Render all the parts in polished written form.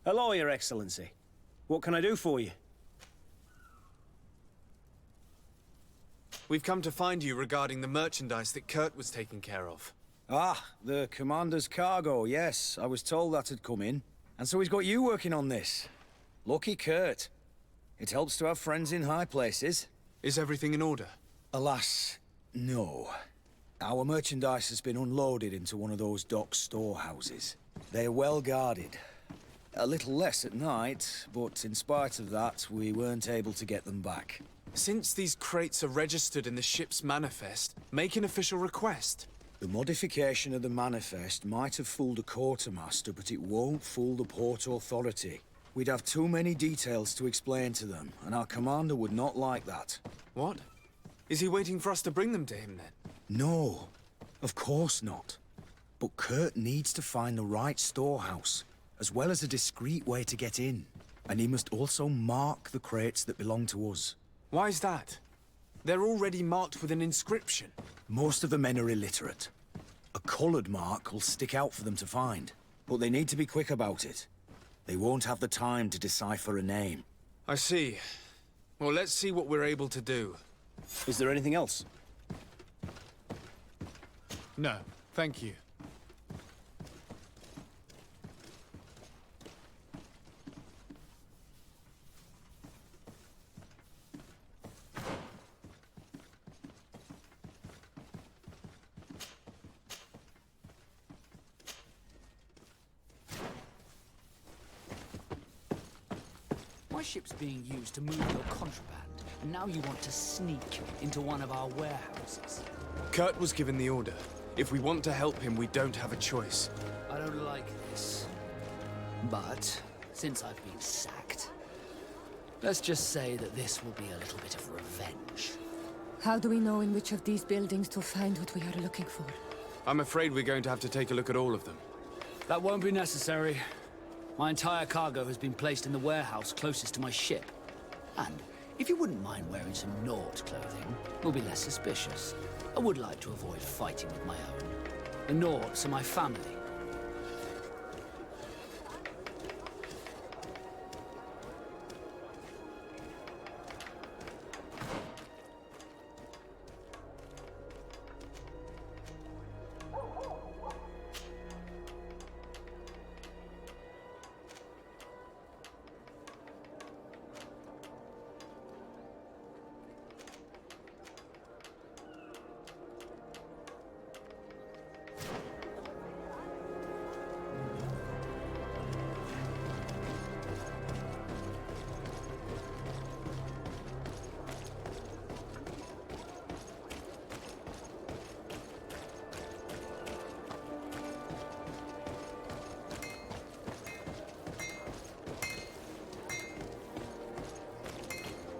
Hello, Your Excellency. What can I do for you? We've come to find you regarding the merchandise that Kurt was taking care of. Ah, the Commander's cargo, yes. I was told that had come in. And so he's got you working on this. Lucky Kurt. It helps to have friends in high places. Is everything in order? Alas, no. Our merchandise has been unloaded into one of those dock storehouses. They're well guarded. A little less at night, but in spite of that, we weren't able to get them back. Since these crates are registered in the ship's manifest, make an official request. The modification of the manifest might have fooled a quartermaster, but it won't fool the Port Authority. We'd have too many details to explain to them, and our commander would not like that. What? Is he waiting for us to bring them to him, then? No, of course not. But Kurt needs to find the right storehouse, as well as a discreet way to get in. And he must also mark the crates that belong to us. Why is that? They're already marked with an inscription. Most of the men are illiterate. A coloured mark will stick out for them to find. But they need to be quick about it. They won't have the time to decipher a name. I see. Well, let's see what we're able to do. Is there anything else? No, thank you. My ship's being used to move your contraband, and now you want to sneak into one of our warehouses. Kurt was given the order. If we want to help him, we don't have a choice. I don't like this. But, since I've been sacked, let's just say that this will be a little bit of revenge. How do we know in which of these buildings to find what we are looking for? I'm afraid we're going to have to take a look at all of them. That won't be necessary. My entire cargo has been placed in the warehouse closest to my ship. And if you wouldn't mind wearing some Nord clothing, we'll be less suspicious. I would like to avoid fighting with my own. The Nords are my family.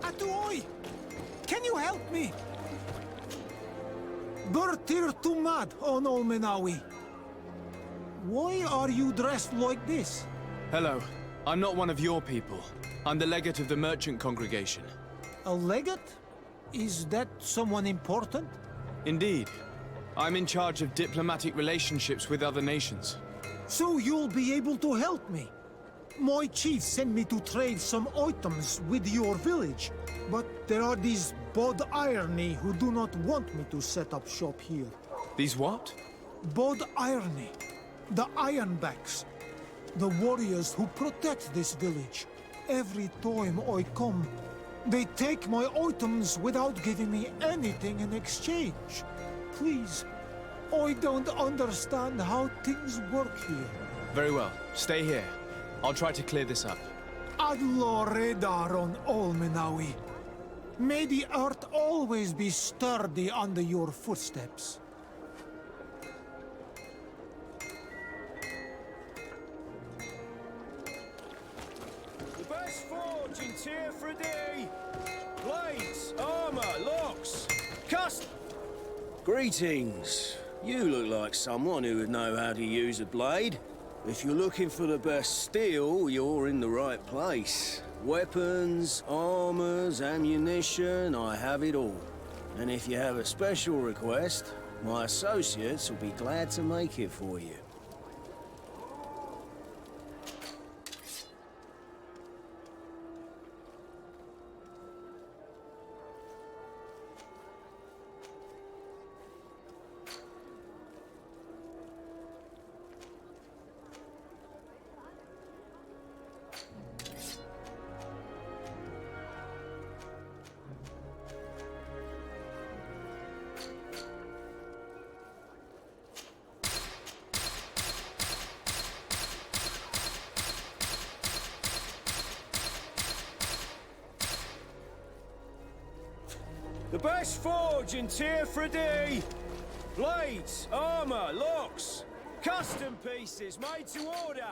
Atuoi! Can you help me? Bertir Tumad on Olmenawi. Why are you dressed like this? Hello. I'm not one of your people. I'm the legate of the merchant congregation. A legate? Is that someone important? Indeed. I'm in charge of diplomatic relationships with other nations. So you'll be able to help me. My chief sent me to trade some items with your village, but there are these Bod Irony who do not want me to set up shop here. These what? Bod Irony, the Ironbacks, the warriors who protect this village. Every time I come, they take my items without giving me anything in exchange. Please, I don't understand how things work here. Very well. Stay here. I'll try to clear this up. Adlo Redar on Olmenawi. May the earth always be sturdy under your footsteps. The best forge in tier for a day. Blades, armor, locks, custom. Greetings. You look like someone who would know how to use a blade. If you're looking for the best steel, you're in the right place. Weapons, armors, ammunition, I have it all. And if you have a special request, my associates will be glad to make it for you. The best forge in tier for a day. Blades, armor, locks, custom pieces made to order.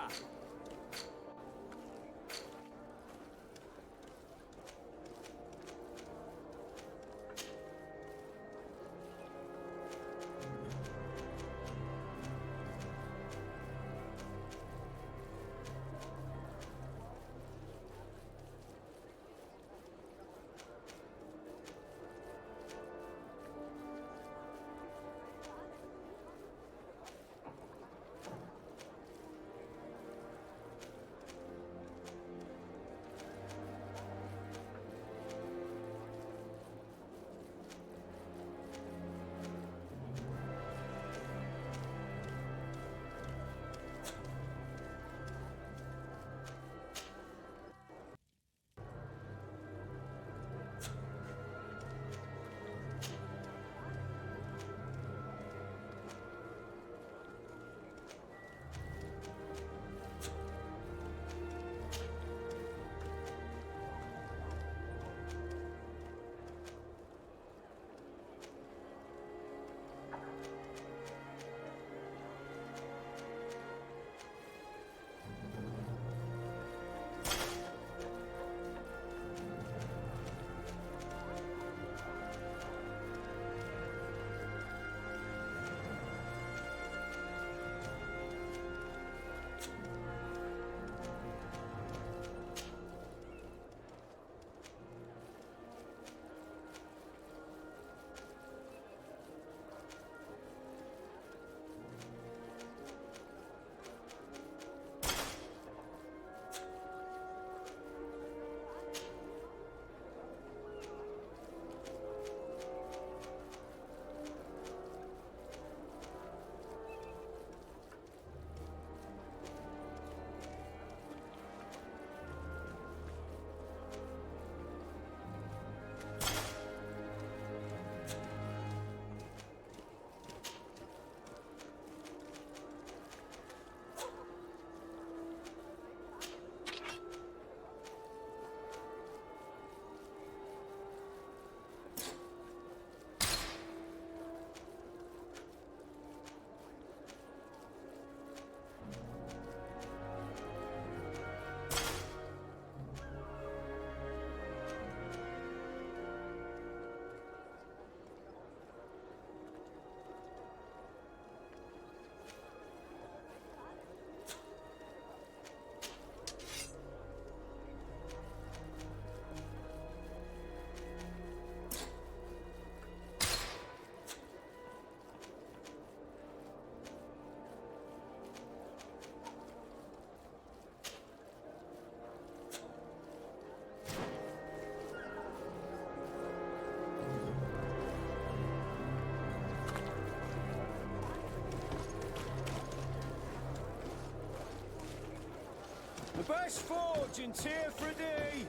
best forge in Tier 3D.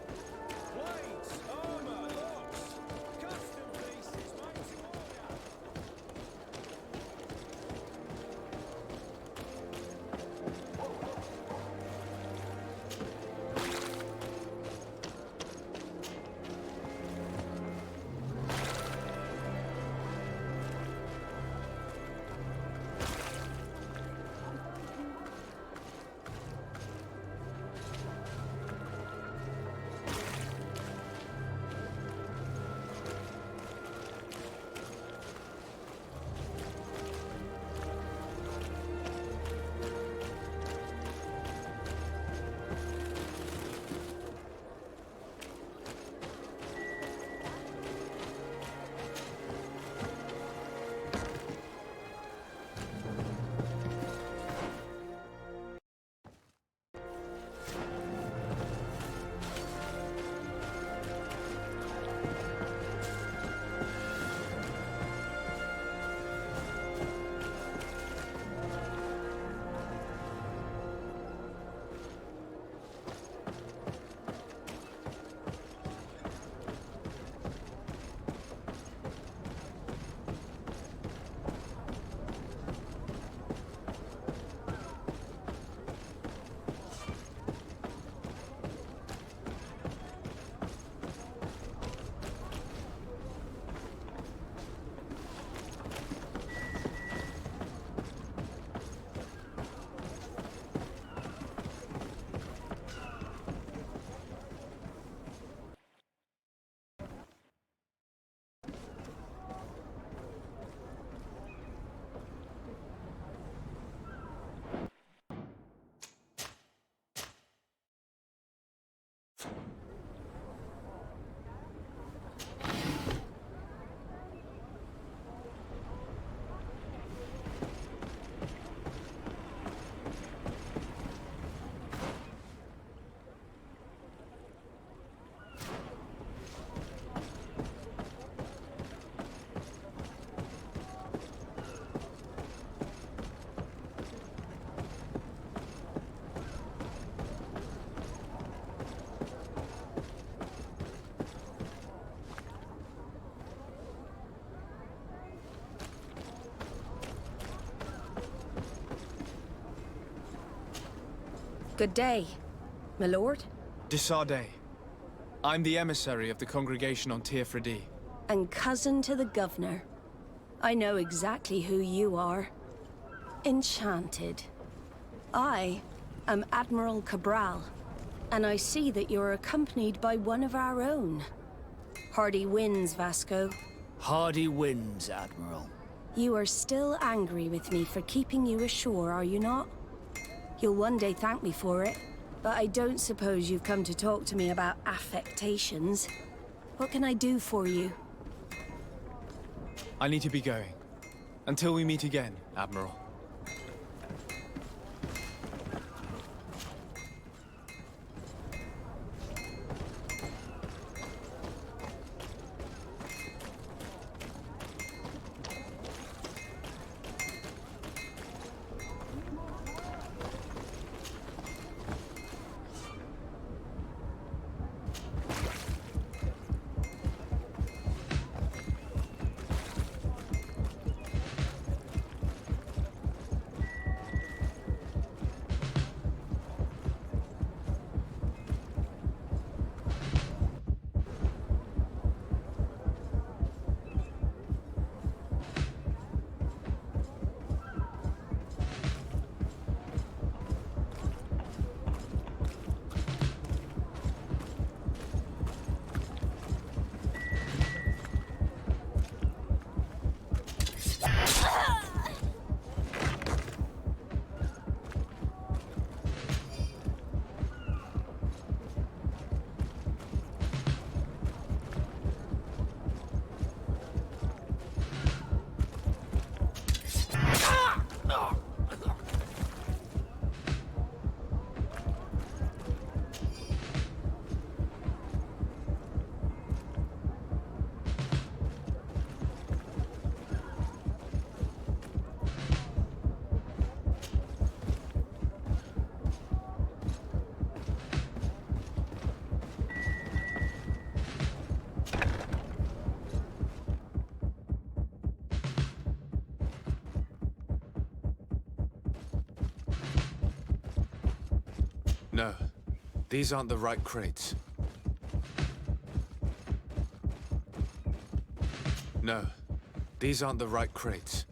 Blades, armor, locks, custom pieces made to order. Good day, my lord. Desardet. I'm the emissary of the congregation on Tier 3D. And cousin to the governor. I know exactly who you are. Enchanted. I am Admiral Cabral, and I see that you're accompanied by one of our own. Hardy winds, Vasco. Hardy winds, Admiral. You are still angry with me for keeping you ashore, are you not? You'll one day thank me for it, but I don't suppose you've come to talk to me about affectations. What can I do for you? I need to be going. Until we meet again, Admiral. No, these aren't the right crates. No, these aren't the right crates.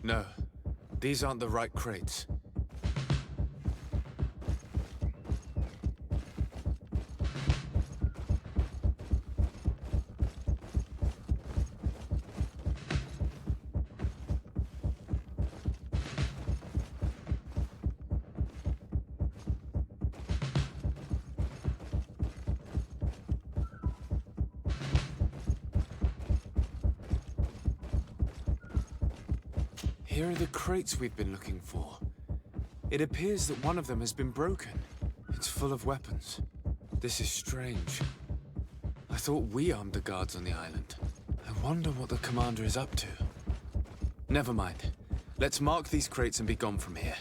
No, these aren't the right crates. Here are the crates we've been looking for. It appears that one of them has been broken. It's full of weapons. This is strange. I thought we armed the guards on the island. I wonder what the commander is up to. Never mind. Let's mark these crates and be gone from here.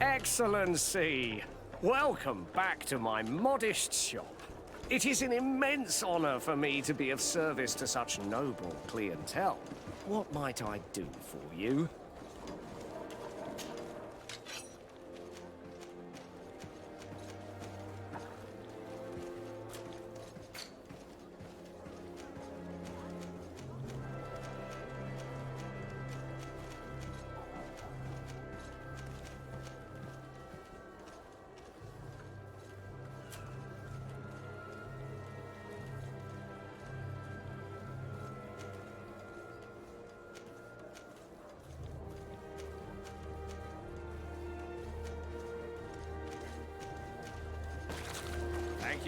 Excellency, welcome back to my modest shop. It is an immense honor for me to be of service to such noble clientele. What might I do for you?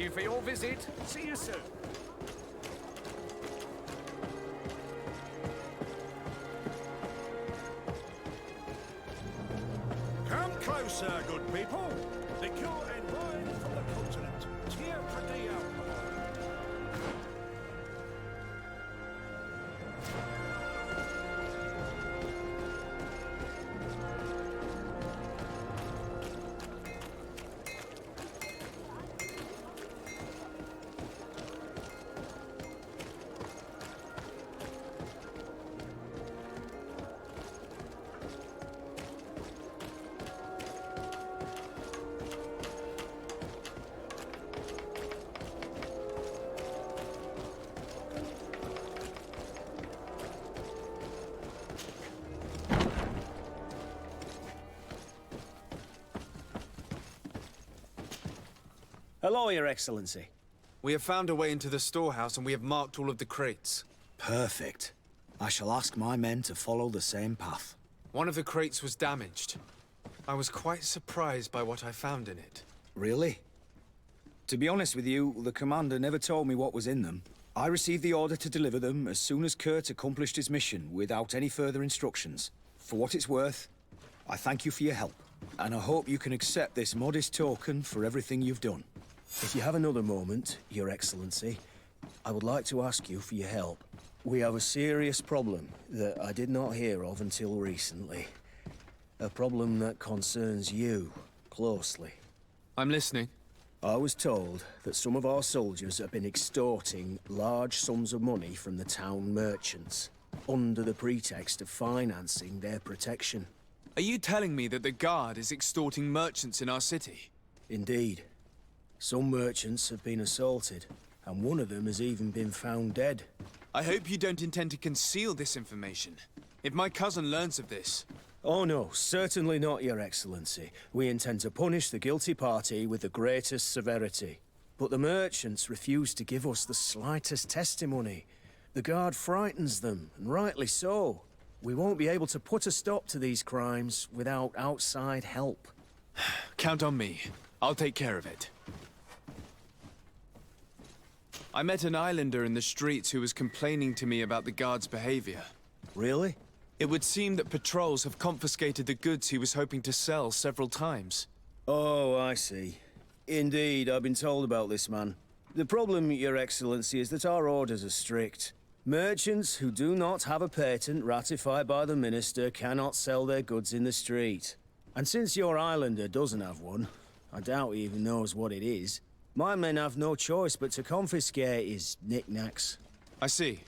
you for your visit. See you soon. Come closer, good people. Liqueur and wine from the continent. Tierra de alcohol. Hello, Your Excellency. We have found a way into the storehouse and we have marked all of the crates. Perfect. I shall ask my men to follow the same path. One of the crates was damaged. I was quite surprised by what I found in it. Really? To be honest with you, the commander never told me what was in them. I received the order to deliver them as soon as Kurt accomplished his mission without any further instructions. For what it's worth, I thank you for your help, and I hope you can accept this modest token for everything you've done. If you have another moment, Your Excellency, I would like to ask you for your help. We have a serious problem that I did not hear of until recently. A problem that concerns you closely. I'm listening. I was told that some of our soldiers have been extorting large sums of money from the town merchants, under the pretext of financing their protection. Are you telling me that the Guard is extorting merchants in our city? Indeed. Some merchants have been assaulted, and one of them has even been found dead. I hope you don't intend to conceal this information. If my cousin learns of this... Oh no, certainly not, Your Excellency. We intend to punish the guilty party with the greatest severity. But the merchants refuse to give us the slightest testimony. The Guard frightens them, and rightly so. We won't be able to put a stop to these crimes without outside help. Count on me. I'll take care of it. I met an islander in the streets who was complaining to me about the Guard's behavior. Really? It would seem that patrols have confiscated the goods he was hoping to sell several times. Oh, I see. Indeed, I've been told about this man. The problem, Your Excellency, is that our orders are strict. Merchants who do not have a patent ratified by the Minister cannot sell their goods in the street. And since your islander doesn't have one, I doubt he even knows what it is, my men have no choice but to confiscate his knickknacks. I see.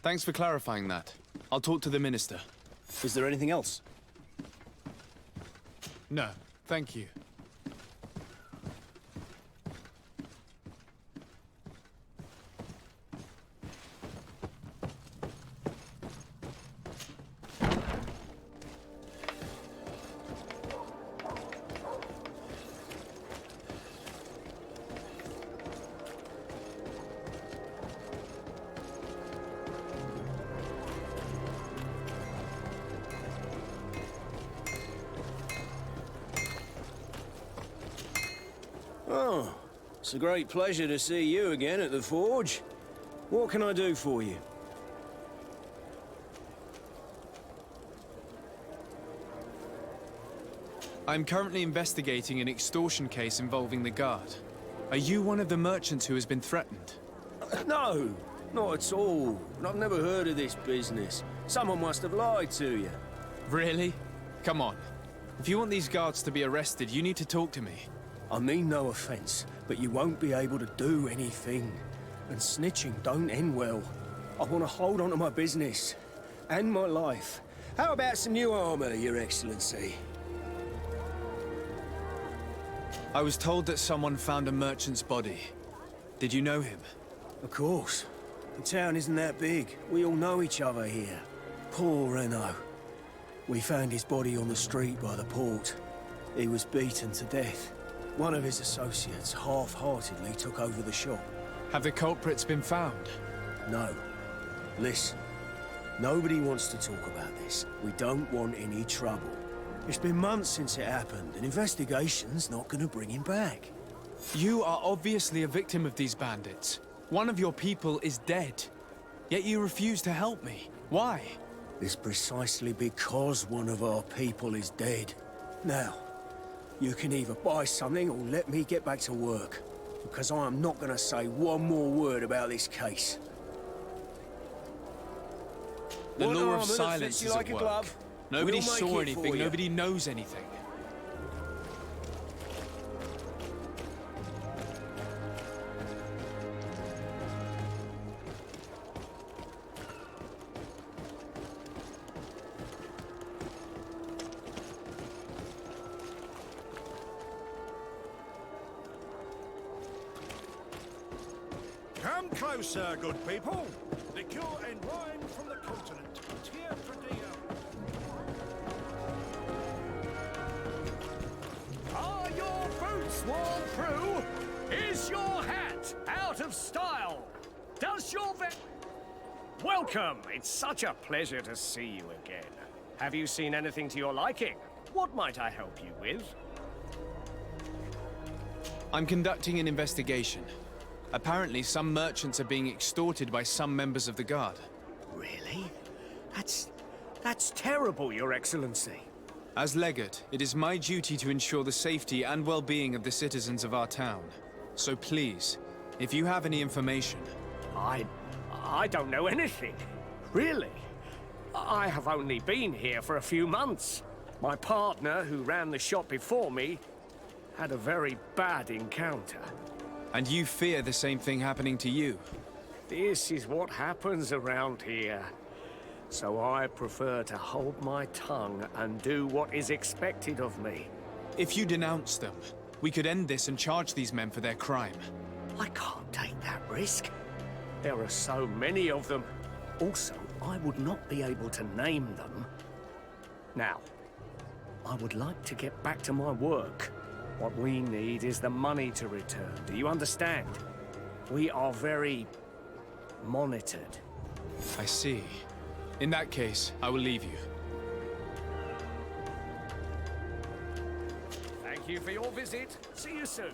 Thanks for clarifying that. I'll talk to the Minister. Is there anything else? No, thank you. Oh, it's a great pleasure to see you again at the forge. What can I do for you? I'm currently investigating an extortion case involving the Guard. Are you one of the merchants who has been threatened? No, not at all. I've never heard of this business. Someone must have lied to you. Really? Come on. If you want these guards to be arrested, you need to talk to me. I mean no offense, but you won't be able to do anything. And snitching don't end well. I want to hold on to my business. And my life. How about some new armor, Your Excellency? I was told that someone found a merchant's body. Did you know him? Of course. The town isn't that big. We all know each other here. Poor Renault. We found his body on the street by the port. He was beaten to death. One of his associates half-heartedly took over the shop. Have the culprits been found? No. Listen. Nobody wants to talk about this. We don't want any trouble. It's been months since it happened. An investigation's not gonna bring him back. You are obviously a victim of these bandits. One of your people is dead. Yet you refuse to help me. Why? It's precisely because one of our people is dead. Now, you can either buy something or let me get back to work. Because I am not going to say one more word about this case. The One law armour of that silence fits you is like at a work. glove. Nobody We'll make saw it for anything, you. nobody knows anything. Come closer, good people. Liquor and wine from the continent. Tear for Are your boots worn through? Is your hat out of style? Does your Welcome! It's such a pleasure to see you again. Have you seen anything to your liking? What might I help you with? I'm conducting an investigation. Apparently, some merchants are being extorted by some members of the Guard. Really? That's terrible, Your Excellency. As Legate, it is my duty to ensure the safety and well-being of the citizens of our town. So please, if you have any information... I don't know anything. Really? I have only been here for a few months. My partner, who ran the shop before me, had a very bad encounter. And you fear the same thing happening to you? This is what happens around here. So I prefer to hold my tongue and do what is expected of me. If you denounce them, we could end this and charge these men for their crime. I can't take that risk. There are so many of them. Also, I would not be able to name them. Now, I would like to get back to my work. What we need is the money to return. Do you understand? We are very monitored. I see. In that case, I will leave you. Thank you for your visit. See you soon.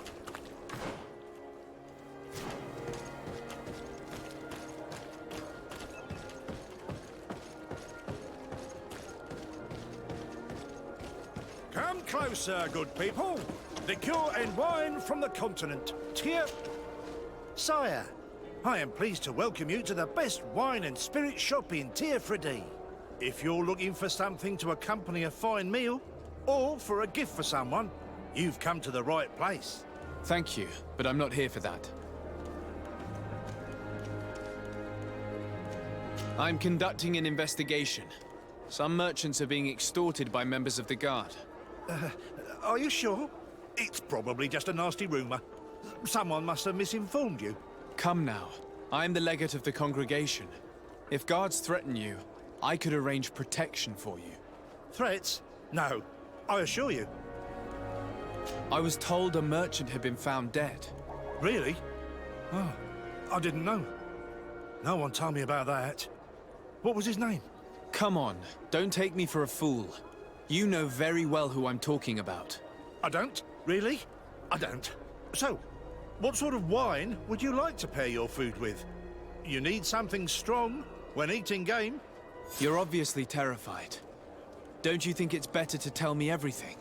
Come closer, good people. Liquor and wine from the continent. Tear... Sire, I am pleased to welcome you to the best wine and spirit shop in Tearfredy. If you're looking for something to accompany a fine meal, or for a gift for someone, you've come to the right place. Thank you, but I'm not here for that. I'm conducting an investigation. Some merchants are being extorted by members of the Guard. Are you sure? It's probably just a nasty rumor. Someone must have misinformed you. Come now. I'm the legate of the congregation. If guards threaten you, I could arrange protection for you. Threats? No, I assure you. I was told a merchant had been found dead. Really? Oh, I didn't know. No one told me about that. What was his name? Come on, don't take me for a fool. You know very well who I'm talking about. I don't? Really? I don't. So, what sort of wine would you like to pair your food with? You need something strong when eating game? You're obviously terrified. Don't you think it's better to tell me everything?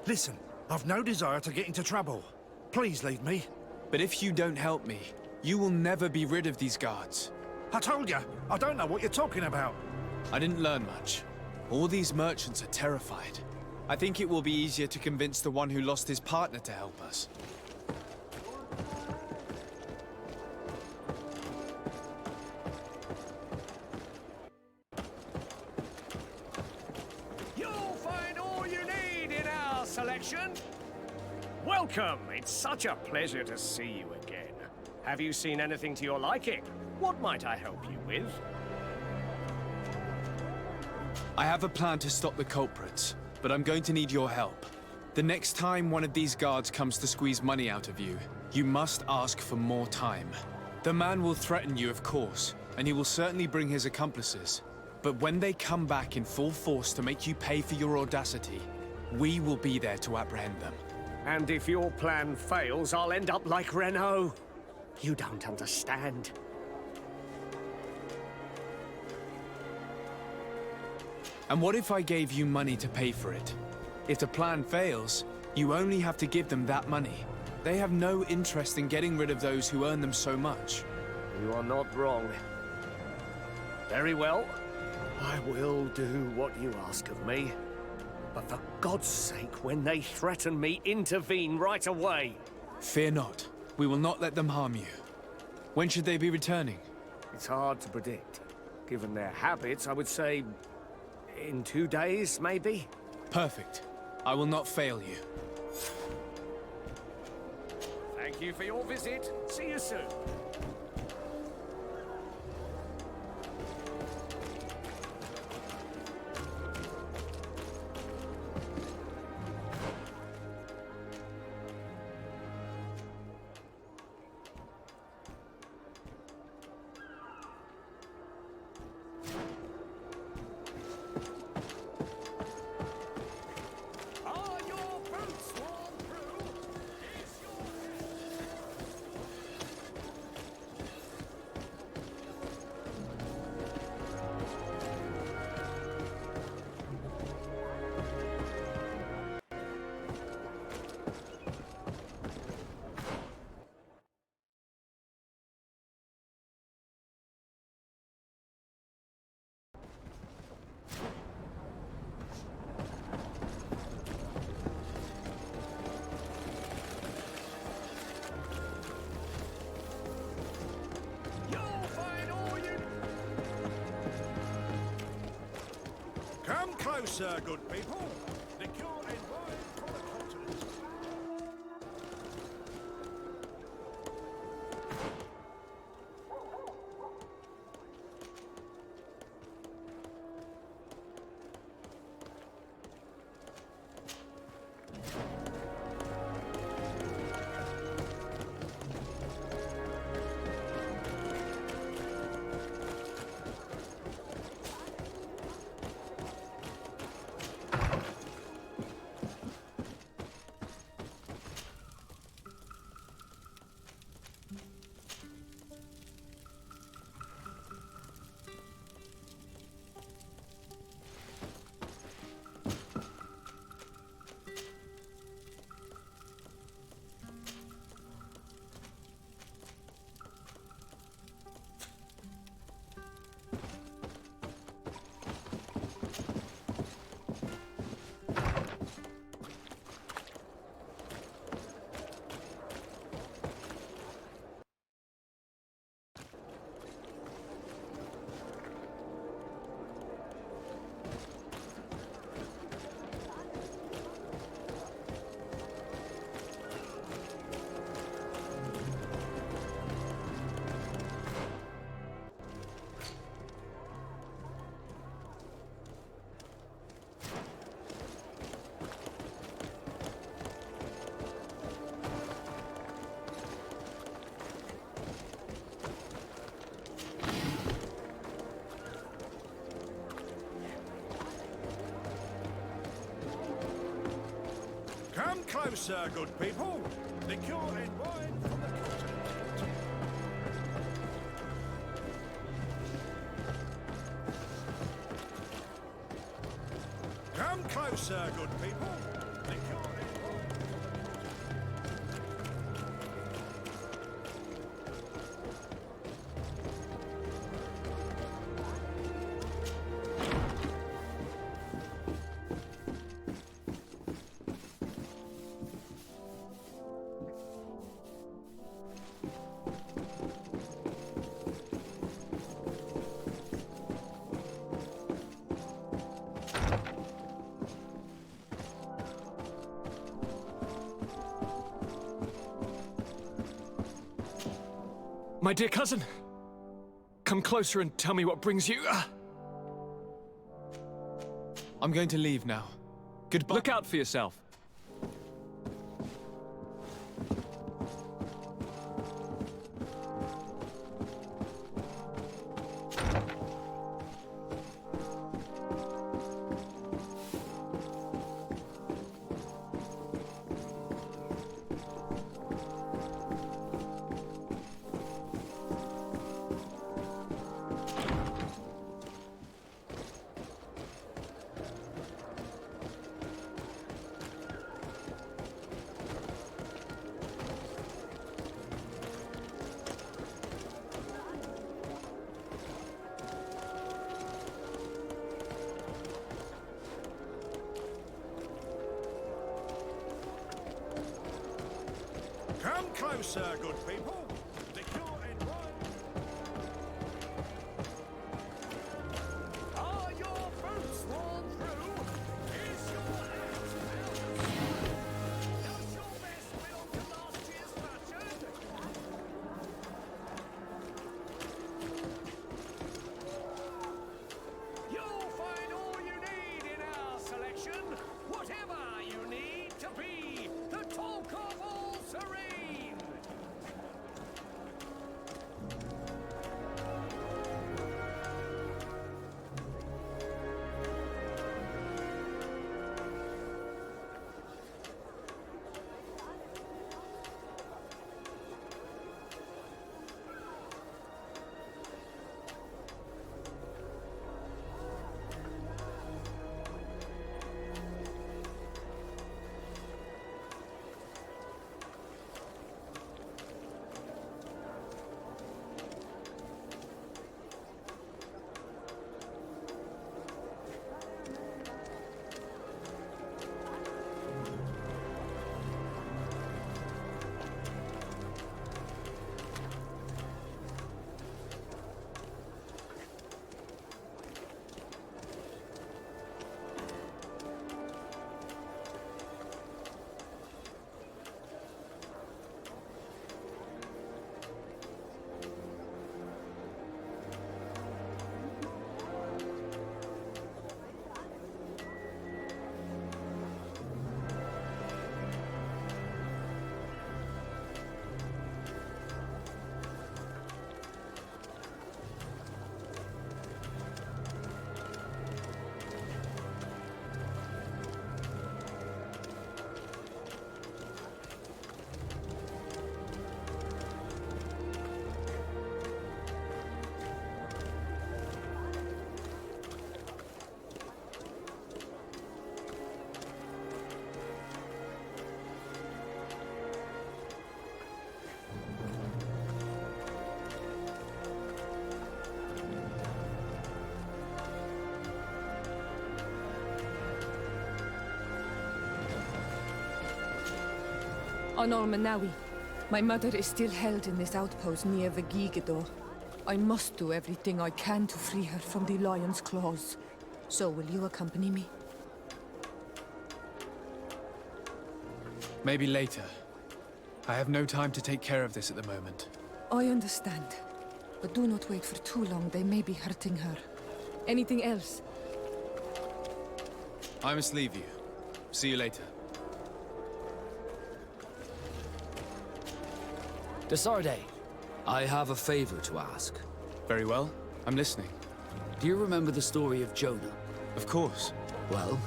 Listen, I've no desire to get into trouble. Please leave me. But if you don't help me, you will never be rid of these guards. I told you, I don't know what you're talking about. I didn't learn much. All these merchants are terrified. I think it will be easier to convince the one who lost his partner to help us. You'll find all you need in our selection. Welcome. It's such a pleasure to see you again. Have you seen anything to your liking? What might I help you with? I have a plan to stop the culprits, but I'm going to need your help. The next time one of these guards comes to squeeze money out of you, you must ask for more time. The man will threaten you, of course, and he will certainly bring his accomplices. But when they come back in full force to make you pay for your audacity, we will be there to apprehend them. And if your plan fails, I'll end up like Renault. You don't understand. And what if I gave you money to pay for it? If the plan fails, you only have to give them that money. They have no interest in getting rid of those who earn them so much. You are not wrong. Very well. I will do what you ask of me. But for God's sake, when they threaten me, intervene right away. Fear not. We will not let them harm you. When should they be returning? It's hard to predict. Given their habits, I would say in 2 days, maybe? Perfect. I will not fail you. Thank you for your visit. See you soon. Come closer, good people. The cure and wine from the continent. Come closer, good people. The cure and wine from the continent. Come closer, good people. The cure and wine from the My dear cousin, come closer and tell me what brings you. I'm going to leave now. Goodbye. Look out for yourself. closer, good people. The cure and wine... Are your boots worn through? Is your axe out? Does your vest belong to last year's fashion? You'll find all you need in our selection. Whatever you need to be the talk of all Serene. On Manawi, my mother is still held in this outpost near EVGA. I must do everything I can to free her from the lion's claws. So will you accompany me? Maybe later. I have no time to take care of this at the moment. I understand. But do not wait for too long. They may be hurting her. Anything else? I must leave you. See you later. Desarde, I have a favor to ask. Very well. I'm listening. Do you remember the story of Jonah? Of course. Well,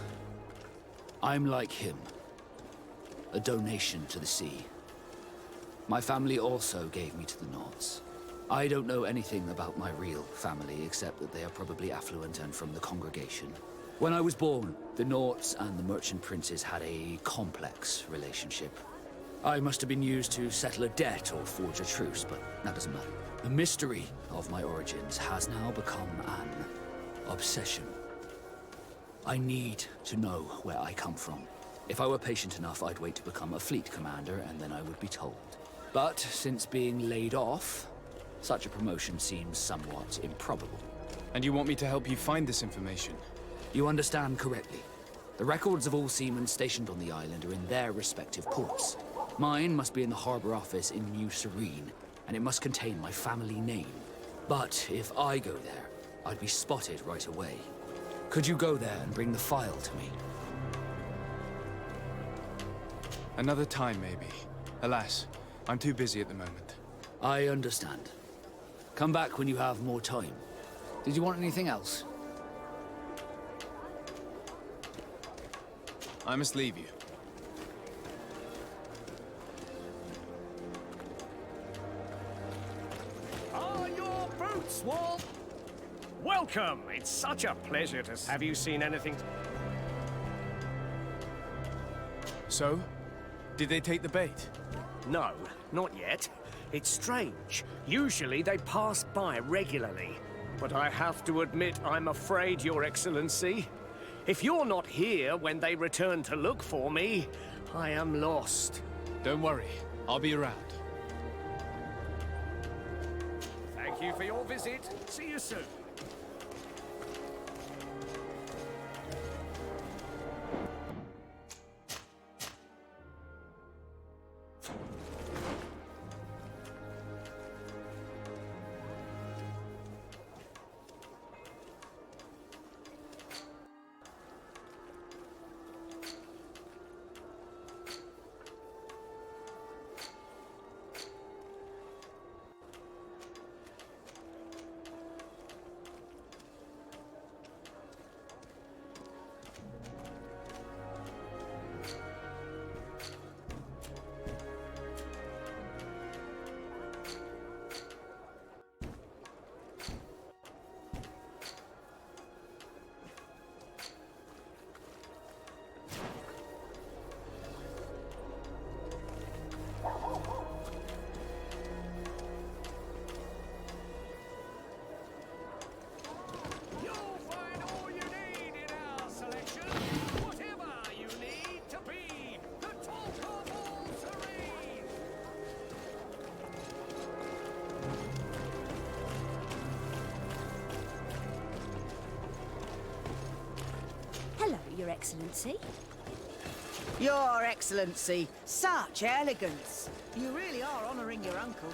I'm like him. A donation to the sea. My family also gave me to the Nords. I don't know anything about my real family, except that they are probably affluent and from the congregation. When I was born, the Nords and the merchant princes had a complex relationship. I must have been used to settle a debt or forge a truce, but that doesn't matter. The mystery of my origins has now become an obsession. I need to know where I come from. If I were patient enough, I'd wait to become a fleet commander, and then I would be told. But since being laid off, such a promotion seems somewhat improbable. And you want me to help you find this information? You understand correctly. The records of all seamen stationed on the island are in their respective ports. Mine must be in the harbor office in New Serene, and it must contain my family name. But if I go there, I'd be spotted right away. Could you go there and bring the file to me? Another time, maybe. Alas, I'm too busy at the moment. I understand. Come back when you have more time. Did you want anything else? I must leave you. Are your boots warm? Welcome! It's such a pleasure to... Have you seen anything? So? Did they take the bait? No, not yet. It's strange. Usually they pass by regularly. But I have to admit, I'm afraid, Your Excellency. If you're not here when they return to look for me, I am lost. Don't worry. I'll be around. for your visit. See you soon. Hello, Your Excellency. Your Excellency, such elegance. You really are honouring your uncle.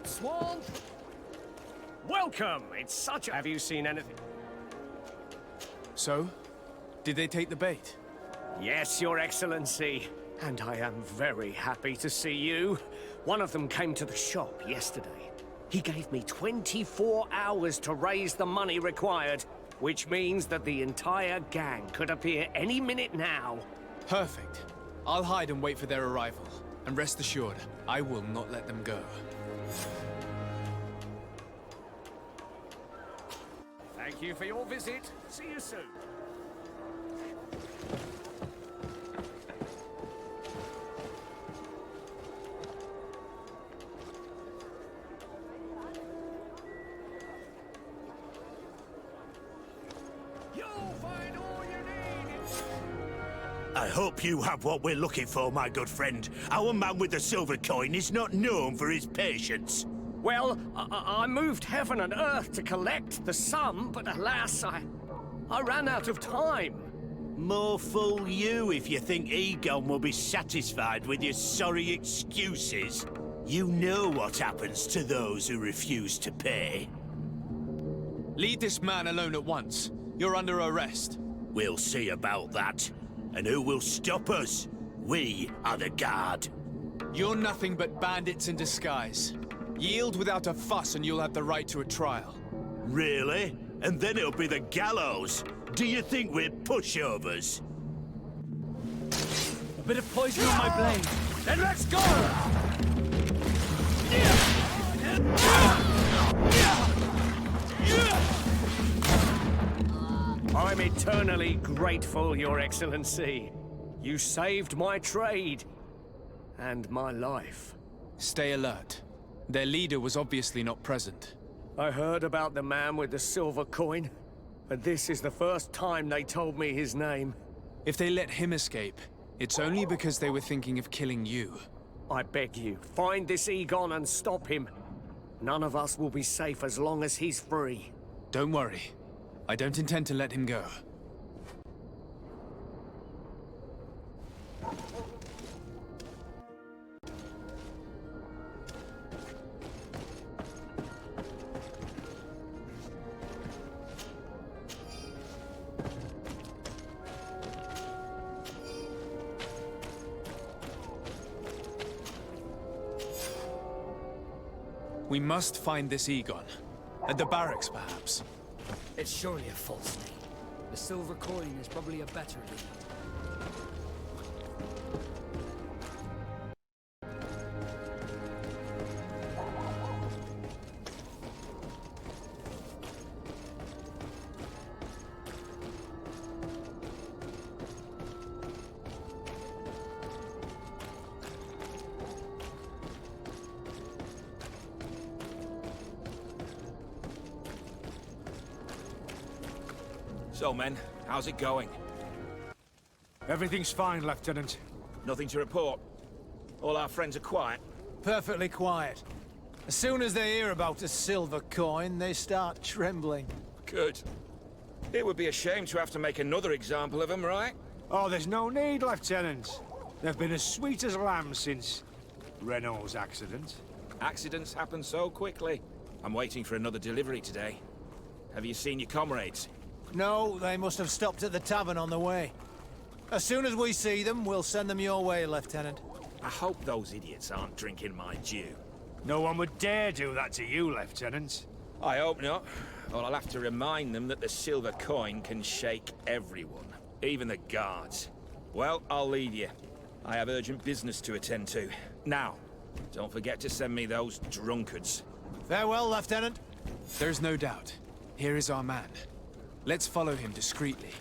Swan! Welcome! It's such a... Have you seen anything? So? Did they take the bait? Yes, Your Excellency. And I am very happy to see you. One of them came to the shop yesterday. He gave me 24 hours to raise the money required, which means that the entire gang could appear any minute now. Perfect. I'll hide and wait for their arrival. And rest assured, I will not let them go. Thank you for your visit. See you soon. I hope you have what we're looking for, my good friend. Our man with the silver coin is not known for his patience. Well, I moved heaven and earth to collect the sum, but alas, I ran out of time. More fool you if you think Egon will be satisfied with your sorry excuses. You know what happens to those who refuse to pay. Leave this man alone at once. You're under arrest. We'll see about that. And who will stop us? We are the guard. You're nothing but bandits in disguise. Yield without a fuss and you'll have the right to a trial. Really? And then it'll be the gallows. Do you think we're pushovers? A bit of poison on my blade. Then let's go! I'm eternally grateful, Your Excellency. You saved my trade and my life. Stay alert. Their leader was obviously not present. I heard about the man with the silver coin, but this is the first time they told me his name. If they let him escape, it's only because they were thinking of killing you. I beg you, find this Egon and stop him. None of us will be safe as long as he's free. Don't worry. I don't intend to let him go. We must find this Egon. At the barracks, perhaps. It's surely a false name. The silver coin is probably a better lead. So, men, how's it going? Everything's fine, Lieutenant. Nothing to report? All our friends are quiet? Perfectly quiet. As soon as they hear about a silver coin, they start trembling. Good. It would be a shame to have to make another example of them, right? Oh, there's no need, Lieutenant. They've been as sweet as lambs since Renault's accident. Accidents happen so quickly. I'm waiting for another delivery today. Have you seen your comrades? No, they must have stopped at the tavern on the way. As soon as we see them, we'll send them your way, Lieutenant. I hope those idiots aren't drinking my dew. No one would dare do that to you, Lieutenant. I hope not. Or I'll have to remind them that the silver coin can shake everyone, even the guards. Well, I'll leave you. I have urgent business to attend to. Now, don't forget to send me those drunkards. Farewell, Lieutenant. There's no doubt. Here is our man. Let's follow him discreetly.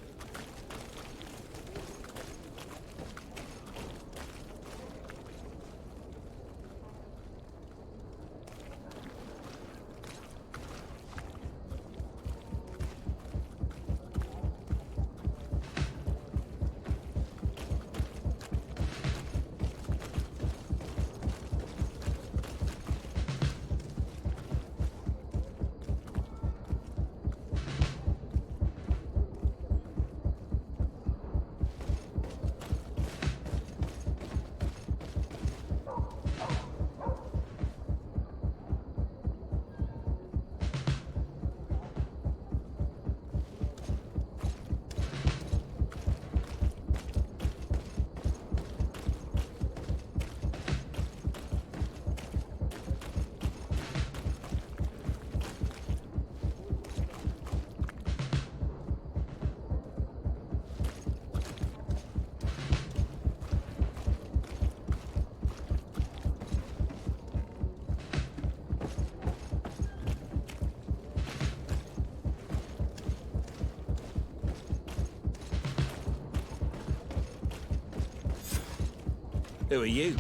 Who are you?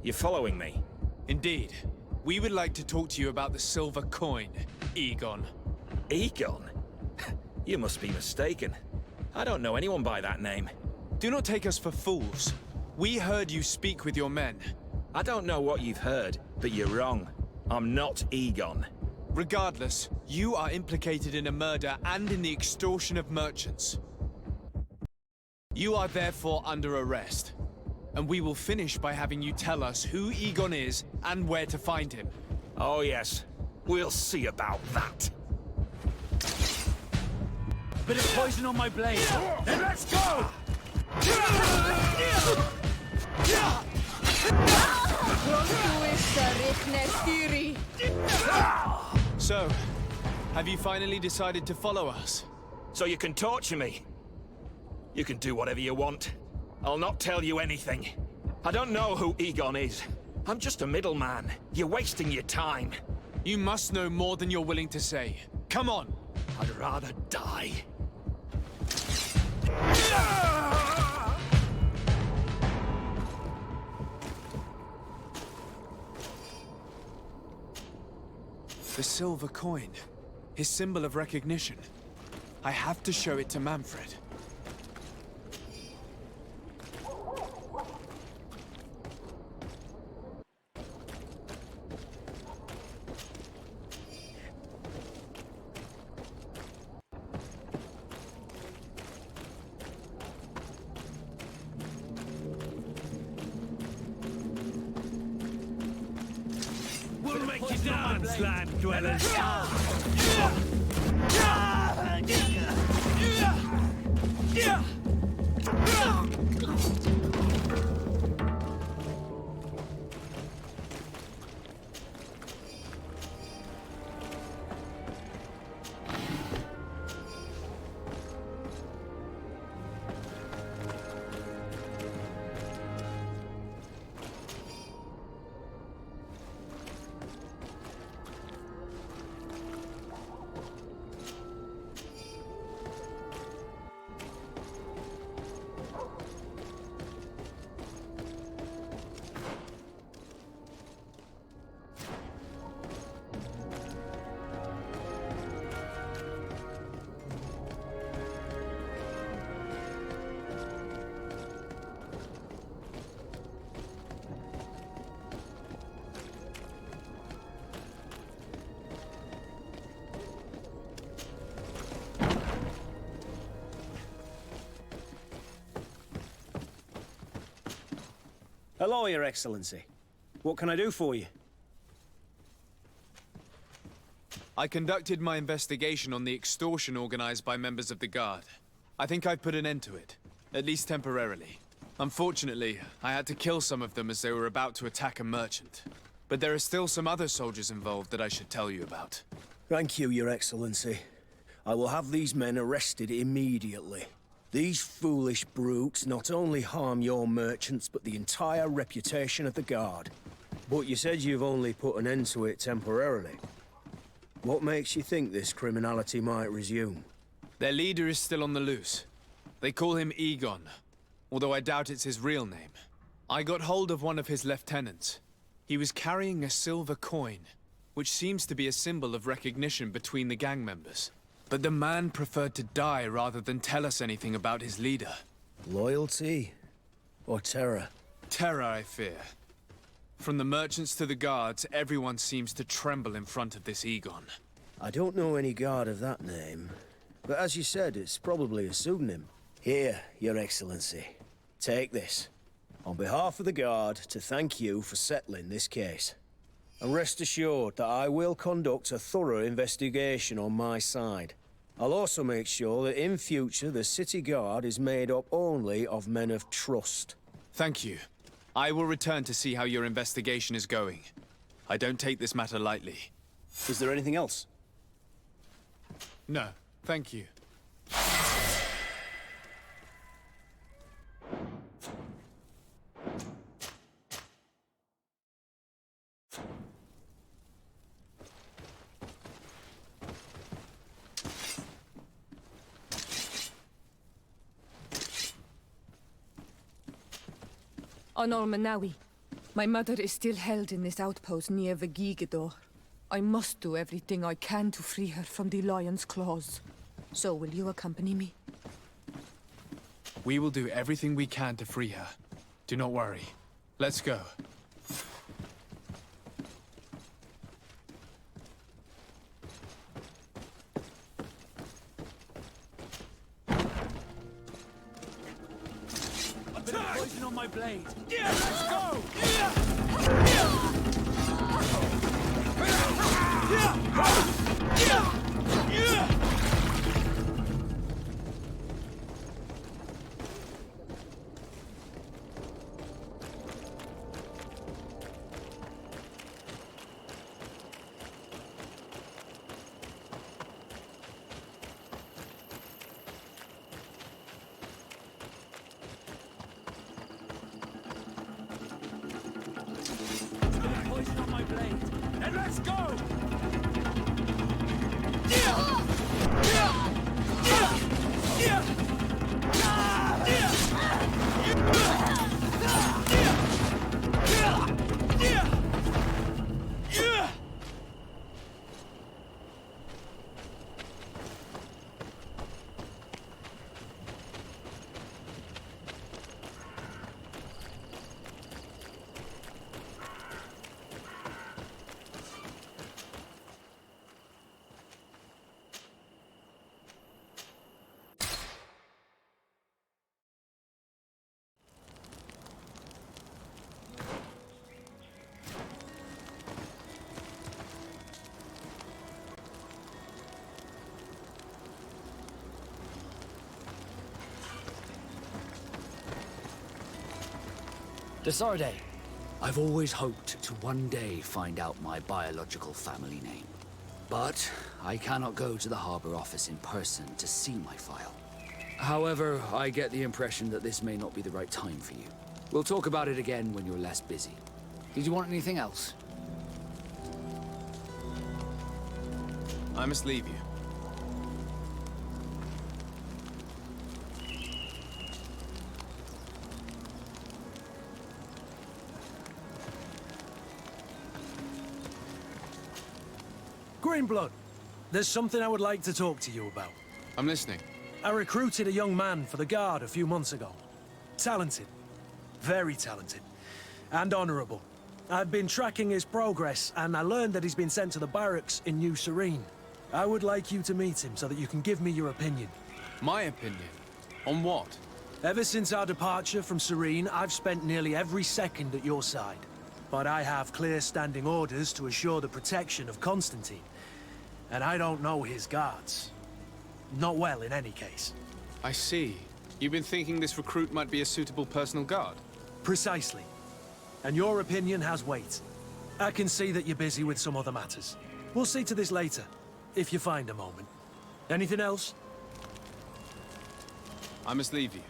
You following me? Indeed. We would like to talk to you about the silver coin, Egon. Egon? You must be mistaken. I don't know anyone by that name. Do not take us for fools. We heard you speak with your men. I don't know what you've heard, but you're wrong. I'm not Egon. Regardless, you are implicated in a murder and in the extortion of merchants. You are therefore under arrest. And we will finish by having you tell us who Egon is and where to find him. Oh yes, we'll see about that. Bit of poison on my blade. Then let's go! So, have you finally decided to follow us? So you can torture me. You can do whatever you want. I'll not tell you anything. I don't know who Egon is. I'm just a middleman. You're wasting your time. You must know more than you're willing to say. Come on! I'd rather die. The silver coin. His symbol of recognition. I have to show it to Manfred. We'll make you dance, land dwellers! Hello, Your Excellency. What can I do for you? I conducted my investigation on the extortion organized by members of the Guard. I think I've put an end to it, at least temporarily. Unfortunately, I had to kill some of them as they were about to attack a merchant. But there are still some other soldiers involved that I should tell you about. Thank you, Your Excellency. I will have these men arrested immediately. These foolish brutes not only harm your merchants, but the entire reputation of the Guard. But you said you've only put an end to it temporarily. What makes you think this criminality might resume? Their leader is still on the loose. They call him Egon, although I doubt it's his real name. I got hold of one of his lieutenants. He was carrying a silver coin, which seems to be a symbol of recognition between the gang members. But the man preferred to die rather than tell us anything about his leader. Loyalty? Or terror? Terror, I fear. From the merchants to the guards, everyone seems to tremble in front of this Egon. I don't know any guard of that name. But as you said, it's probably a pseudonym. Here, Your Excellency. Take this. On behalf of the Guard, to thank you for settling this case. And rest assured that I will conduct a thorough investigation on my side. I'll also make sure that in future the City Guard is made up only of men of trust. Thank you. I will return to see how your investigation is going. I don't take this matter lightly. Is there anything else? No, thank you. On Ormanawi. My mother is still held in this outpost near EVGA door. I must do everything I can to free her from the lion's claws. So will you accompany me? We will do everything we can to free her. Do not worry. Let's go. A bit of poison on my blade. Yeah, let's go! Poison on my blade. And let's go! Desarde, I've always hoped to one day find out my biological family name. But I cannot go to the harbor office in person to see my file. However, I get the impression that this may not be the right time for you. We'll talk about it again when you're less busy. Did you want anything else? I must leave you. Greenblood, there's something I would like to talk to you about. I'm listening. I recruited a young man for the Guard a few months ago. Talented. Very talented. And honorable. I've been tracking his progress, and I learned that he's been sent to the barracks in New Serene. I would like you to meet him so that you can give me your opinion. My opinion? On what? Ever since our departure from Serene, I've spent nearly every second at your side. But I have clear standing orders to assure the protection of Constantine. And I don't know his guards. Not well, in any case. I see. You've been thinking this recruit might be a suitable personal guard? Precisely. And your opinion has weight. I can see that you're busy with some other matters. We'll see to this later, if you find a moment. Anything else? I must leave you.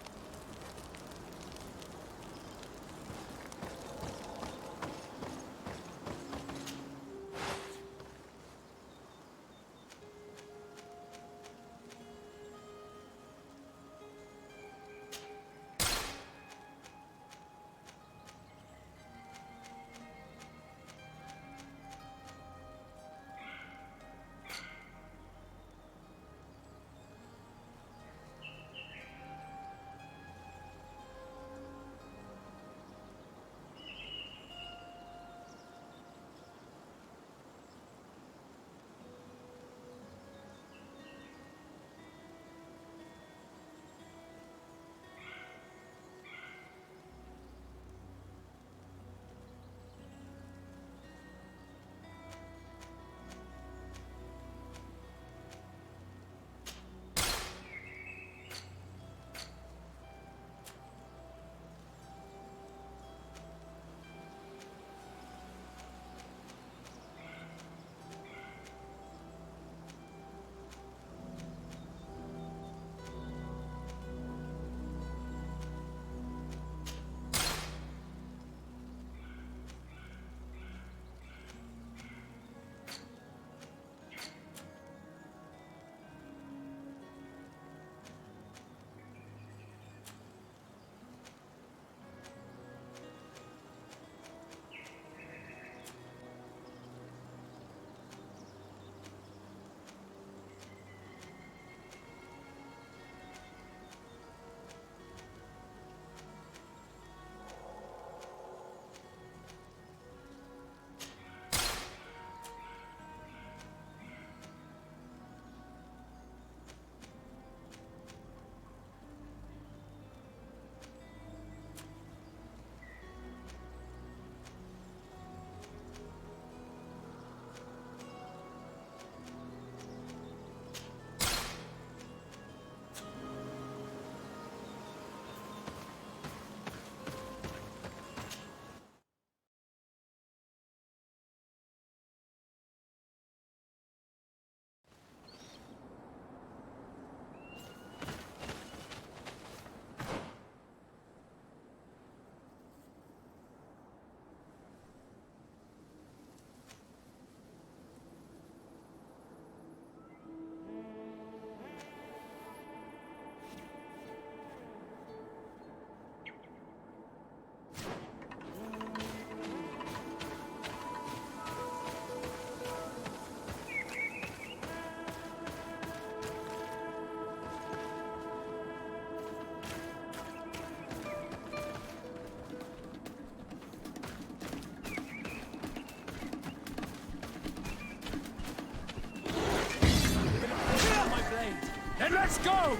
and let's go!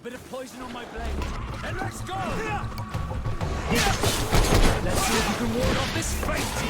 Bit of poison on my blade. And let's go! Let's see if you can ward off this fate!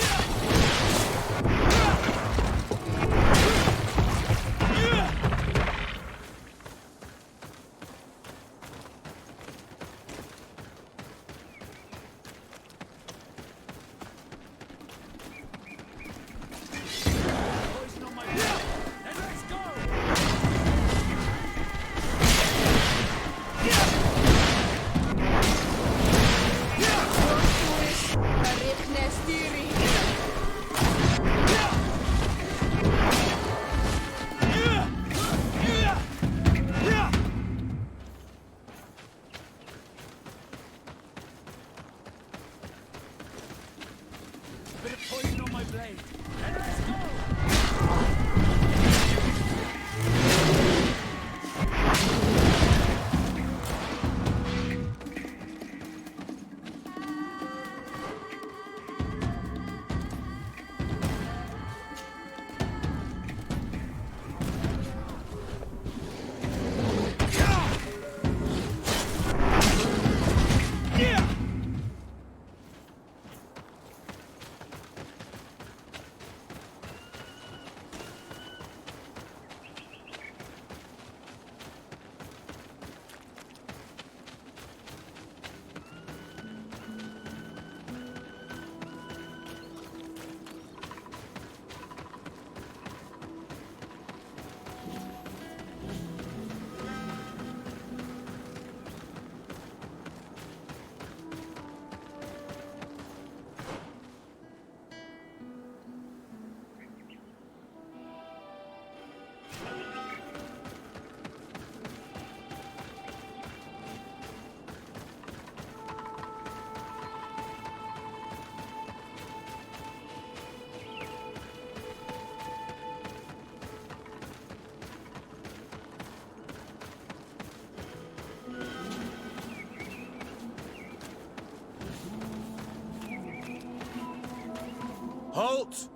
Halt!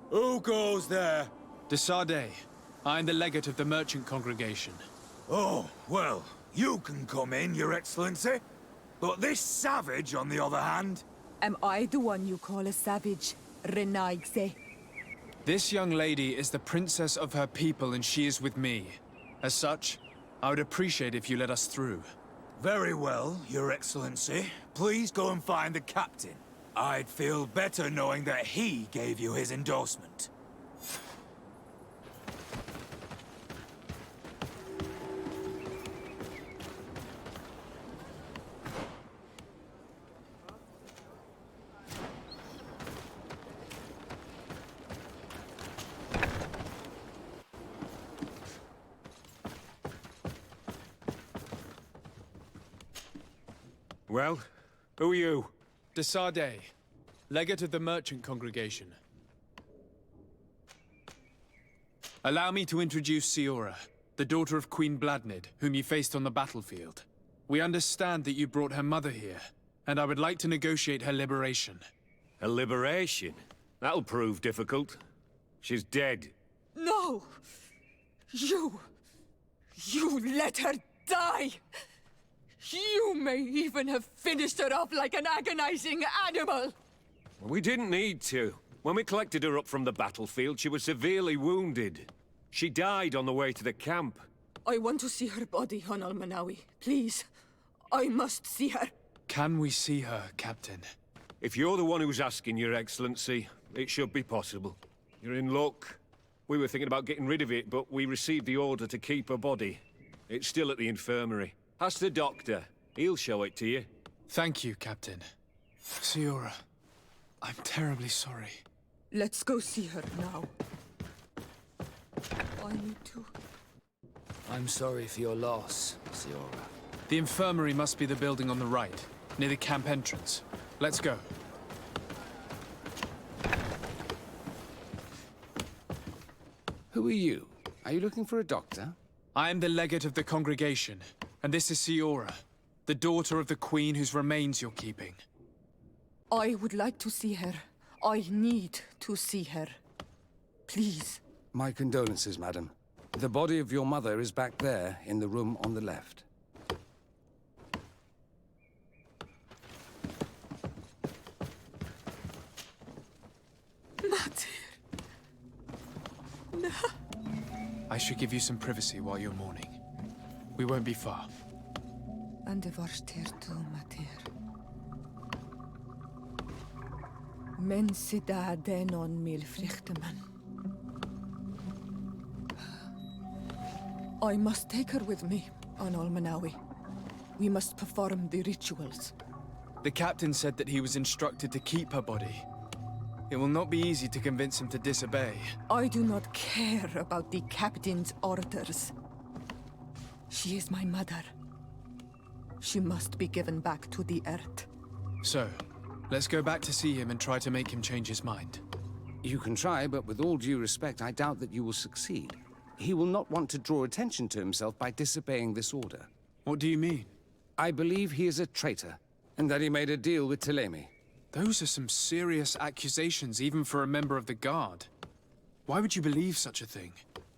Who goes there? De Sardet. I'm the legate of the merchant congregation. Oh, well, you can come in, Your Excellency. But this savage, on the other hand... Am I the one you call a savage, Renaigse? This young lady is the princess of her people and she is with me. As such, I would appreciate if you let us through. Very well, Your Excellency. Please go and find the captain. I'd feel better knowing that he gave you his endorsement. Well, who are you? De Sardet, legate of the merchant congregation. Allow me to introduce Siora, the daughter of Queen Bladnid, whom you faced on the battlefield. We understand that you brought her mother here, and I would like to negotiate her liberation. A liberation? That'll prove difficult. She's dead. No! You let her die! You may even have finished her off like an agonizing animal! We didn't need to. When we collected her up from the battlefield, she was severely wounded. She died on the way to the camp. I want to see her body on Almanawi. Please. I must see her. Can we see her, Captain? If you're the one who's asking, Your Excellency, it should be possible. You're in luck. We were thinking about getting rid of it, but we received the order to keep her body. It's still at the infirmary. Ask the doctor. He'll show it to you. Thank you, Captain. Siora, I'm terribly sorry. Let's go see her now. I need to... I'm sorry for your loss, Siora. The infirmary must be the building on the right, near the camp entrance. Let's go. Who are you? Are you looking for a doctor? I am the legate of the congregation, and this is Siora, the daughter of the queen whose remains you're keeping. I would like to see her. I need to see her. Please. My condolences, madam. The body of your mother is back there, in the room on the left. I should give you some privacy while you're mourning. We won't be far. And the Vorster to Mater. Men sida denon mil frichteman. I must take her with me on Almanawi. We must perform the rituals. The captain said that he was instructed to keep her body. It will not be easy to convince him to disobey. I do not care about the captain's orders. She is my mother. She must be given back to the earth. So, let's go back to see him and try to make him change his mind. You can try, but with all due respect, I doubt that you will succeed. He will not want to draw attention to himself by disobeying this order. What do you mean? I believe he is a traitor, and that he made a deal with Thélème. Those are some serious accusations, even for a member of the Guard. Why would you believe such a thing?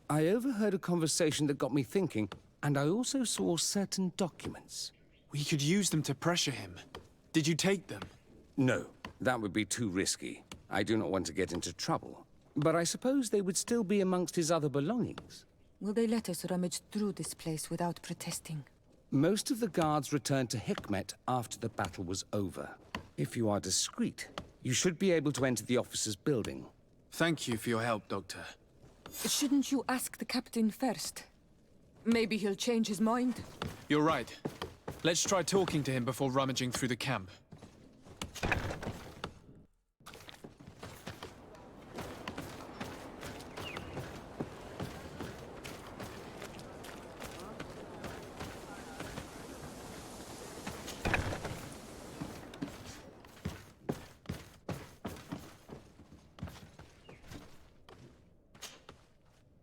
I overheard a conversation that got me thinking, and I also saw certain documents. We could use them to pressure him. Did you take them? No, that would be too risky. I do not want to get into trouble. But I suppose they would still be amongst his other belongings. Will they let us rummage through this place without protesting? Most of the guards returned to Hikmet after the battle was over. If you are discreet, you should be able to enter the officer's building. Thank you for your help, Doctor. Shouldn't you ask the captain first? Maybe he'll change his mind. You're right. Let's try talking to him before rummaging through the camp.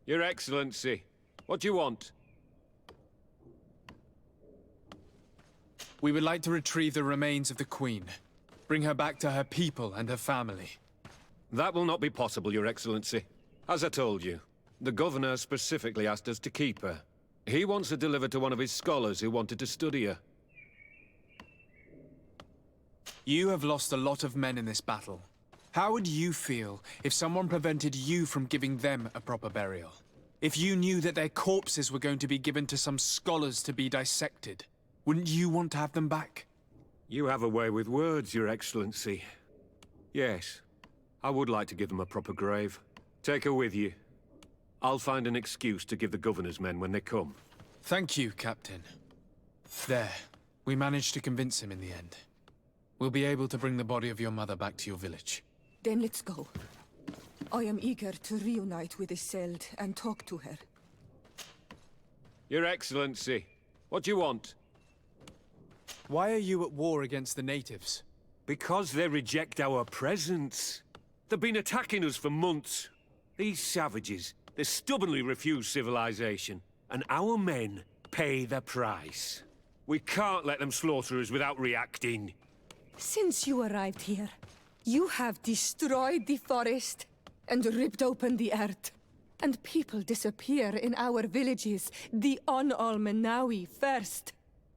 Your Excellency, what do you want? We would like to retrieve the remains of the Queen. Bring her back to her people and her family. That will not be possible, Your Excellency. As I told you, the Governor specifically asked us to keep her. He wants her delivered to one of his scholars who wanted to study her. You have lost a lot of men in this battle. How would you feel if someone prevented you from giving them a proper burial? If you knew that their corpses were going to be given to some scholars to be dissected, wouldn't you want to have them back? You have a way with words, Your Excellency. Yes, I would like to give them a proper grave. Take her with you. I'll find an excuse to give the Governor's men when they come. Thank you, Captain. There. We managed to convince him in the end. We'll be able to bring the body of your mother back to your village. Then let's go. I am eager to reunite with Isolde and talk to her. Your Excellency, what do you want? Why are you at war against the natives? Because they reject our presence. They've been attacking us for months. These savages, they stubbornly refuse civilization, and our men pay the price. We can't let them slaughter us without reacting. Since you arrived here, you have destroyed the forest and ripped open the earth. And people disappear in our villages, the On-Almenawi first.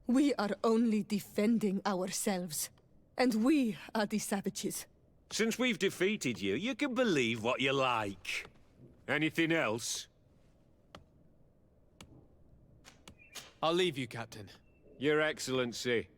We are only defending ourselves. And we are the savages. Since we've defeated you, you can believe what you like. Anything else? I'll leave you, Captain. Your Excellency.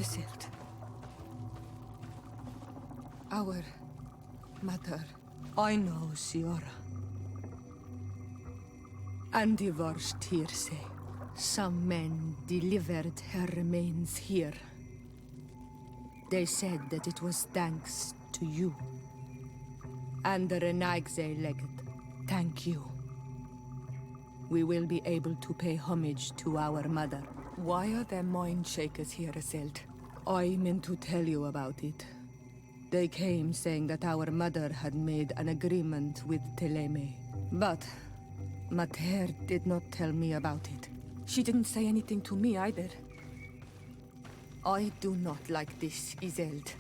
Isolde. Our mother. I know, Siora. And the worst here say, some men delivered her remains here. They said that it was thanks to you. And the Renagze legate, thank you. We will be able to pay homage to our mother. Why are there mind shakers here, Isolde? I meant to tell you about it. They came saying that our mother had made an agreement with Teleme. But Mater did not tell me about it. She didn't say anything to me either. I do not like this, Isolde.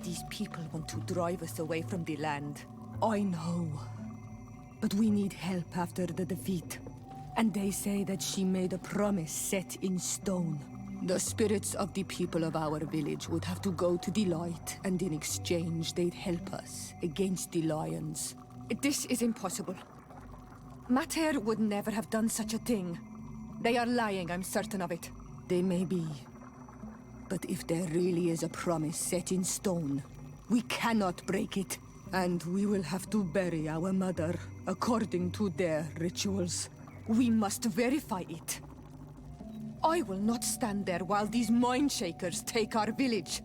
These people want to drive us away from the land. I know. But we need help after the defeat. And they say that she made a promise set in stone. The spirits of the people of our village would have to go to the light, and in exchange they'd help us against the lions. This is impossible. Mater would never have done such a thing. They are lying, I'm certain of it. They may be. But if there really is a promise set in stone, we cannot break it. And we will have to bury our mother according to their rituals. We must verify it. I will not stand there while these mind shakers take our village.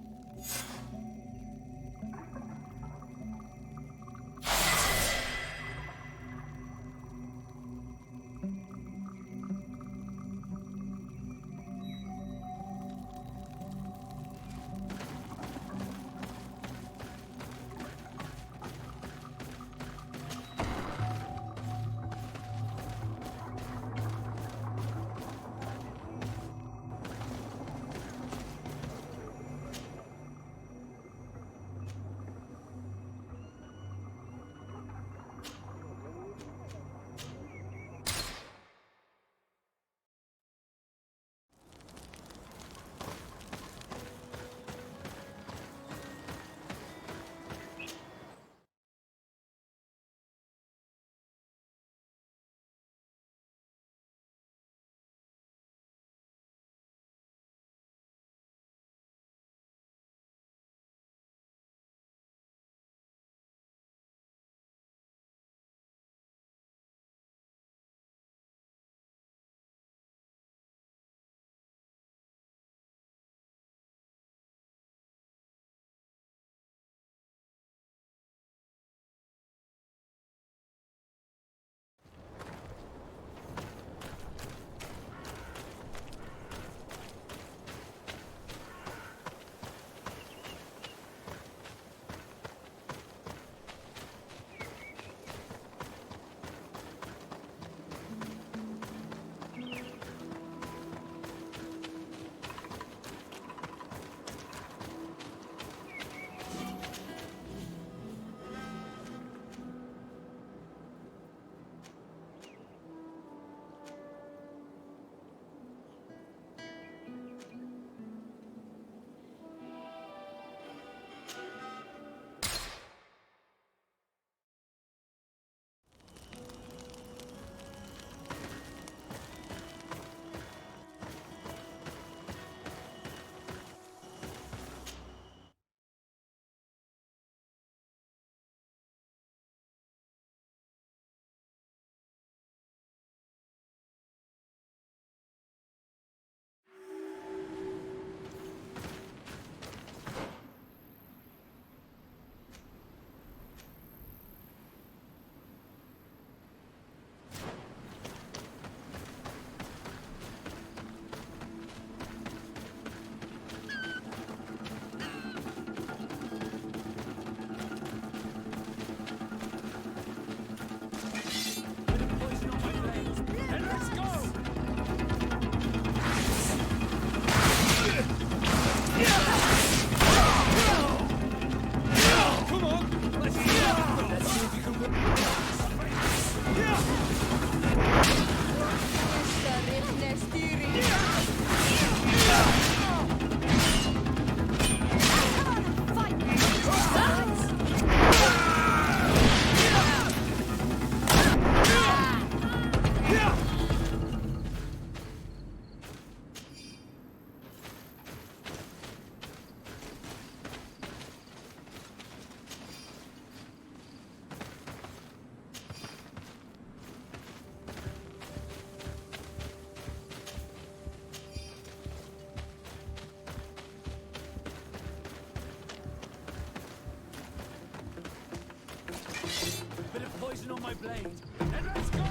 poison on my blade, and let's go!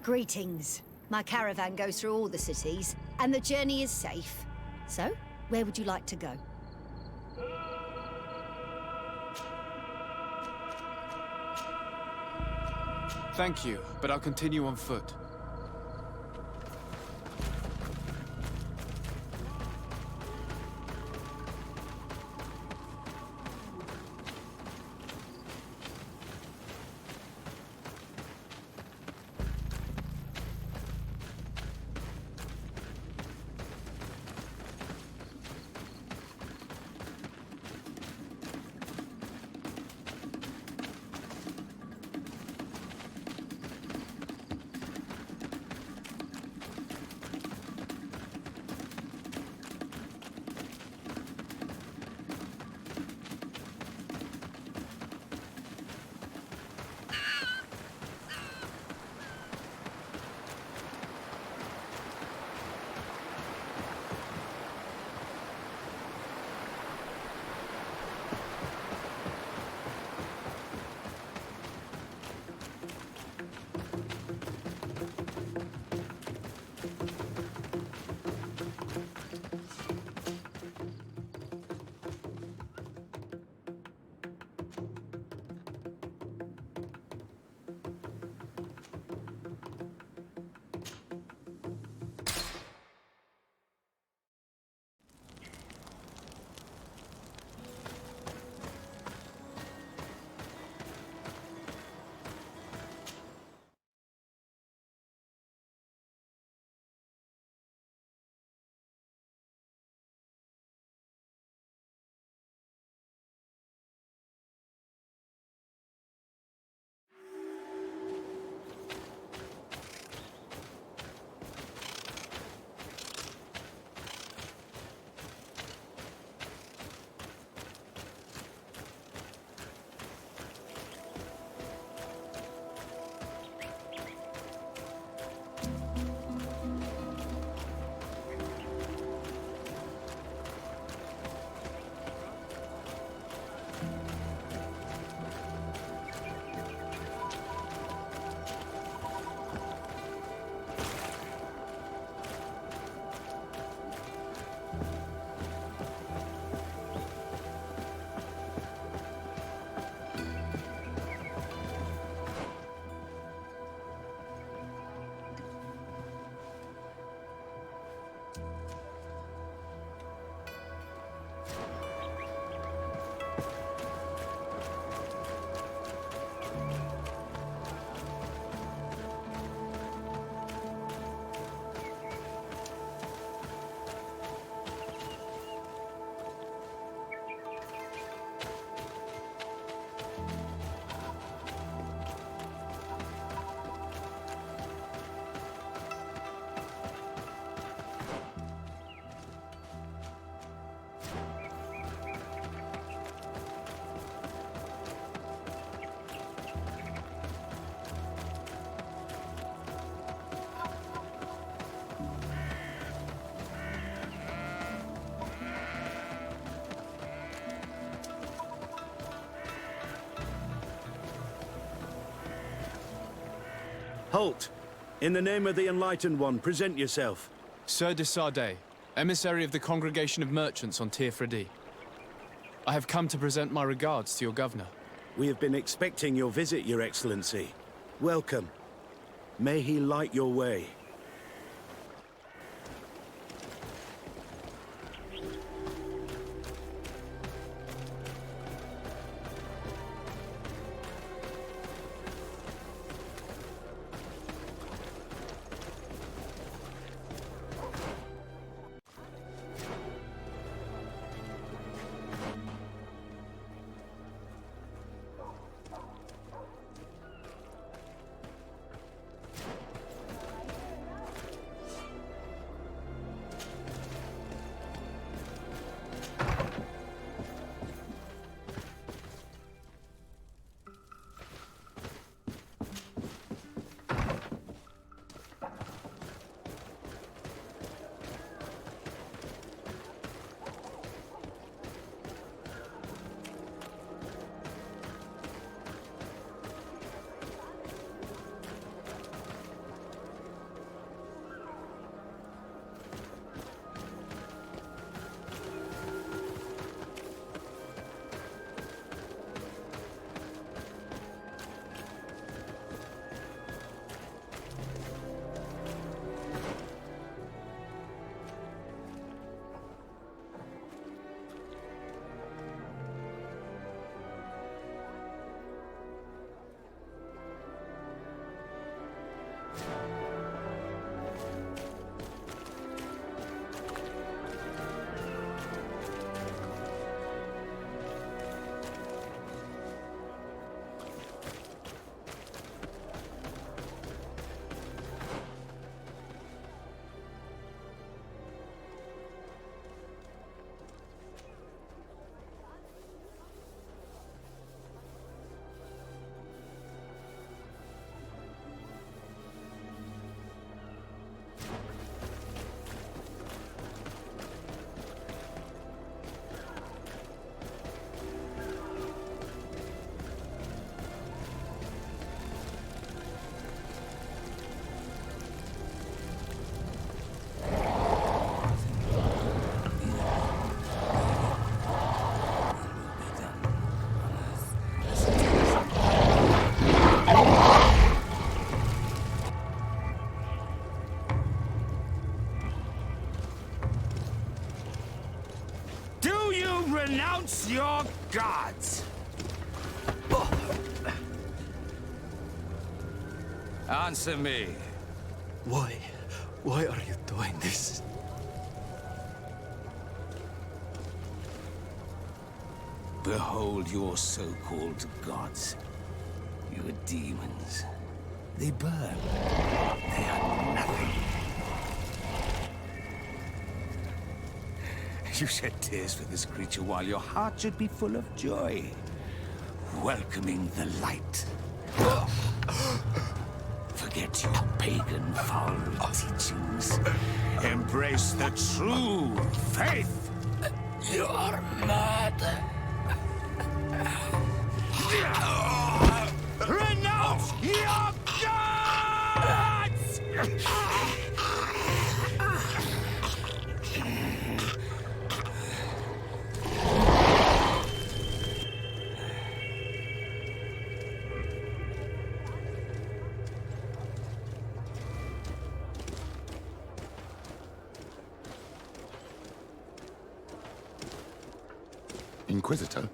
Greetings. My caravan goes through all the cities, and the journey is safe. So, where would you like to go? Thank you, but I'll continue on foot. Halt! In the name of the Enlightened One, present yourself. Sir de Sardet, emissary of the Congregation of Merchants on Tir-Fredi. I have come to present my regards to your governor. We have been expecting your visit, Your Excellency. Welcome. May he light your way. renounce your gods! Answer me. Why? Why are you doing this? Behold your so-called gods. Your demons. They burn. They are nothing. You shed tears for this creature while your heart should be full of joy. Welcoming the light. Forget your pagan foul teachings. Embrace the true faith. You are mad. Renounce your gods! Inquisitor?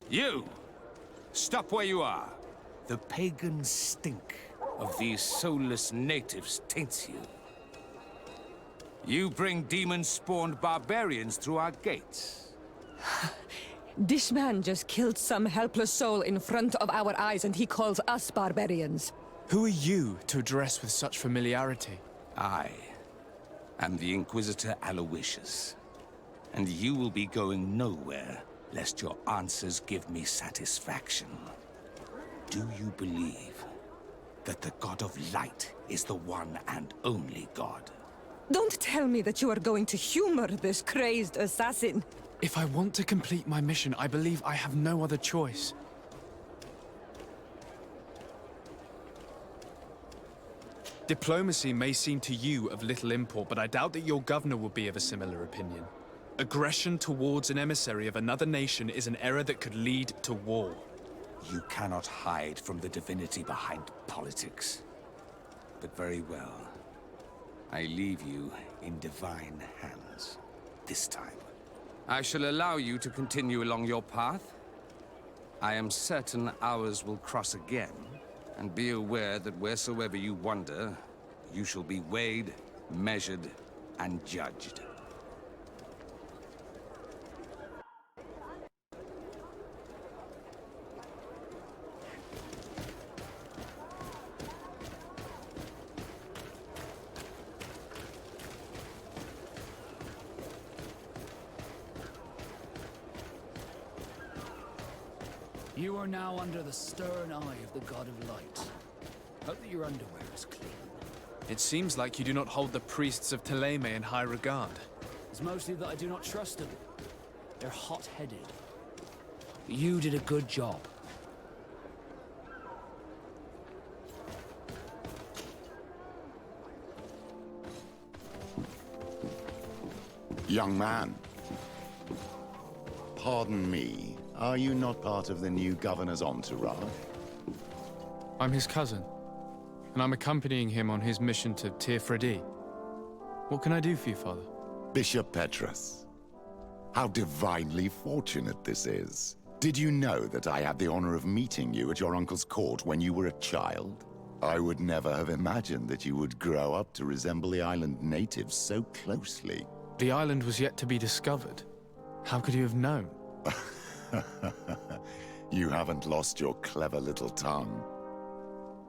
You! Stop where you are. The pagan stink of these soulless natives taints you. You bring demon-spawned barbarians through our gates. This man just killed some helpless soul in front of our eyes, and he calls us barbarians. Who are you to address with such familiarity? I am the Inquisitor Aloysius, and you will be going nowhere lest your answers give me satisfaction. Do you believe that the God of Light is the one and only God? Don't tell me that you are going to humor this crazed assassin. If I want to complete my mission, I believe I have no other choice. Diplomacy may seem to you of little import, but I doubt that your governor will be of a similar opinion. Aggression towards an emissary of another nation is an error that could lead to war. You cannot hide from the divinity behind politics. But very well. I leave you in divine hands. This time. I shall allow you to continue along your path. I am certain ours will cross again. And be aware that wheresoever you wander, you shall be weighed, measured, and judged. You are now under the stern eye of the God of Light. Hope that your underwear is clean. It seems like you do not hold the priests of Thélème in high regard. It's mostly that I do not trust them. They're hot-headed. You did a good job. Young man. Pardon me. Are you not part of the new governor's entourage? I'm his cousin, and I'm accompanying him on his mission to Tir-Freddy. What can I do for you, Father? Bishop Petrus. How divinely fortunate this is. Did you know that I had the honor of meeting you at your uncle's court when you were a child? I would never have imagined that you would grow up to resemble the island natives so closely. The island was yet to be discovered. How could you have known? You haven't lost your clever little tongue.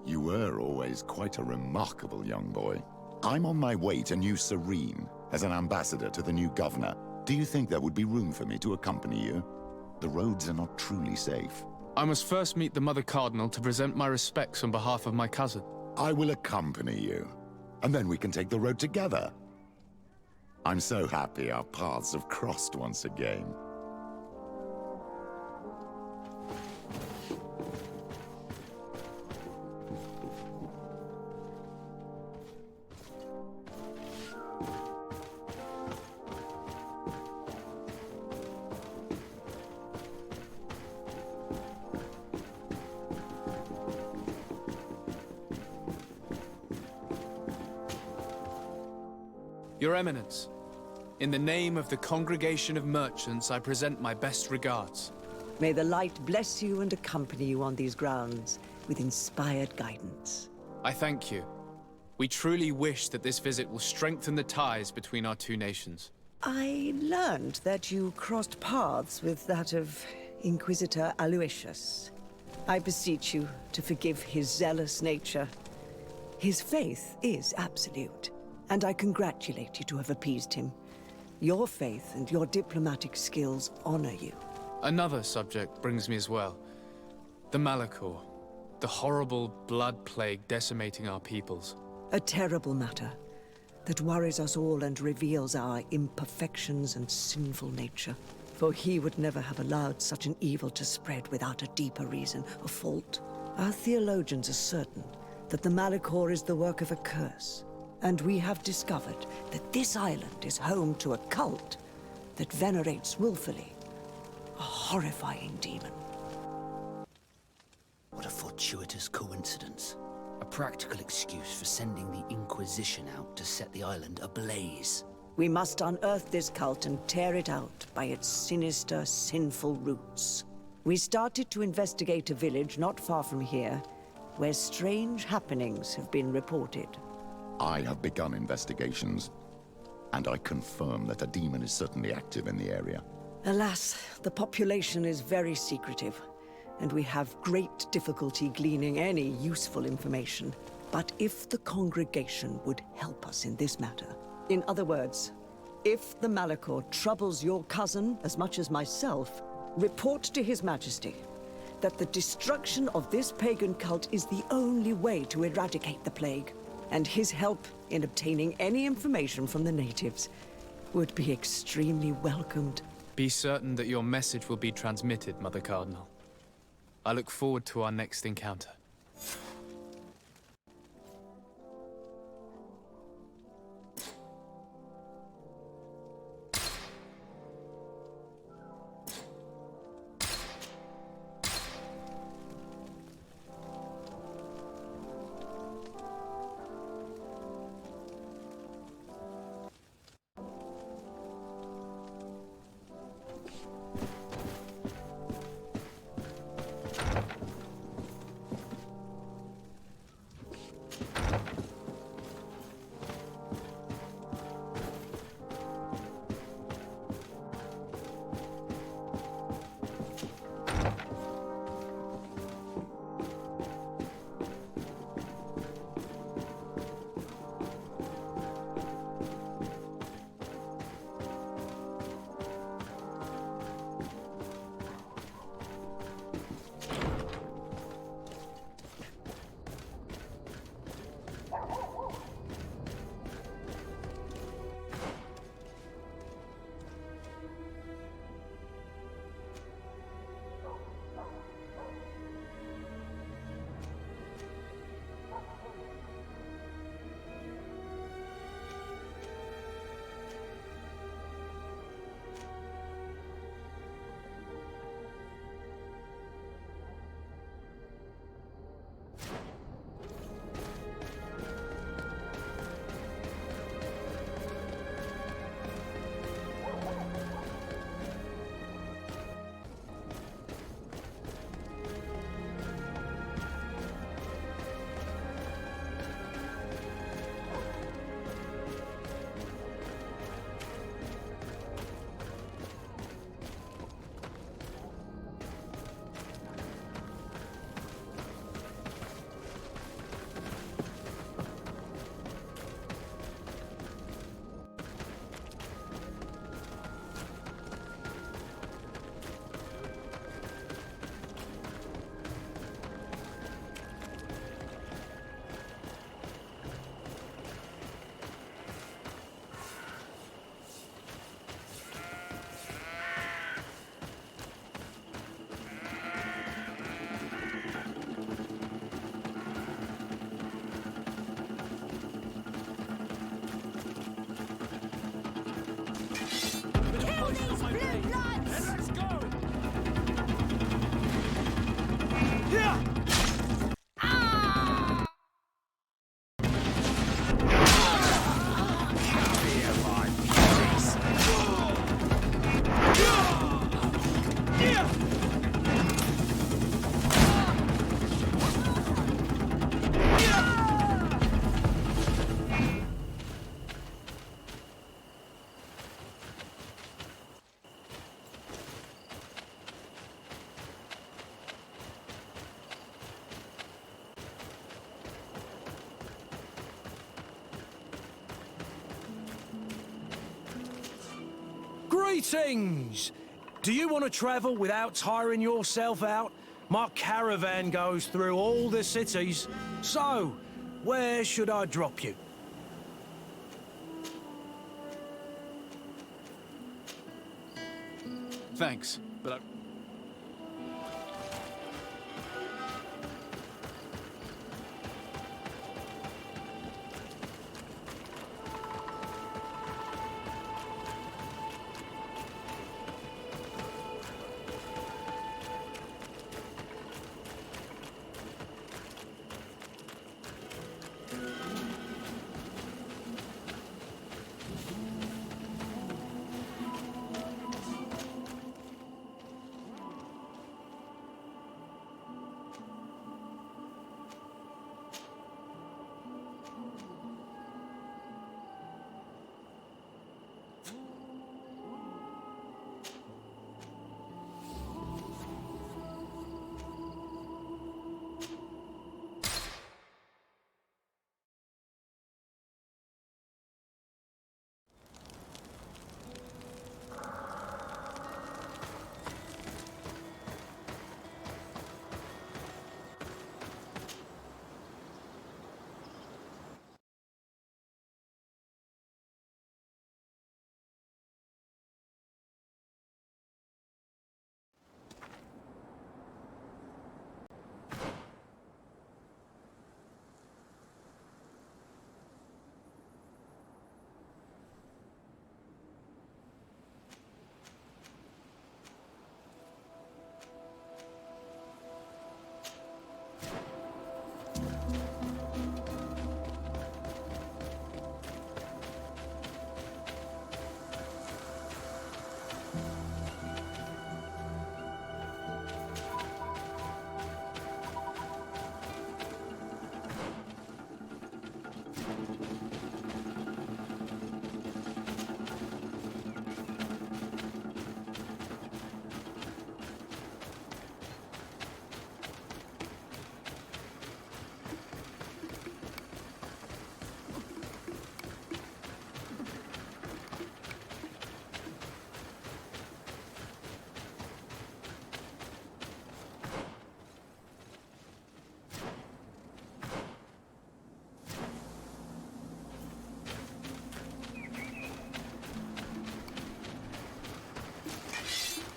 You were always quite a remarkable young boy. I'm on my way to New Serene as an ambassador to the new governor. Do you think there would be room for me to accompany you? The roads are not truly safe. I must first meet the Mother Cardinal to present my respects on behalf of my cousin. I will accompany you, and then we can take the road together. I'm so happy our paths have crossed once again. Your Eminence, in the name of the Congregation of Merchants, I present my best regards. May the light bless you and accompany you on these grounds with inspired guidance. I thank you. We truly wish that this visit will strengthen the ties between our two nations. I learned that you crossed paths with that of Inquisitor Aloysius. I beseech you to forgive his zealous nature. His faith is absolute, and I congratulate you to have appeased him. Your faith and your diplomatic skills honor you. Another subject brings me as well. The Malachor. The horrible blood plague decimating our peoples. A terrible matter that worries us all and reveals our imperfections and sinful nature. For he would never have allowed such an evil to spread without a deeper reason, a fault. Our theologians are certain that the Malachor is the work of a curse, and we have discovered that this island is home to a cult that venerates willfully a horrifying demon. What a fortuitous coincidence. A practical excuse for sending the Inquisition out to set the island ablaze. We must unearth this cult and tear it out by its sinister, sinful roots. We started to investigate a village not far from here, where strange happenings have been reported. I have begun investigations, and I confirm that a demon is certainly active in the area. Alas, the population is very secretive, and we have great difficulty gleaning any useful information. But if the congregation would help us in this matter, in other words, if the Malachor troubles your cousin as much as myself, report to His Majesty that the destruction of this pagan cult is the only way to eradicate the plague, and his help in obtaining any information from the natives would be extremely welcomed. Be certain that your message will be transmitted, Mother Cardinal. I look forward to our next encounter. Greetings! Do you want to travel without tiring yourself out? My caravan goes through all the cities. So, where should I drop you? Thanks, but I...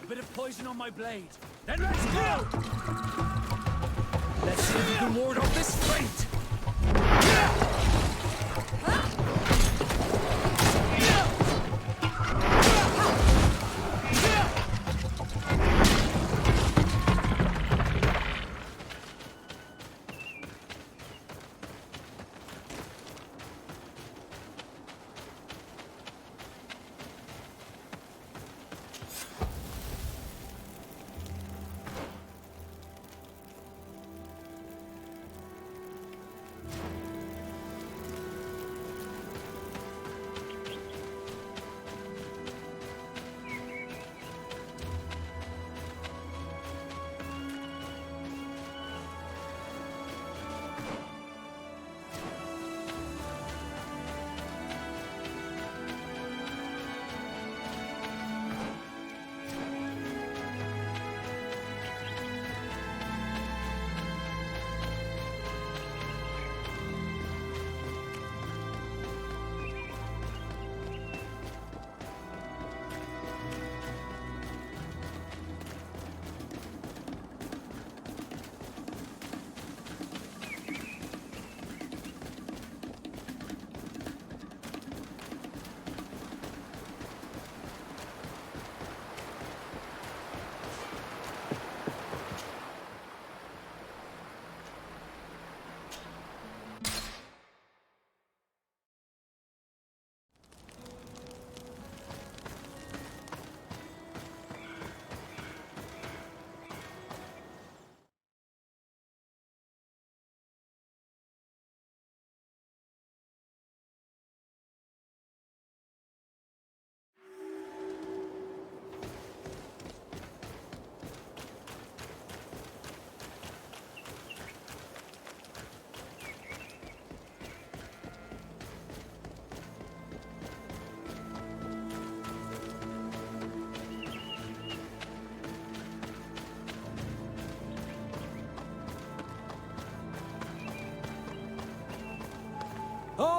A bit of poison on my blade. Then let's go! Let's see if you can ward off this fate!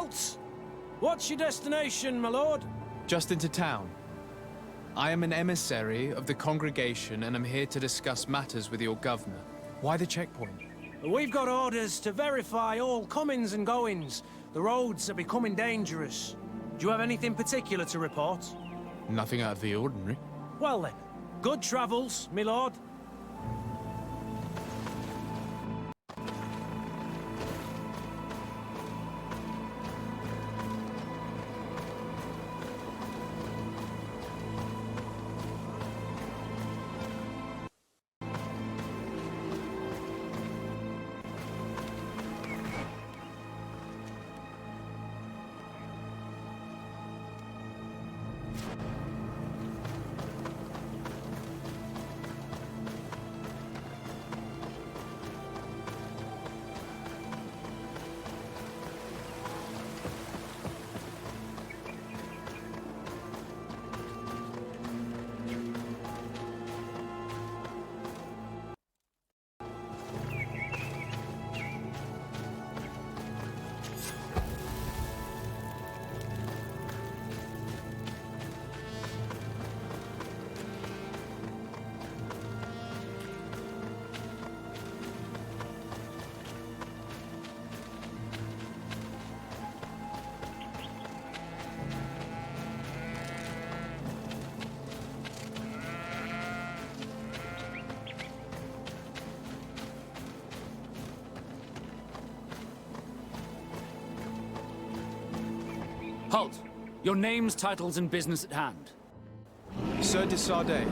Halt! What's your destination, my lord? Just into town. I am an emissary of the congregation and am here to discuss matters with your governor. Why the checkpoint? We've got orders to verify all comings and goings. The roads are becoming dangerous. Do you have anything particular to report? Nothing out of the ordinary. Well then, good travels, my lord. Halt! Your names, titles, and business at hand. Sir de Sardet,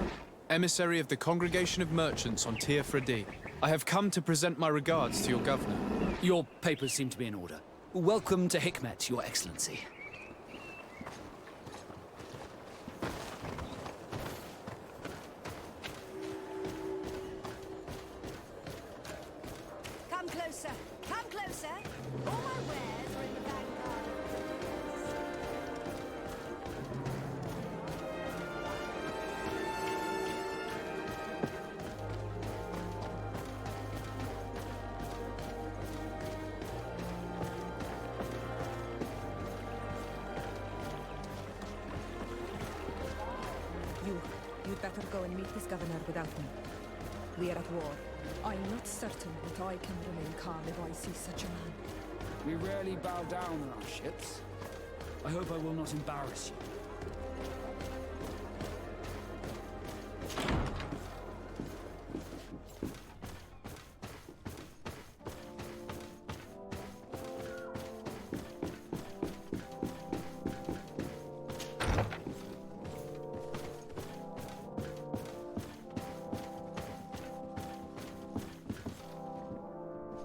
emissary of the Congregation of Merchants on Tir Fredi. I have come to present my regards to your governor. Your papers seem to be in order. Welcome to Hikmet, Your Excellency. Come closer. Come closer. All my wares are in the vanguard. You'd better go and meet this governor without me. We are at war. I'm not certain that I can remain calm if I see such a man. We rarely bow down on our ships. I hope I will not embarrass you.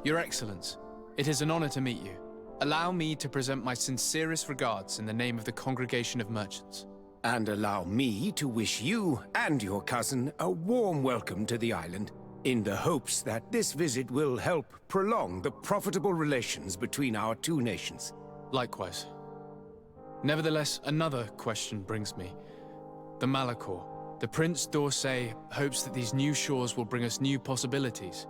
Your Excellence, it is an honor to meet you. Allow me to present my sincerest regards in the name of the Congregation of Merchants. And allow me to wish you and your cousin a warm welcome to the island, in the hopes that this visit will help prolong the profitable relations between our two nations. Likewise. Nevertheless, another question brings me. The Malachor. The Prince d'Orsay hopes that these new shores will bring us new possibilities.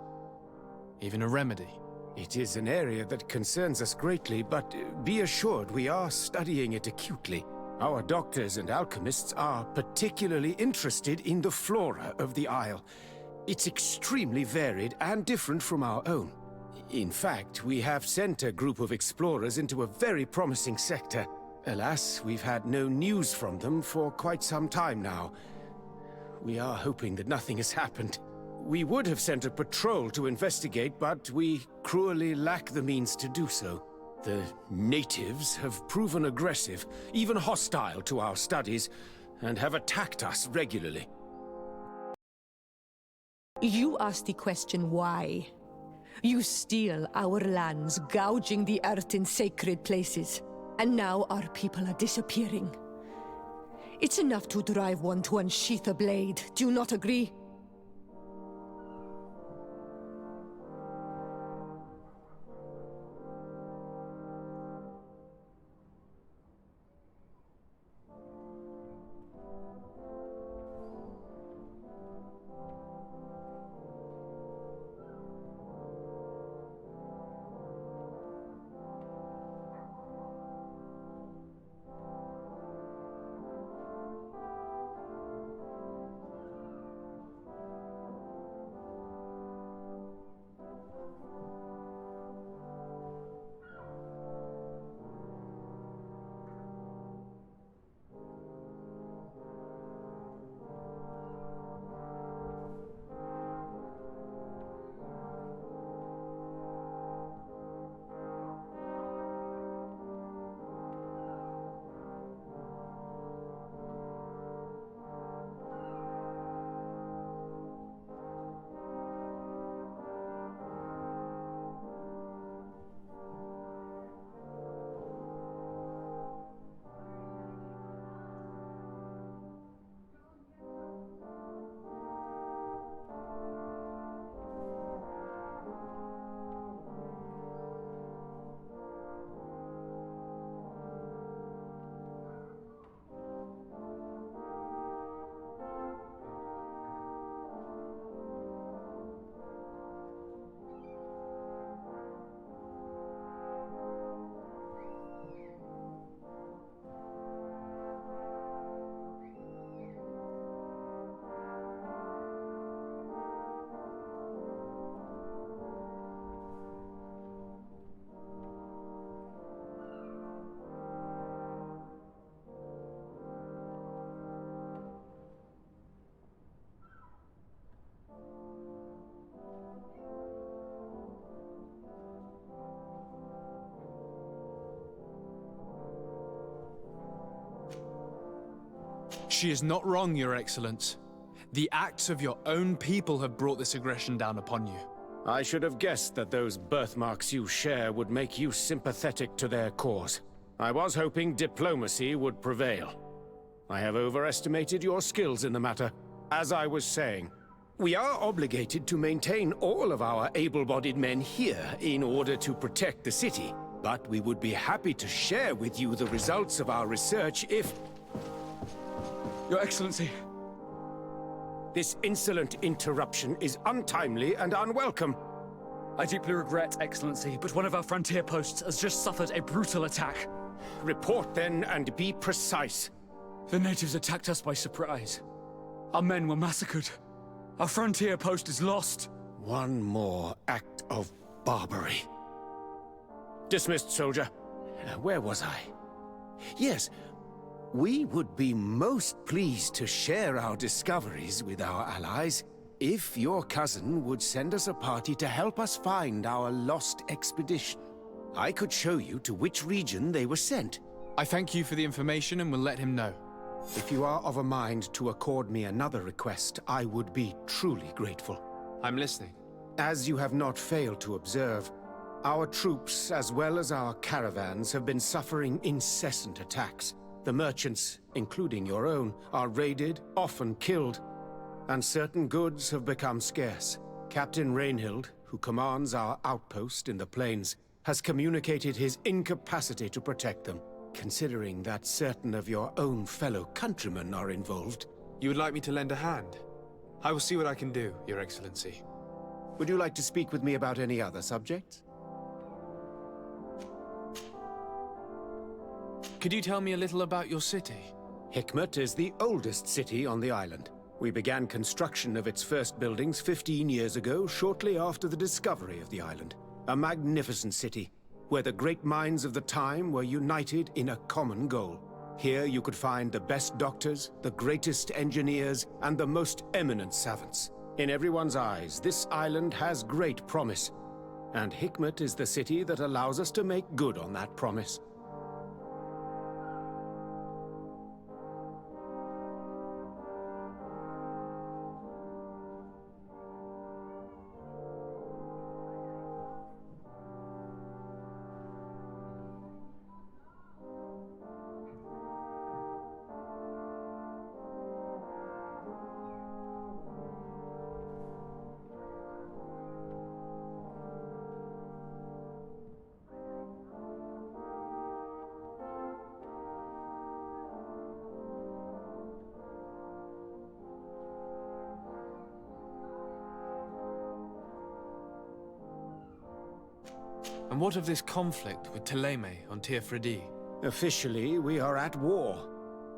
Even a remedy. It is an area that concerns us greatly, but be assured we are studying it acutely. Our doctors and alchemists are particularly interested in the flora of the Isle. It's extremely varied and different from our own. In fact, we have sent a group of explorers into a very promising sector. Alas, we've had no news from them for quite some time now. We are hoping that nothing has happened. We would have sent a patrol to investigate, but we cruelly lack the means to do so. The natives have proven aggressive, even hostile to our studies, and have attacked us regularly. You asked the question why. You steal our lands, gouging the earth in sacred places. And now our people are disappearing. It's enough to drive one to unsheath a blade. Do you not agree? She is not wrong, Your Excellence. The acts of your own people have brought this aggression down upon you. I should have guessed that those birthmarks you share would make you sympathetic to their cause. I was hoping diplomacy would prevail. I have overestimated your skills in the matter. As I was saying, we are obligated to maintain all of our able-bodied men here in order to protect the city. But we would be happy to share with you the results of our research if... Your Excellency. This insolent interruption is untimely and unwelcome. I deeply regret, Excellency, but one of our frontier posts has just suffered a brutal attack. Report then and be precise. The natives attacked us by surprise. Our men were massacred. Our frontier post is lost. One more act of barbarity. Dismissed, soldier. Where was I? Yes. We would be most pleased to share our discoveries with our allies if your cousin would send us a party to help us find our lost expedition. I could show you to which region they were sent. I thank you for the information and will let him know. If you are of a mind to accord me another request, I would be truly grateful. I'm listening. As you have not failed to observe, our troops, as well as our caravans, have been suffering incessant attacks. The merchants, including your own, are raided, often killed, and certain goods have become scarce. Captain Rainhild, who commands our outpost in the plains, has communicated his incapacity to protect them. Considering that certain of your own fellow countrymen are involved... You would like me to lend a hand? I will see what I can do, Your Excellency. Would you like to speak with me about any other subjects? Could you tell me a little about your city? Hikmet is the oldest city on the island. We began construction of its first buildings 15 years ago, shortly after the discovery of the island. A magnificent city, where the great minds of the time were united in a common goal. Here you could find the best doctors, the greatest engineers, and the most eminent savants. In everyone's eyes, this island has great promise, and Hikmet is the city that allows us to make good on that promise. And what of this conflict with Thélème on Tir Freddy? Officially, we are at war.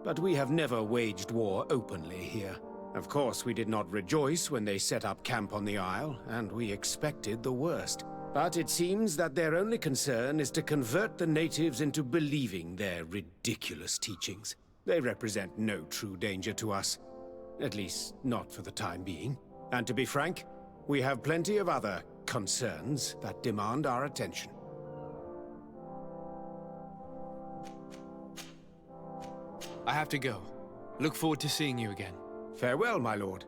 But we have never waged war openly here. Of course, we did not rejoice when they set up camp on the Isle, and we expected the worst. But it seems that their only concern is to convert the natives into believing their ridiculous teachings. They represent no true danger to us. At least, not for the time being. And to be frank, we have plenty of other concerns that demand our attention. I have to go. Look forward to seeing you again. Farewell, my lord.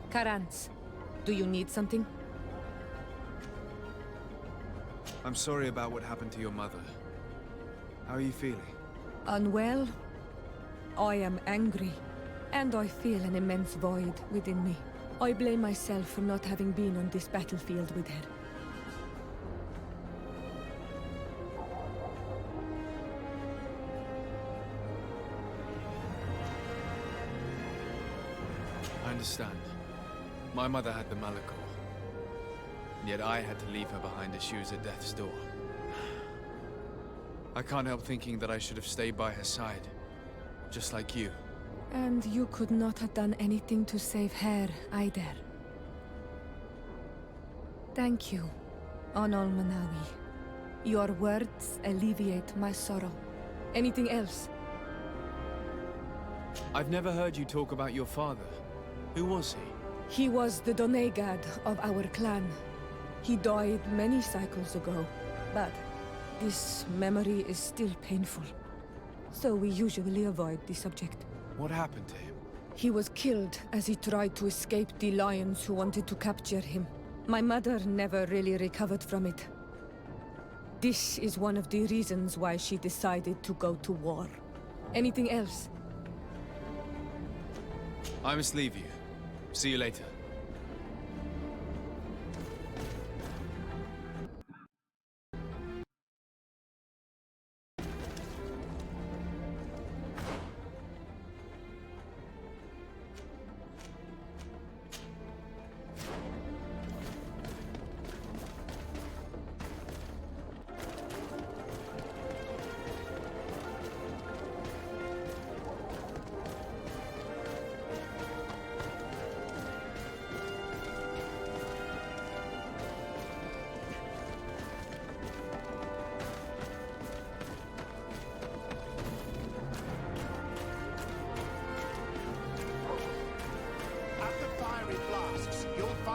Karans, do you need something? I'm sorry about what happened to your mother. How are you feeling? Unwell? I am angry, and I feel an immense void within me. I blame myself for not having been on this battlefield with her. I understand. My mother had the Malachor. Yet I had to leave her behind as she was at death's door. I can't help thinking that I should have stayed by her side. Just like you. And you could not have done anything to save her, either. Thank you, Onol Manawi. Your words alleviate my sorrow. Anything else? I've never heard you talk about your father. Who was he? He was the Donegad of our clan. He died many cycles ago, but this memory is still painful. So we usually avoid the subject. What happened to him? He was killed as he tried to escape the lions who wanted to capture him. My mother never really recovered from it. This is one of the reasons why she decided to go to war. Anything else? I must leave you. See you later.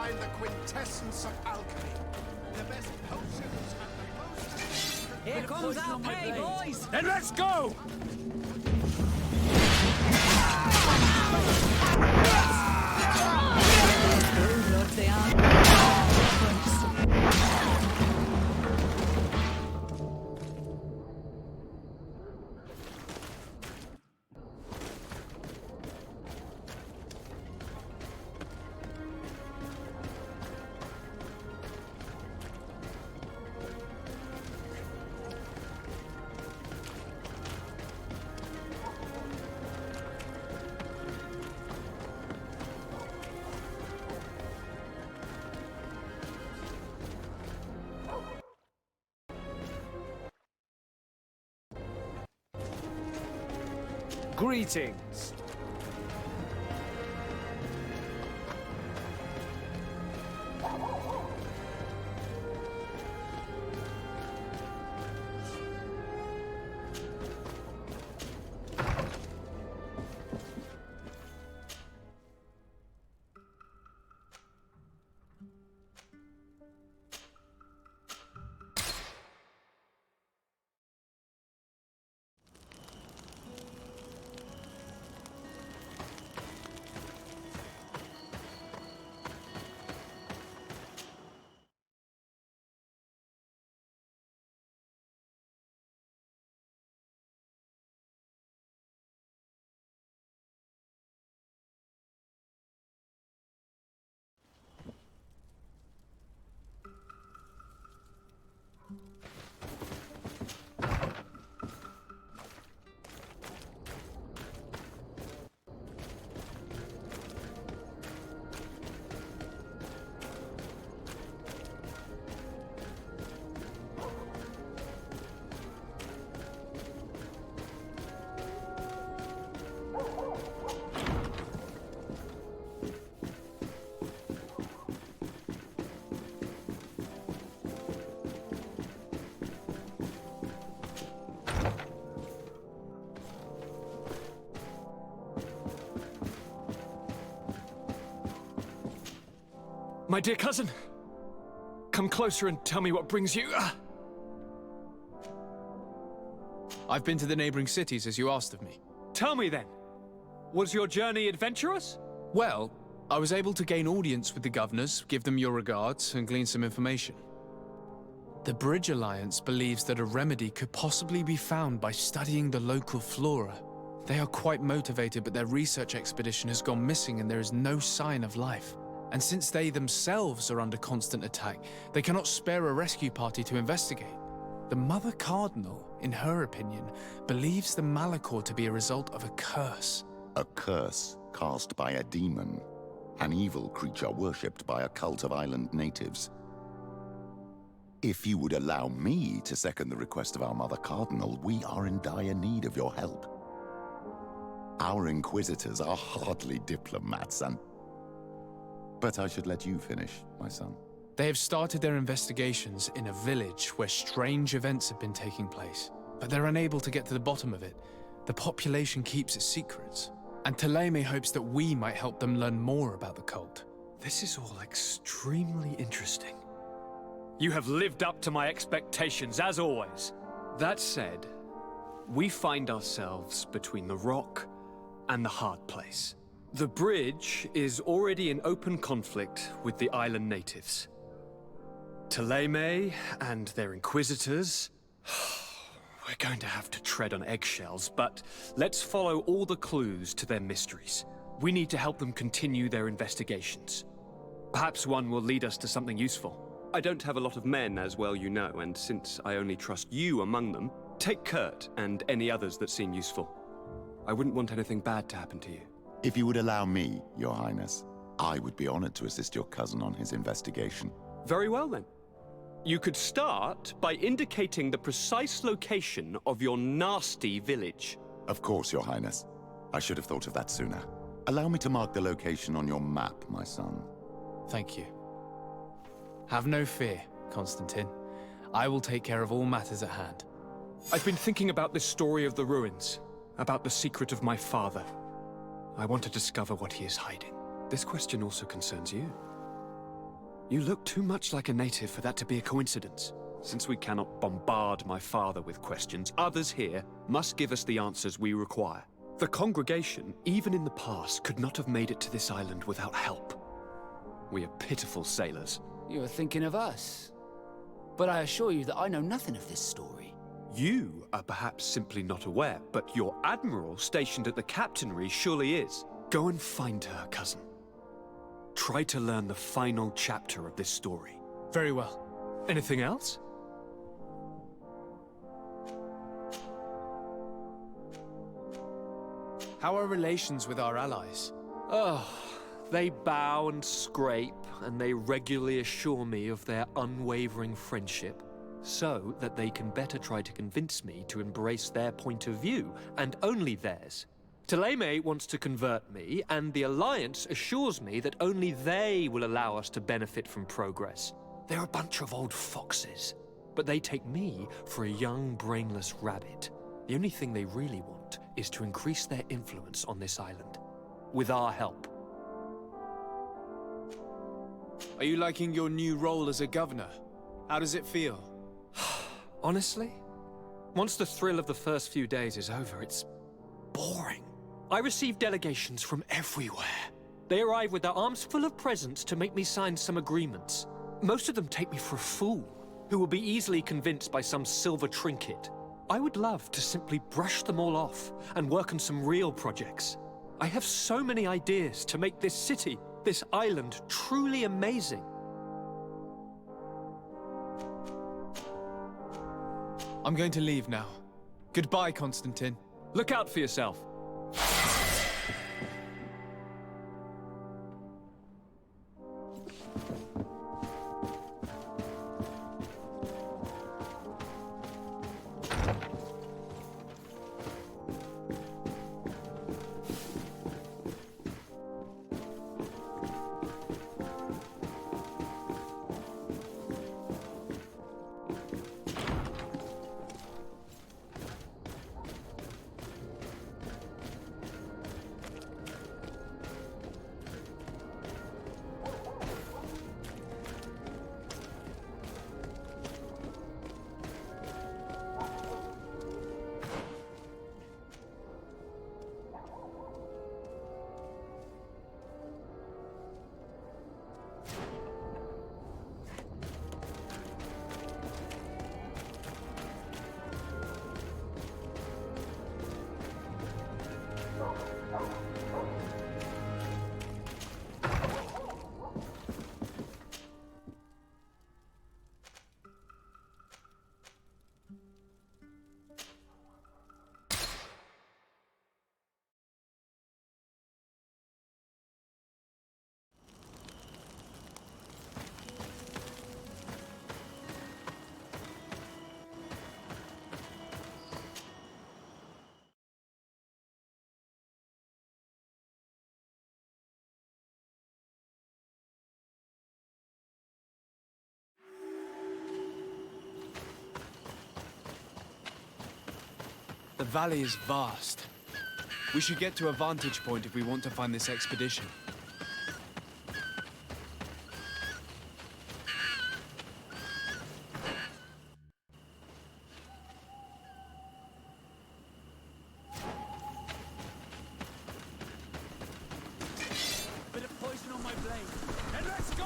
The quintessence of alchemy. The best potions and the most... Here comes our pay, boys! Then let's go! Oh, Lord, they are. Greetings. My dear cousin, come closer and tell me what brings you. I've been to the neighboring cities as you asked of me. Tell me then, was your journey adventurous? Well, I was able to gain audience with the governors, give them your regards, and glean some information. The Bridge Alliance believes that a remedy could possibly be found by studying the local flora. They are quite motivated, but their research expedition has gone missing and there is no sign of life. And since they themselves are under constant attack, they cannot spare a rescue party to investigate. The Mother Cardinal, in her opinion, believes the Malachor to be a result of a curse. A curse cast by a demon. An evil creature worshipped by a cult of island natives. If you would allow me to second the request of our Mother Cardinal, we are in dire need of your help. Our Inquisitors are hardly diplomats, but I should let you finish, my son. They have started their investigations in a village where strange events have been taking place, but they're unable to get to the bottom of it. The population keeps its secrets, and Thélème hopes that we might help them learn more about the cult. This is all extremely interesting. You have lived up to my expectations, as always. That said, we find ourselves between the rock and the hard place. The bridge is already in open conflict with the island natives. Thélème and their inquisitors... We're going to have to tread on eggshells, but let's follow all the clues to their mysteries. We need to help them continue their investigations. Perhaps one will lead us to something useful. I don't have a lot of men, as well you know, and since I only trust you among them, take Kurt and any others that seem useful. I wouldn't want anything bad to happen to you. If you would allow me, Your Highness, I would be honored to assist your cousin on his investigation. Very well, then. You could start by indicating the precise location of your nasty village. Of course, Your Highness. I should have thought of that sooner. Allow me to mark the location on your map, my son. Thank you. Have no fear, Constantine. I will take care of all matters at hand. I've been thinking about this story of the ruins, about the secret of my father. I want to discover what he is hiding. This question also concerns you. You look too much like a native for that to be a coincidence. Since we cannot bombard my father with questions, others here must give us the answers we require. The congregation, even in the past, could not have made it to this island without help. We are pitiful sailors. You are thinking of us. But I assure you that I know nothing of this story. You are perhaps simply not aware, but your admiral stationed at the captainry surely is. Go and find her, cousin. Try to learn the final chapter of this story. Very well. Anything else? How are relations with our allies? Oh, they bow and scrape, and they regularly assure me of their unwavering friendship, so that they can better try to convince me to embrace their point of view, and only theirs. Thélème wants to convert me, and the Alliance assures me that only they will allow us to benefit from progress. They're a bunch of old foxes, but they take me for a young, brainless rabbit. The only thing they really want is to increase their influence on this island, with our help. Are you liking your new role as a governor? How does it feel? Honestly, once the thrill of the first few days is over, it's boring. I receive delegations from everywhere. They arrive with their arms full of presents to make me sign some agreements. Most of them take me for a fool, who will be easily convinced by some silver trinket. I would love to simply brush them all off and work on some real projects. I have so many ideas to make this city, this island, truly amazing. I'm going to leave now. Goodbye, Constantine. Look out for yourself. The valley is vast. We should get to a vantage point if we want to find this expedition. Bit of poison on my blade. And let's go!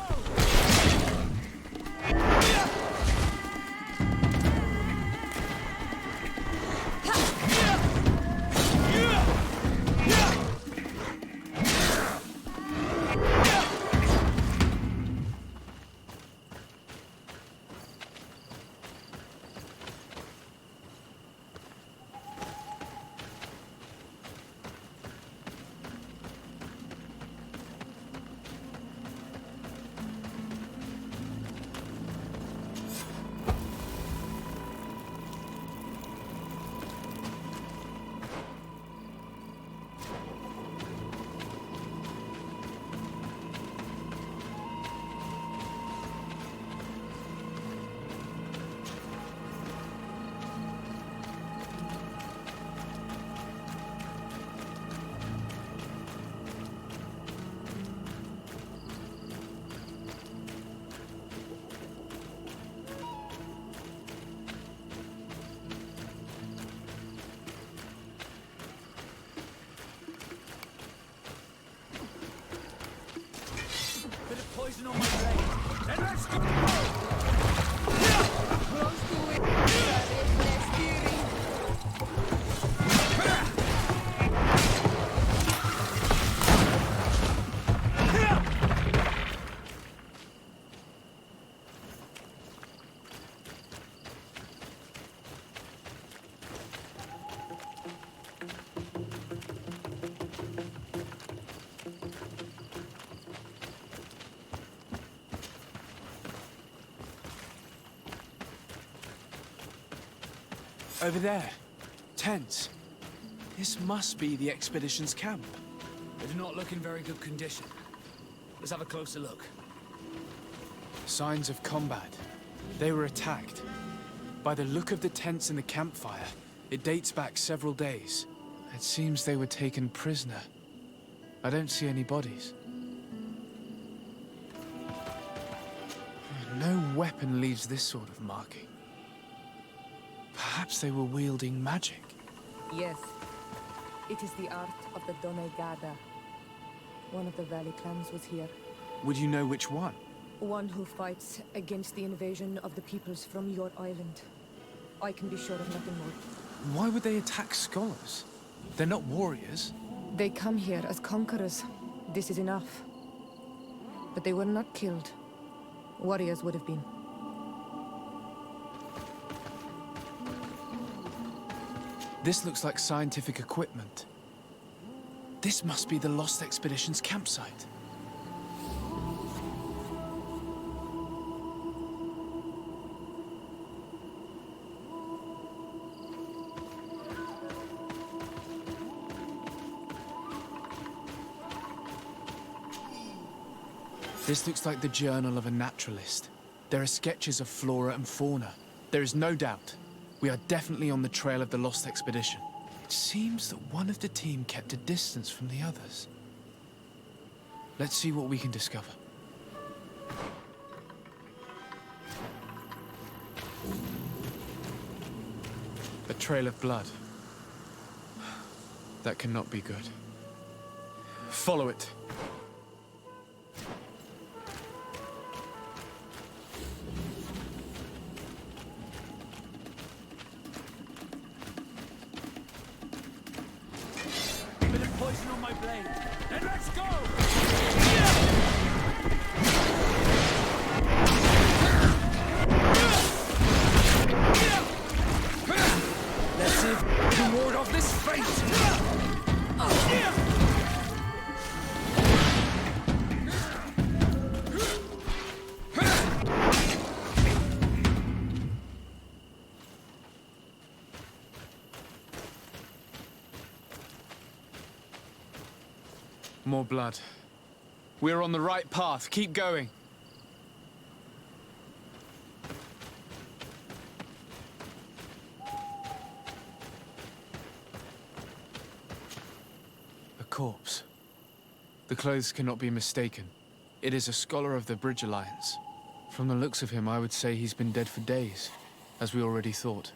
Poison on my blade. And let's go! Close to it. Less steering. Over there. Tents. This must be the expedition's camp. They do not look in very good condition. Let's have a closer look. Signs of combat. They were attacked. By the look of the tents and the campfire, it dates back several days. It seems they were taken prisoner. I don't see any bodies. No weapon leaves this sort of marking. Perhaps they were wielding magic. Yes. It is the art of the Donegada. One of the valley clans was here. Would you know which one? One who fights against the invasion of the peoples from your island. I can be sure of nothing more. Why would they attack scholars? They're not warriors. They come here as conquerors. This is enough. But they were not killed. Warriors would have been. This looks like scientific equipment. This must be the Lost Expedition's campsite. This looks like the journal of a naturalist. There are sketches of flora and fauna. There is no doubt. We are definitely on the trail of the Lost Expedition. It seems that one of the team kept a distance from the others. Let's see what we can discover. A trail of blood. That cannot be good. Follow it. Poison on my blade. And let's go! Let's see if we can ward off this fate! More blood. We're on the right path. Keep going. corpse. The clothes cannot be mistaken. It is a scholar of the Bridge Alliance. From the looks of him, I would say he's been dead for days, as we already thought.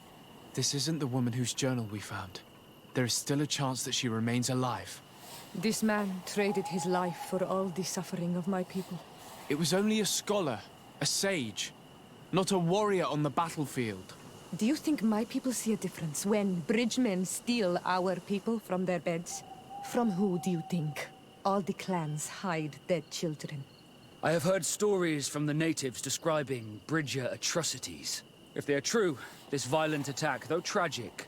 This isn't the woman whose journal we found. There is still a chance that she remains alive. This man traded his life for all the suffering of my people. It was only a scholar, a sage, not a warrior on the battlefield. Do you think my people see a difference when bridgemen steal our people from their beds? From who do you think all the clans hide dead children? I have heard stories from the natives describing Bridger atrocities. If they are true, this violent attack, though tragic,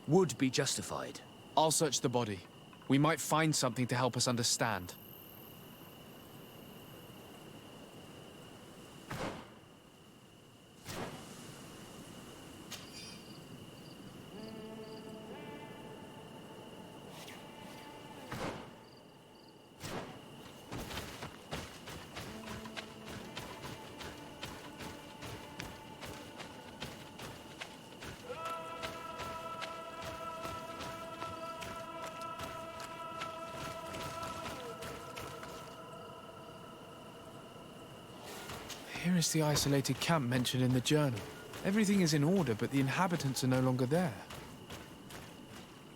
would be justified. I'll search the body. We might find something to help us understand. Here is the isolated camp mentioned in the journal. Everything is in order, but the inhabitants are no longer there.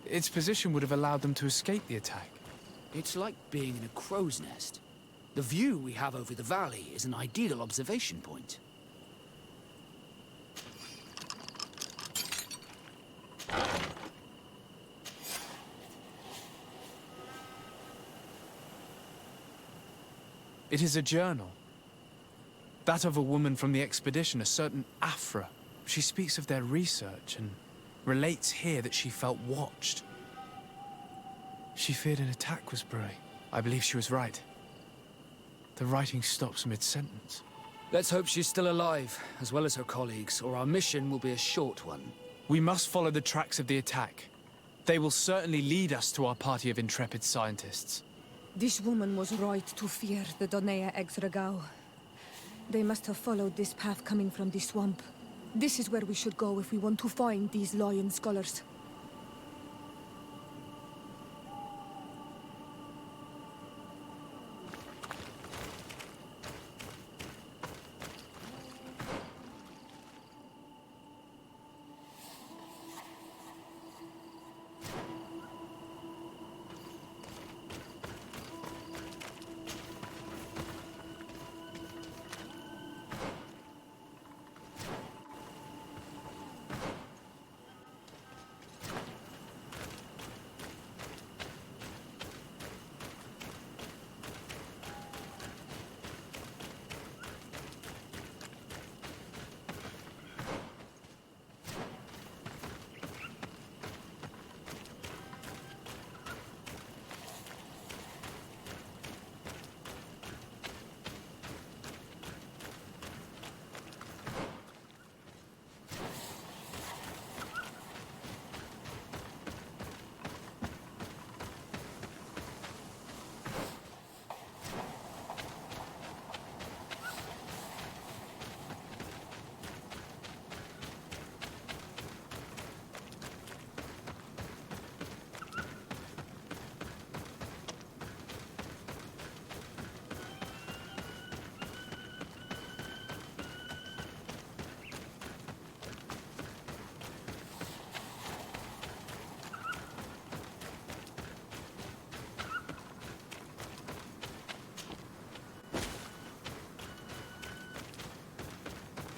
Its position would have allowed them to escape the attack. It's like being in a crow's nest. The view we have over the valley is an ideal observation point. It is a journal. That of a woman from the expedition, a certain Afra. She speaks of their research and relates here that she felt watched. She feared an attack was brewing. I believe she was right. The writing stops mid-sentence. Let's hope she's still alive, as well as her colleagues, or our mission will be a short one. We must follow the tracks of the attack. They will certainly lead us to our party of intrepid scientists. This woman was right to fear the Donea Exregao. They must have followed this path coming from the swamp. This is where we should go if we want to find these lion scholars.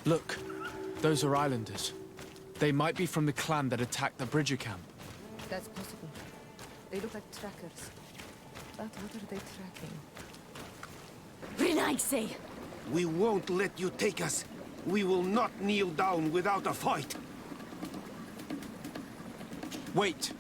Look, those are islanders. They might be from the clan that attacked the Bridger camp. That's possible. They look like trackers. But what are they tracking? Renaise! We won't let you take us. We will not kneel down without a fight. Wait.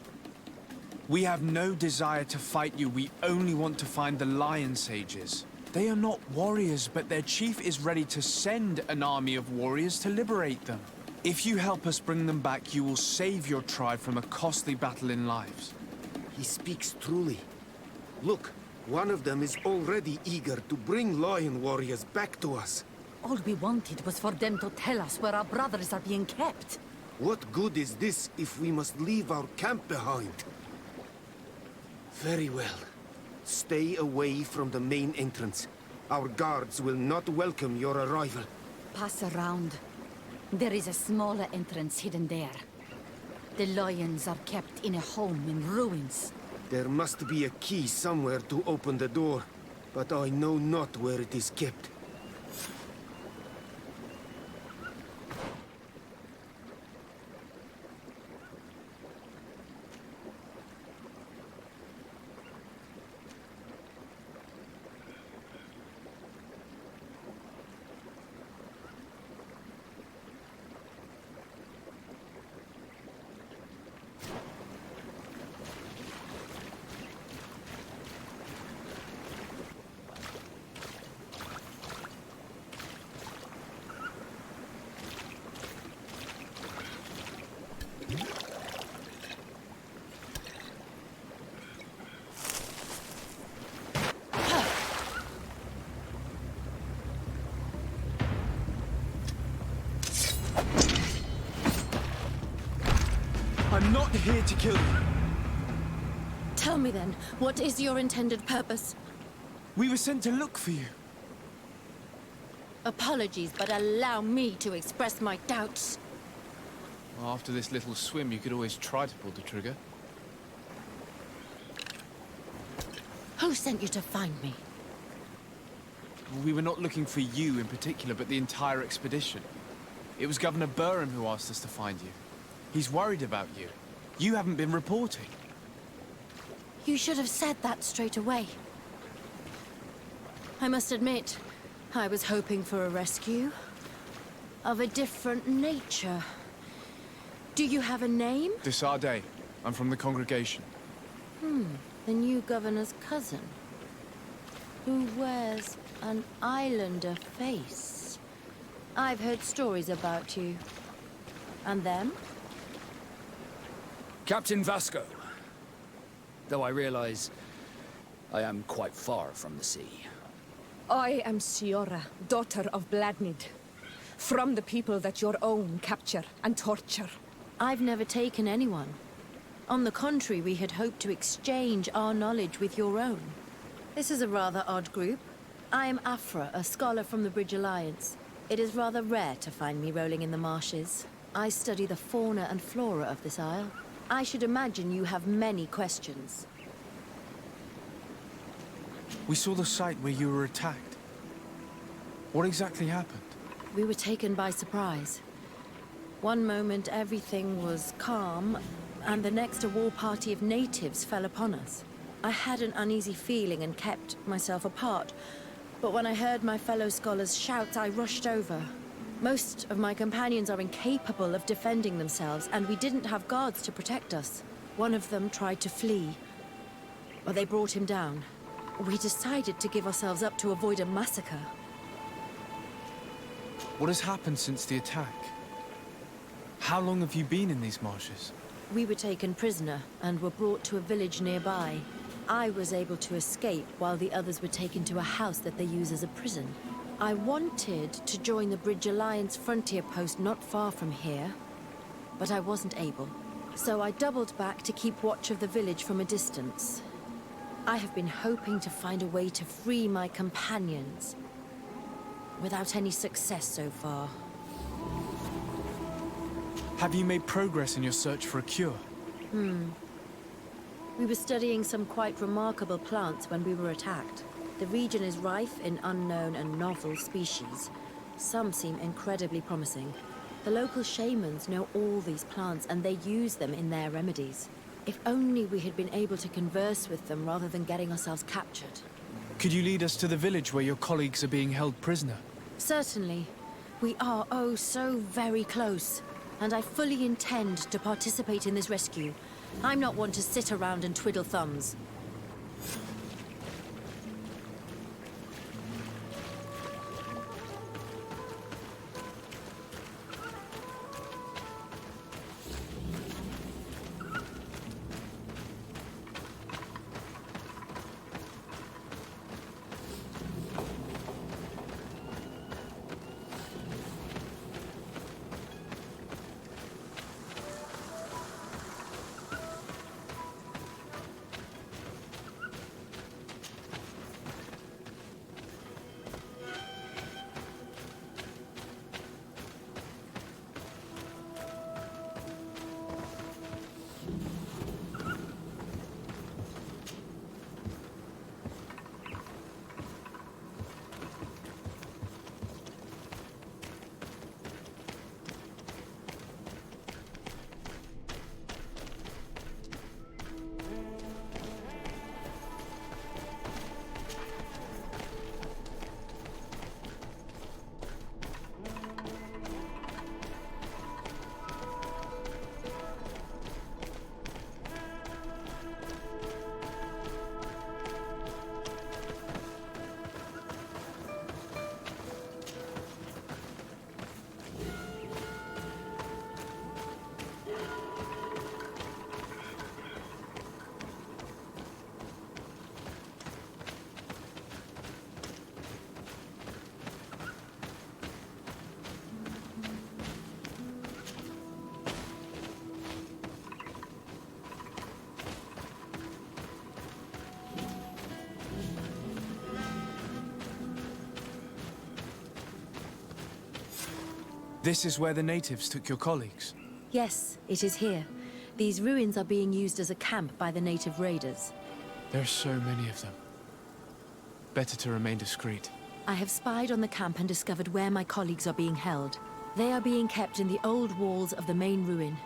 We have no desire to fight you. We only want to find the Lion Sages. They are not warriors, but their chief is ready to send an army of warriors to liberate them. If you help us bring them back, you will save your tribe from a costly battle in lives. He speaks truly. Look, one of them is already eager to bring lion warriors back to us. All we wanted was for them to tell us where our brothers are being kept. What good is this if we must leave our camp behind? Very well. Stay away from the main entrance. Our guards will not welcome your arrival. Pass around. There is a smaller entrance hidden there. The lions are kept in a home in ruins. There must be a key somewhere to open the door, but I know not where it is kept. I'm not here to kill you. Tell me then, what is your intended purpose? We were sent to look for you. Apologies, but allow me to express my doubts. Well, after this little swim, you could always try to pull the trigger. Who sent you to find me? We were not looking for you in particular, but the entire expedition. It was Governor Burham who asked us to find you. He's worried about you. You haven't been reporting. You should have said that straight away. I must admit, I was hoping for a rescue. Of a different nature. Do you have a name? Desarde. I'm from the congregation. The new governor's cousin. Who wears an islander face. I've heard stories about you. And them? Captain Vasco. Though I realize I am quite far from the sea. I am Siora, daughter of Bladnid. From the people that your own capture and torture. I've never taken anyone. On the contrary, we had hoped to exchange our knowledge with your own. This is a rather odd group. I am Afra, a scholar from the Bridge Alliance. It is rather rare to find me rolling in the marshes. I study the fauna and flora of this isle. I should imagine you have many questions. We saw the site where you were attacked. What exactly happened? We were taken by surprise. One moment everything was calm, and the next a war party of natives fell upon us. I had an uneasy feeling and kept myself apart, but when I heard my fellow scholars' shouts, I rushed over. Most of my companions are incapable of defending themselves, and we didn't have guards to protect us. One of them tried to flee, but they brought him down. We decided to give ourselves up to avoid a massacre. What has happened since the attack? How long have you been in these marshes? We were taken prisoner and were brought to a village nearby. I was able to escape while the others were taken to a house that they use as a prison. I wanted to join the Bridge Alliance frontier post not far from here, but I wasn't able. So I doubled back to keep watch of the village from a distance. I have been hoping to find a way to free my companions, without any success so far. Have you made progress in your search for a cure? We were studying some quite remarkable plants when we were attacked. The region is rife in unknown and novel species. Some seem incredibly promising. The local shamans know all these plants and they use them in their remedies. If only we had been able to converse with them rather than getting ourselves captured. Could you lead us to the village where your colleagues are being held prisoner? Certainly. We are oh so very close. And I fully intend to participate in this rescue. I'm not one to sit around and twiddle thumbs. This is where the natives took your colleagues? Yes, it is here. These ruins are being used as a camp by the native raiders. There's so many of them. Better to remain discreet. I have spied on the camp and discovered where my colleagues are being held. They are being kept in the old walls of the main ruin.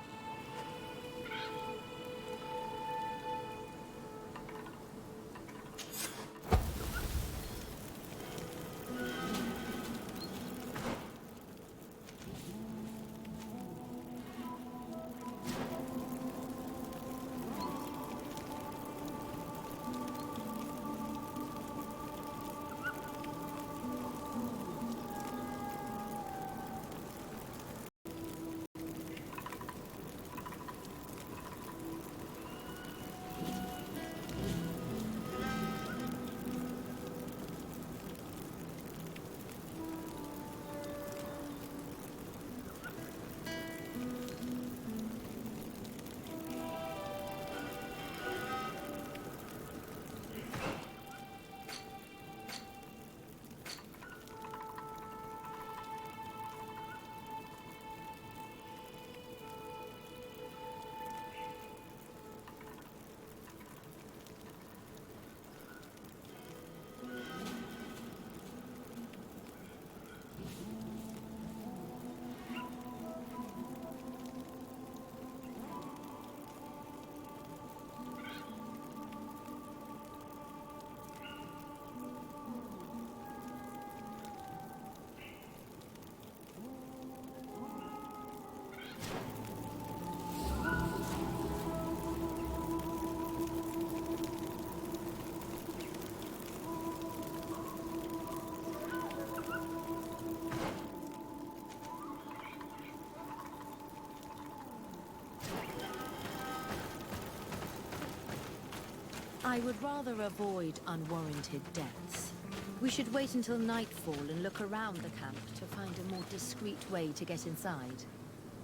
I would rather avoid unwarranted deaths. We should wait until nightfall and look around the camp to find a more discreet way to get inside.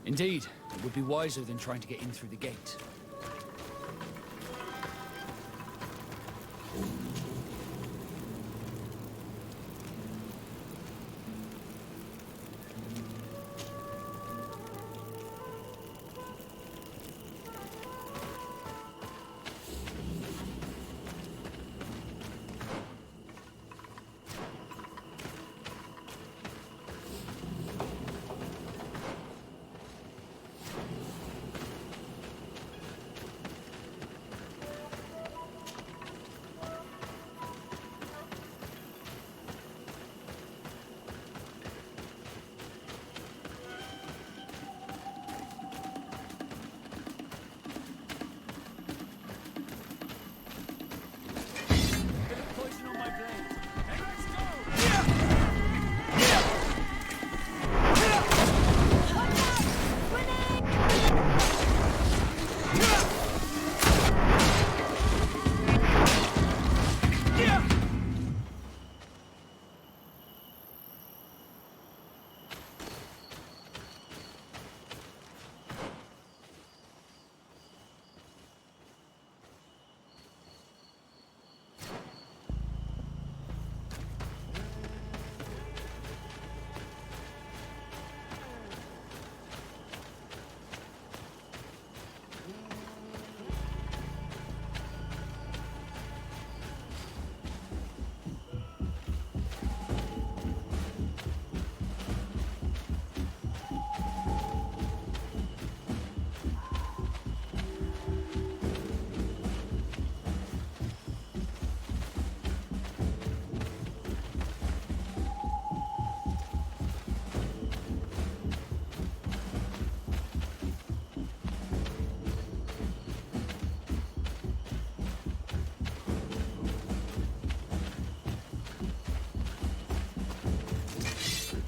Indeed, it would be wiser than trying to get in through the gate.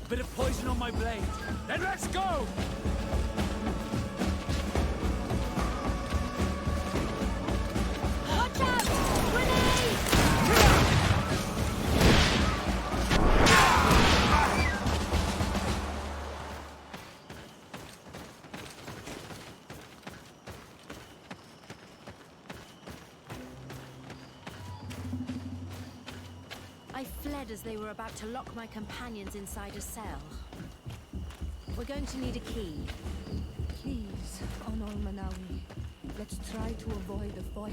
Bit of poison on my blade. Then let's go! Watch out! Grenade! I fled as they were about to lock my companions inside a cell. We're going to need a key. Please, Honor Manawi, let's try to avoid a fight.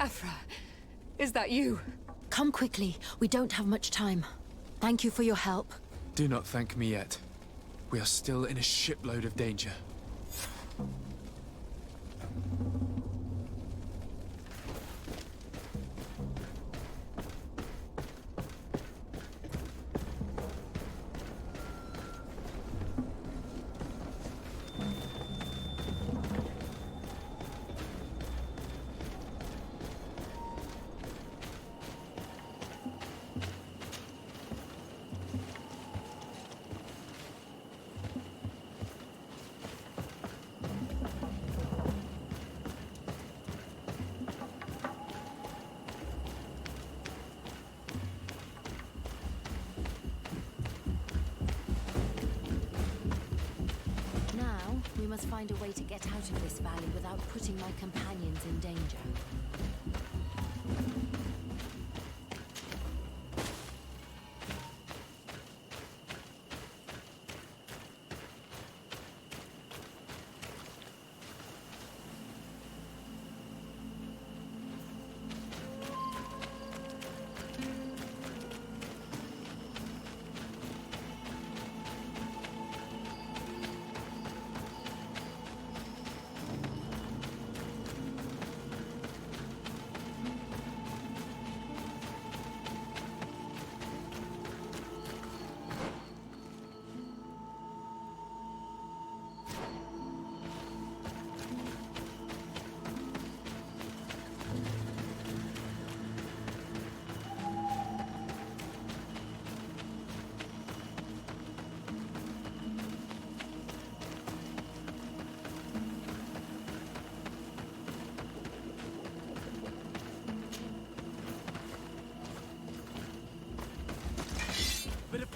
Afra, is that you? Come quickly. We don't have much time. Thank you for your help. Do not thank me yet. We are still in a shipload of danger. We must find a way to get out of this valley without putting my companions in danger.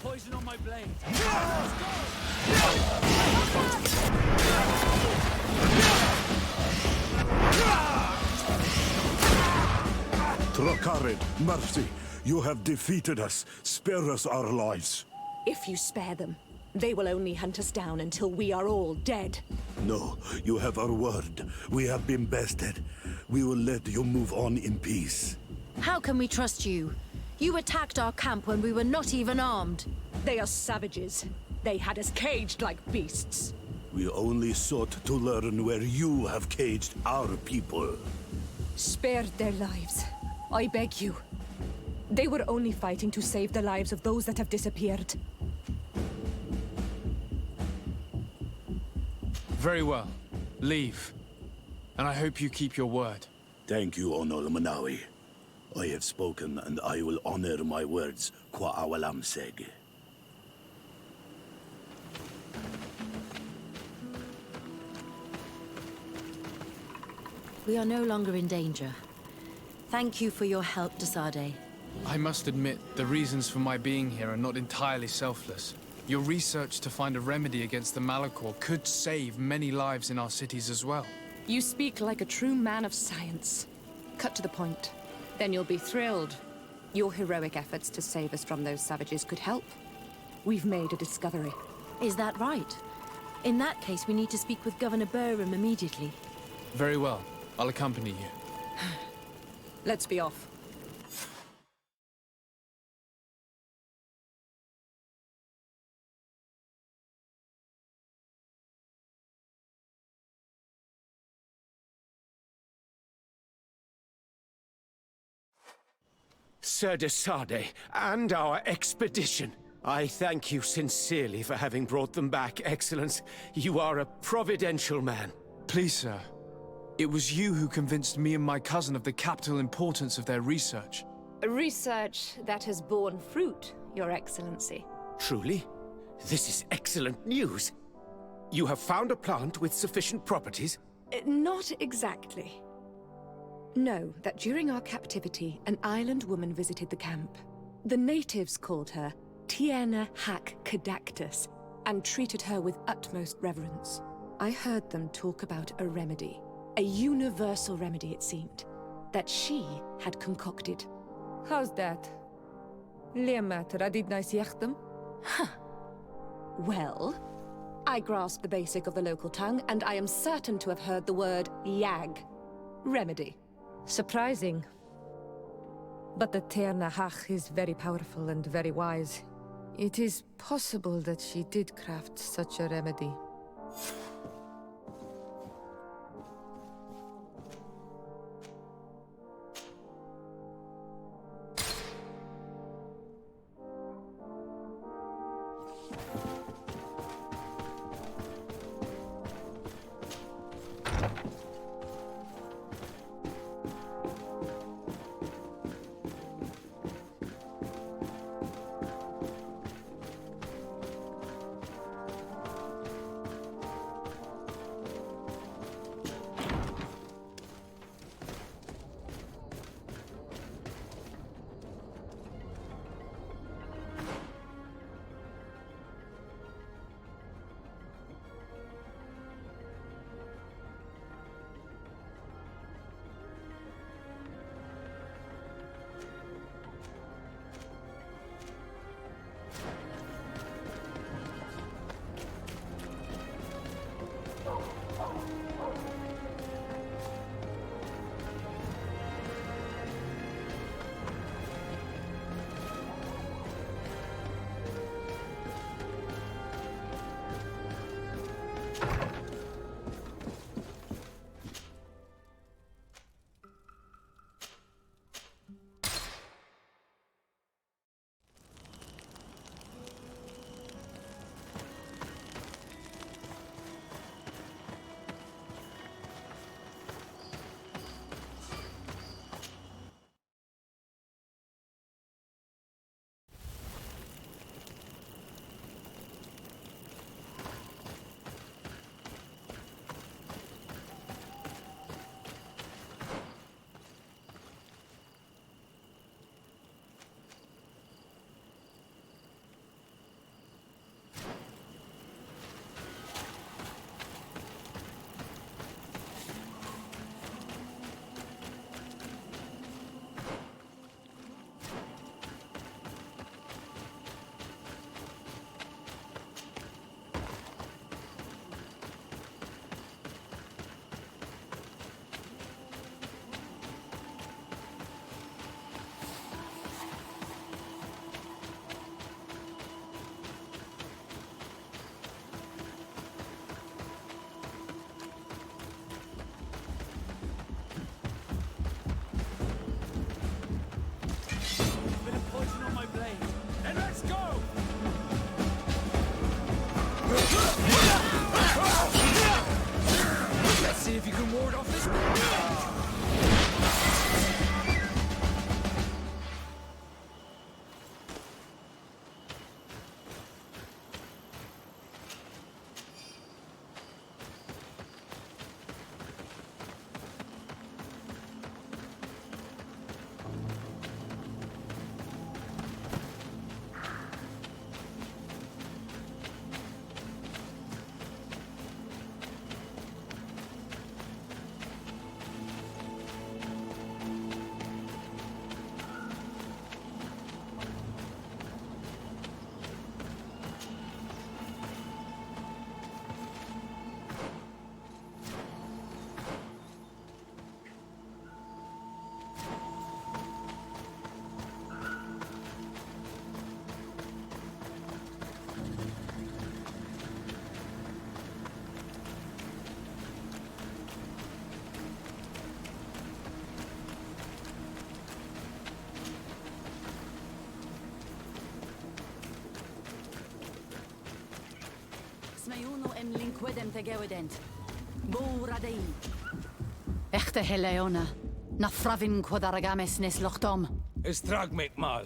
poison on my blade. Trakarid, mercy. You have defeated us. Spare us our lives. If you spare them, they will only hunt us down until we are all dead. No, you have our word. We have been bested. We will let you move on in peace. How can we trust you? You attacked our camp when we were not even armed. They are savages. They had us caged like beasts. We only sought to learn where you have caged our people. Spare their lives. I beg you. They were only fighting to save the lives of those that have disappeared. Very well. Leave. And I hope you keep your word. Thank you, Onol Manawi. I have spoken, and I will honor my words, Kwa awalam seg. We are no longer in danger. Thank you for your help, Desade. I must admit, the reasons for my being here are not entirely selfless. Your research to find a remedy against the Malachor could save many lives in our cities as well. You speak like a true man of science. Cut to the point. Then you'll be thrilled. Your heroic efforts to save us from those savages could help. We've made a discovery. Is that right? In that case, we need to speak with Governor Burham immediately. Very well. I'll accompany you. Let's be off. Sir Desade, and our expedition. I thank you sincerely for having brought them back, Excellence. You are a providential man. Please, sir. It was you who convinced me and my cousin of the capital importance of their research. Research that has borne fruit, Your Excellency. Truly? This is excellent news. You have found a plant with sufficient properties? Not exactly. Know that during our captivity, an island woman visited the camp. The natives called her Tiena Hack Cadactus and treated her with utmost reverence. I heard them talk about a remedy, a universal remedy it seemed, that she had concocted. How's that? Huh. Well, I grasp the basic of the local tongue, and I am certain to have heard the word yag, remedy. Surprising. But the Ternahach is very powerful and very wise. It is possible that she did craft such a remedy. ward off this. Smayuno em linkwedem tegewident. Boradei. Echte Heleona. Na fravin quadaragames nes lochtom. Estragmek mal.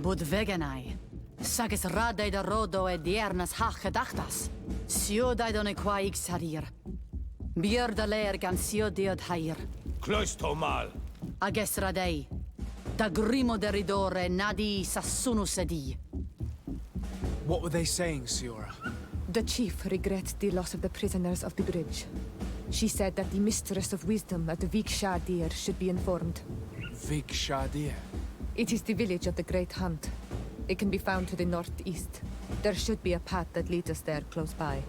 Bud veganai. Sagis radei da rodo e diernas hach gedachtas. Siodai don e quaig sarir. Bier da leer gan siodiod hair. Kloisto mal. Ages radei. Da grimo deridore nadi sassunu sedi. What were they saying, Siora? The chief regrets the loss of the prisoners of the bridge. She said that the Mistress of Wisdom at the EVGA should be informed. EVGA? It is the village of the Great Hunt. It can be found to the northeast. There should be a path that leads us there close by.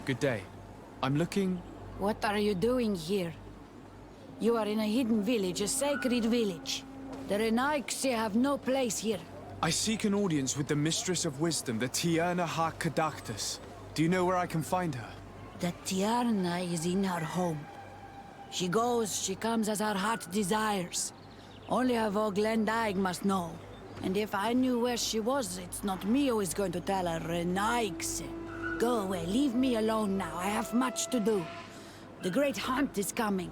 Good day. I'm looking... What are you doing here? You are in a hidden village, a sacred village. The Renaigse have no place here. I seek an audience with the Mistress of Wisdom, the Tierna Ha-Kadactus. Do you know where I can find her? The Tierna is in her home. She goes, she comes as her heart desires. Only her Voglendaig must know. And if I knew where she was, it's not me who is going to tell her, Renaigse. Go away, leave me alone now. I have much to do. The great hunt is coming.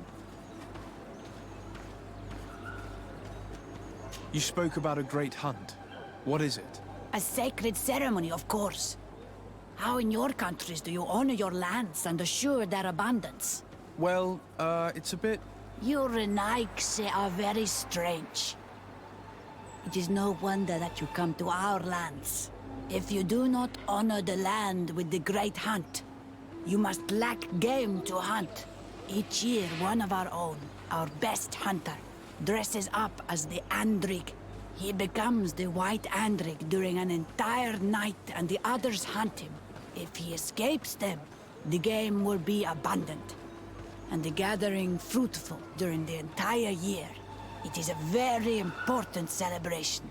You spoke about a great hunt. What is it? A sacred ceremony, of course. How in your countries do you honor your lands and assure their abundance? Well, it's a bit... You Renaigse are very strange. It is no wonder that you come to our lands. If you do not honor the land with the great hunt, you must lack game to hunt. Each year, one of our own, our best hunter, dresses up as the Andrig. He becomes the White Andrig during an entire night and the others hunt him. If he escapes them, the game will be abundant, and the gathering fruitful during the entire year. It is a very important celebration.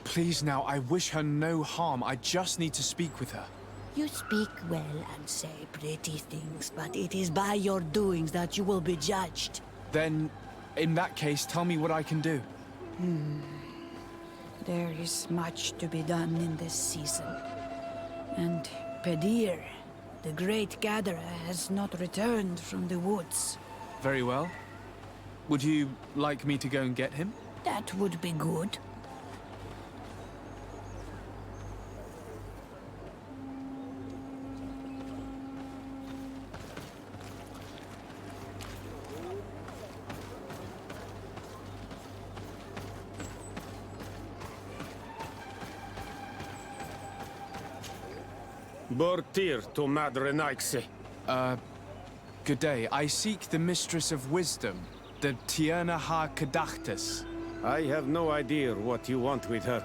Please now, I wish her no harm. I just need to speak with her. You speak well and say pretty things, but it is by your doings that you will be judged. Then, in that case, tell me what I can do. There is much to be done in this season. And Pedir, the great gatherer, has not returned from the woods. Very well. Would you like me to go and get him? That would be good. Bortir to Mad Renaigse. Good day. I seek the Mistress of Wisdom, the Tierna Ha-Kadactus. I have no idea what you want with her,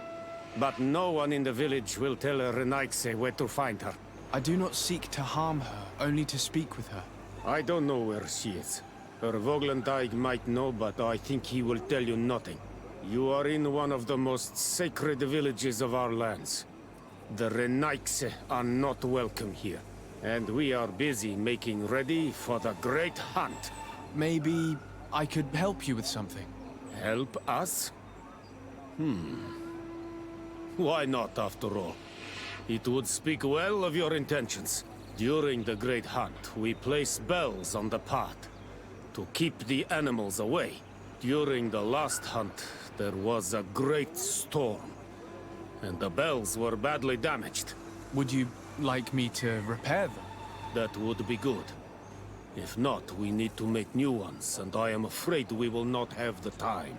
but no one in the village will tell Renaigse where to find her. I do not seek to harm her, only to speak with her. I don't know where she is. Her Voglendaig might know, but I think he will tell you nothing. You are in one of the most sacred villages of our lands. The Renaigse are not welcome here, and we are busy making ready for the great hunt. Maybe I could help you with something. Help us? Why not, after all? It would speak well of your intentions. During the great hunt, we place bells on the path to keep the animals away. During the last hunt, there was a great storm, and the bells were badly damaged. Would you like me to repair them? That would be good. If not, we need to make new ones, and I am afraid we will not have the time.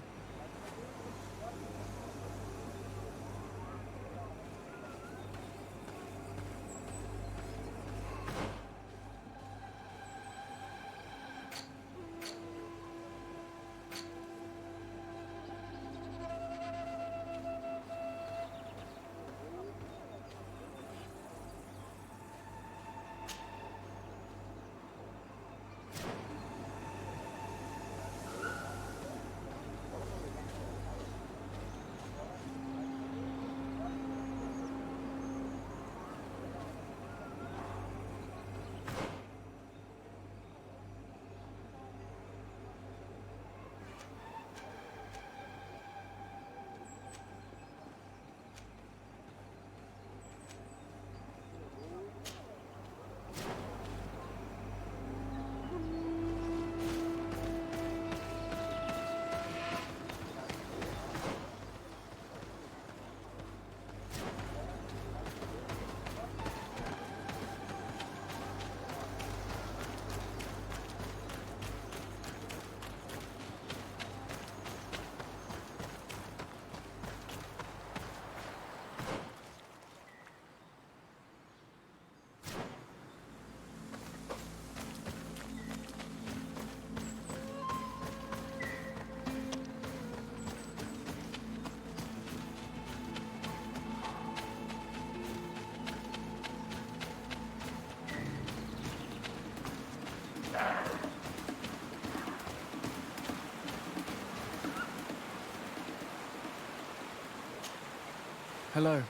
Hello.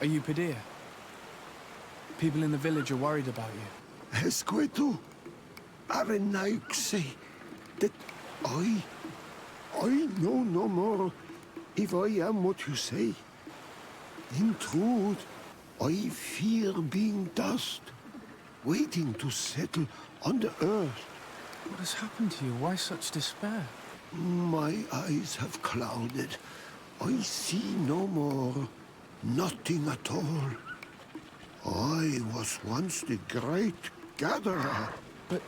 Are you Padir? People in the village are worried about you. Esqueto, Arenaik say that I know no more if I am what you say. In truth, I fear being dust, waiting to settle on the earth. What has happened to you? Why such despair? My eyes have clouded. I see no more. Nothing at all. I was once the great gatherer. But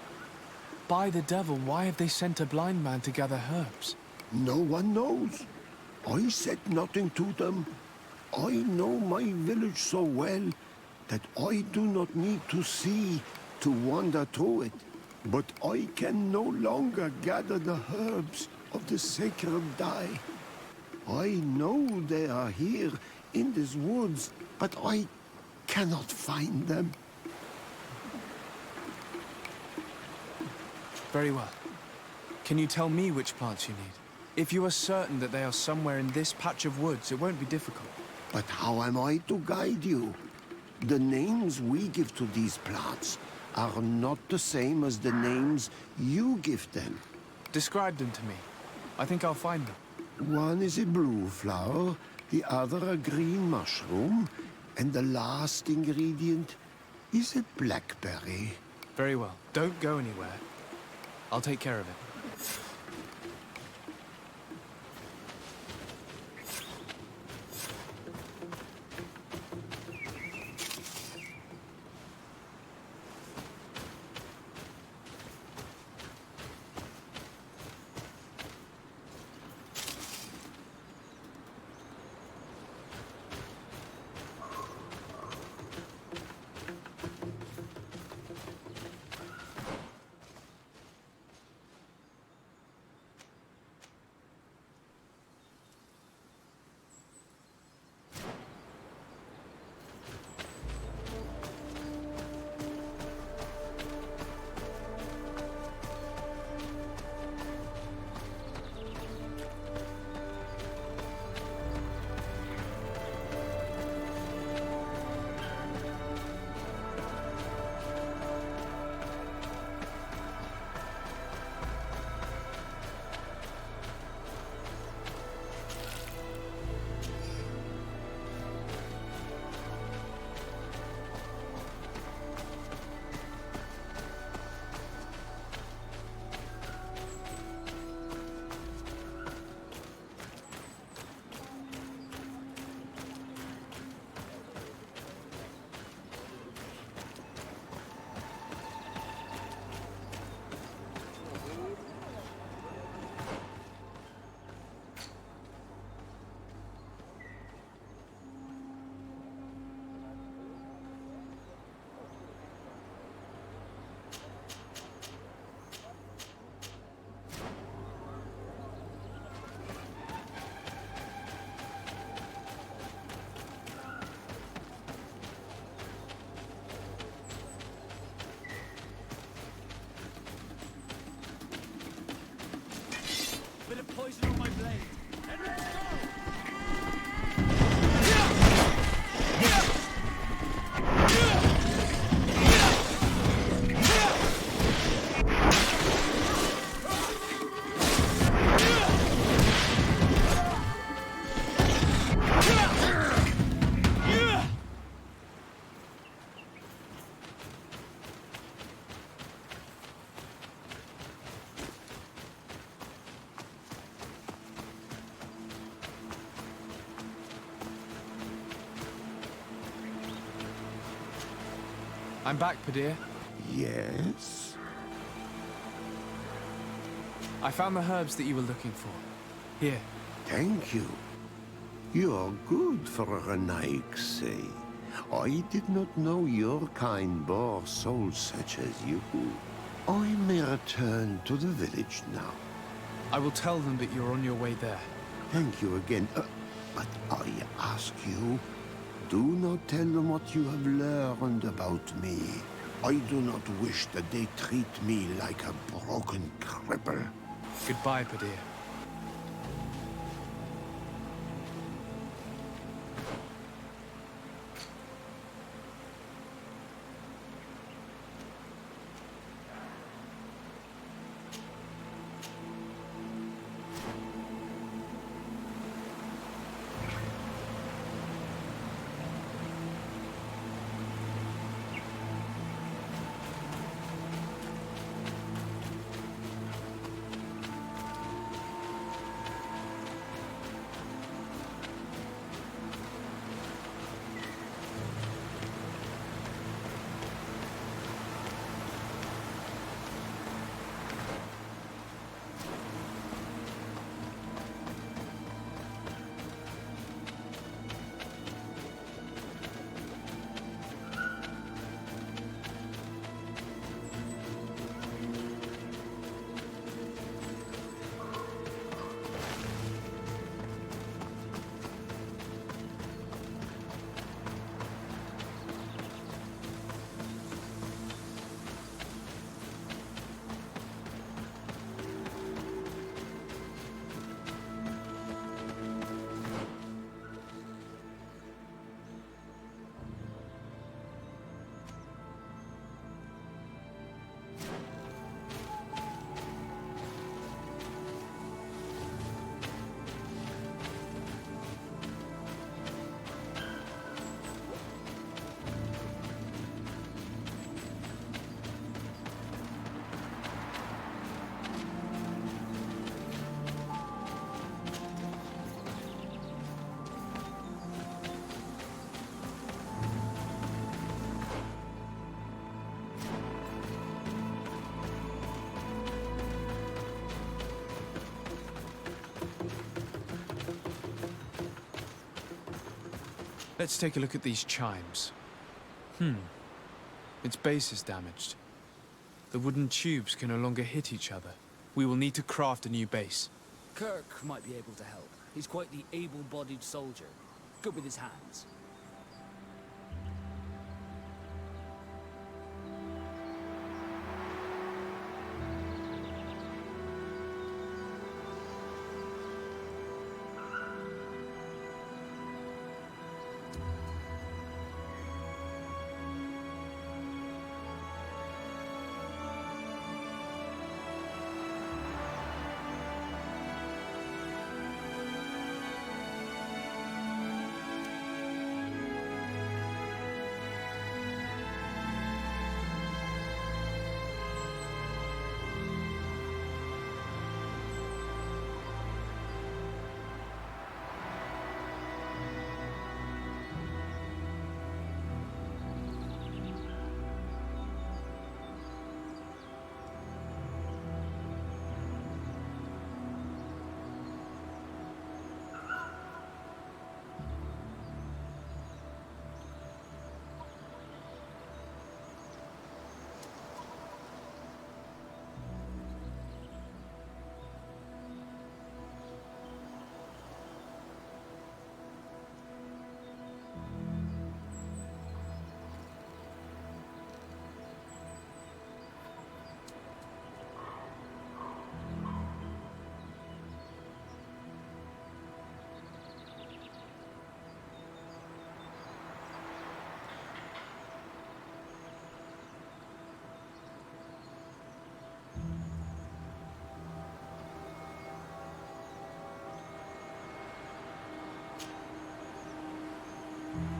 by the devil, why have they sent a blind man to gather herbs? No one knows. I said nothing to them. I know my village so well that I do not need to see to wander through it. But I can no longer gather the herbs of the sacred dye. I know they are here in these woods, but I cannot find them. Very well. Can you tell me which plants you need? If you are certain that they are somewhere in this patch of woods, it won't be difficult. But how am I to guide you? The names we give to these plants are not the same as the names you give them. Describe them to me. I think I'll find them. One is a blue flower, the other a green mushroom, and the last ingredient is a blackberry. Very well. Don't go anywhere. I'll take care of it. Poison on my blade. And let's go! I'm back, Padir. Yes? I found the herbs that you were looking for. Here. Thank you. You are good for a Renaik, say. I did not know your kind bore souls such as you. I may return to the village now. I will tell them that you're on your way there. Thank you again. But I ask you, do not tell them what you have learned about me. I do not wish that they treat me like a broken cripple. Goodbye, Padir. Let's take a look at these chimes. Its base is damaged. The wooden tubes can no longer hit each other. We will need to craft a new base. Kirk might be able to help. He's quite the able-bodied soldier. Good with his hands.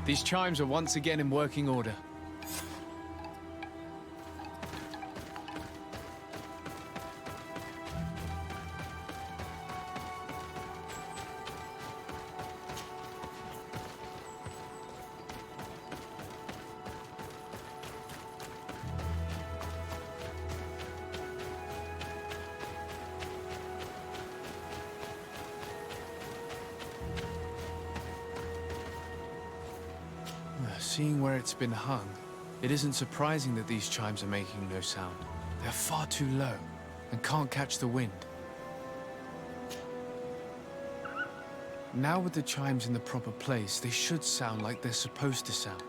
These chimes are once again in working order. Seeing where it's been hung, it isn't surprising that these chimes are making no sound. They're far too low and can't catch the wind. Now with the chimes in the proper place, they should sound like they're supposed to sound.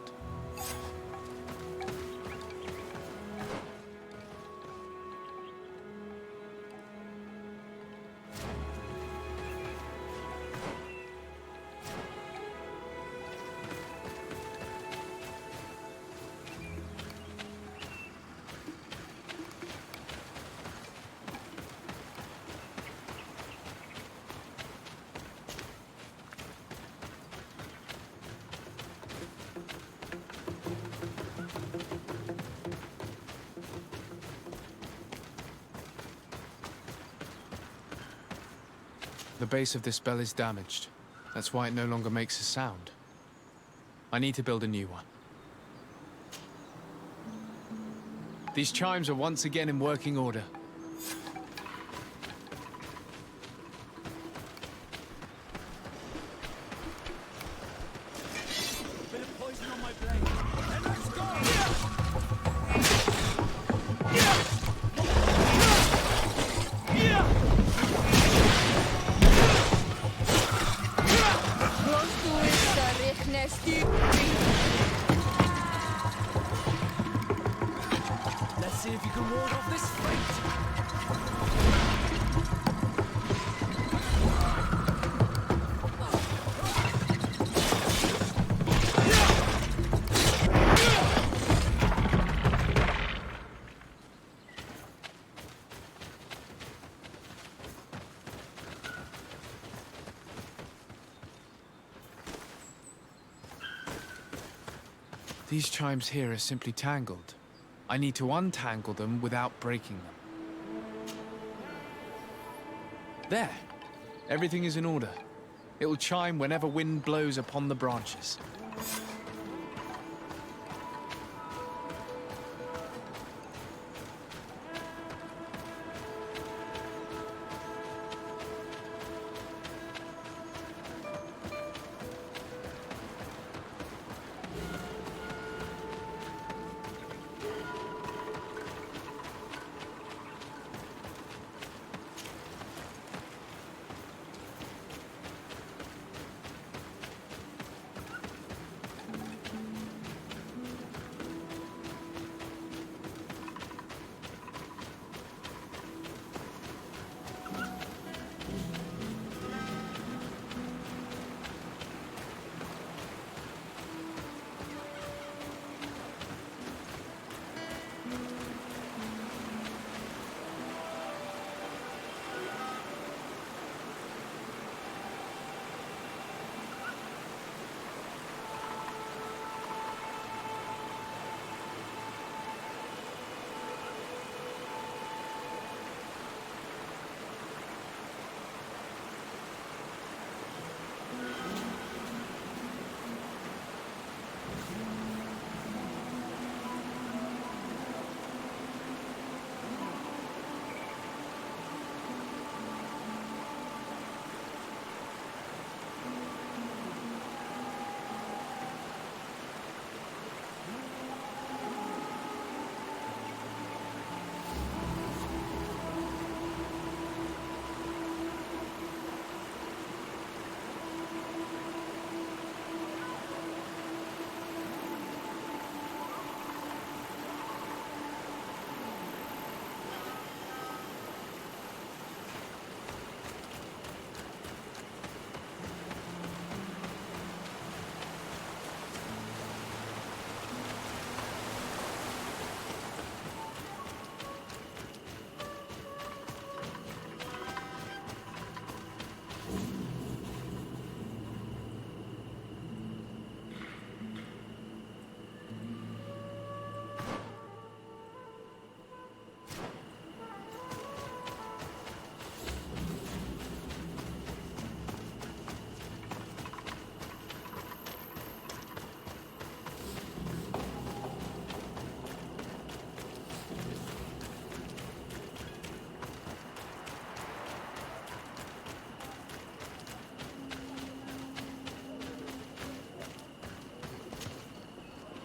The base of this bell is damaged. That's why it no longer makes a sound. I need to build a new one. These chimes are once again in working order. Bit of poison on my blade. And let's go! Let's see if you can ward off this fate. These chimes here are simply tangled. I need to untangle them without breaking them. There! Everything is in order. It will chime whenever wind blows upon the branches.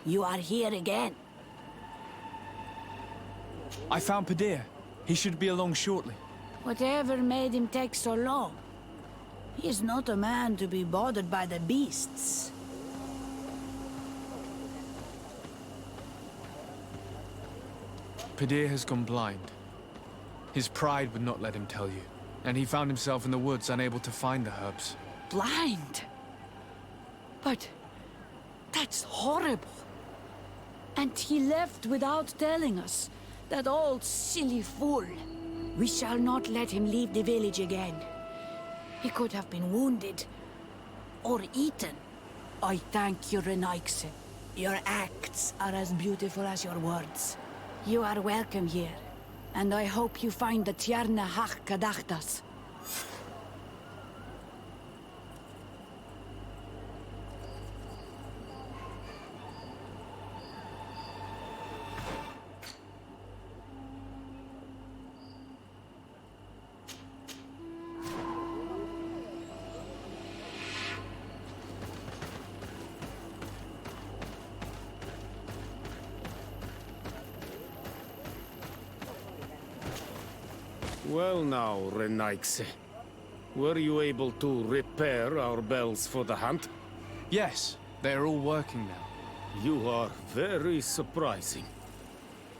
You are here again. I found Padir. He should be along shortly. Whatever made him take so long? He is not a man to be bothered by the beasts. Padir has gone blind. His pride would not let him tell you, and he found himself in the woods unable to find the herbs. Blind? But that's horrible. And he left without telling us. That old silly fool. We shall not let him leave the village again. He could have been wounded or eaten. I thank you, Renaikse. Your acts are as beautiful as your words. You are welcome here, and I hope you find the Tierna Hach Kadachtas. Well now, Renaikse. Were you able to repair our bells for the hunt? Yes, they are all working now. You are very surprising.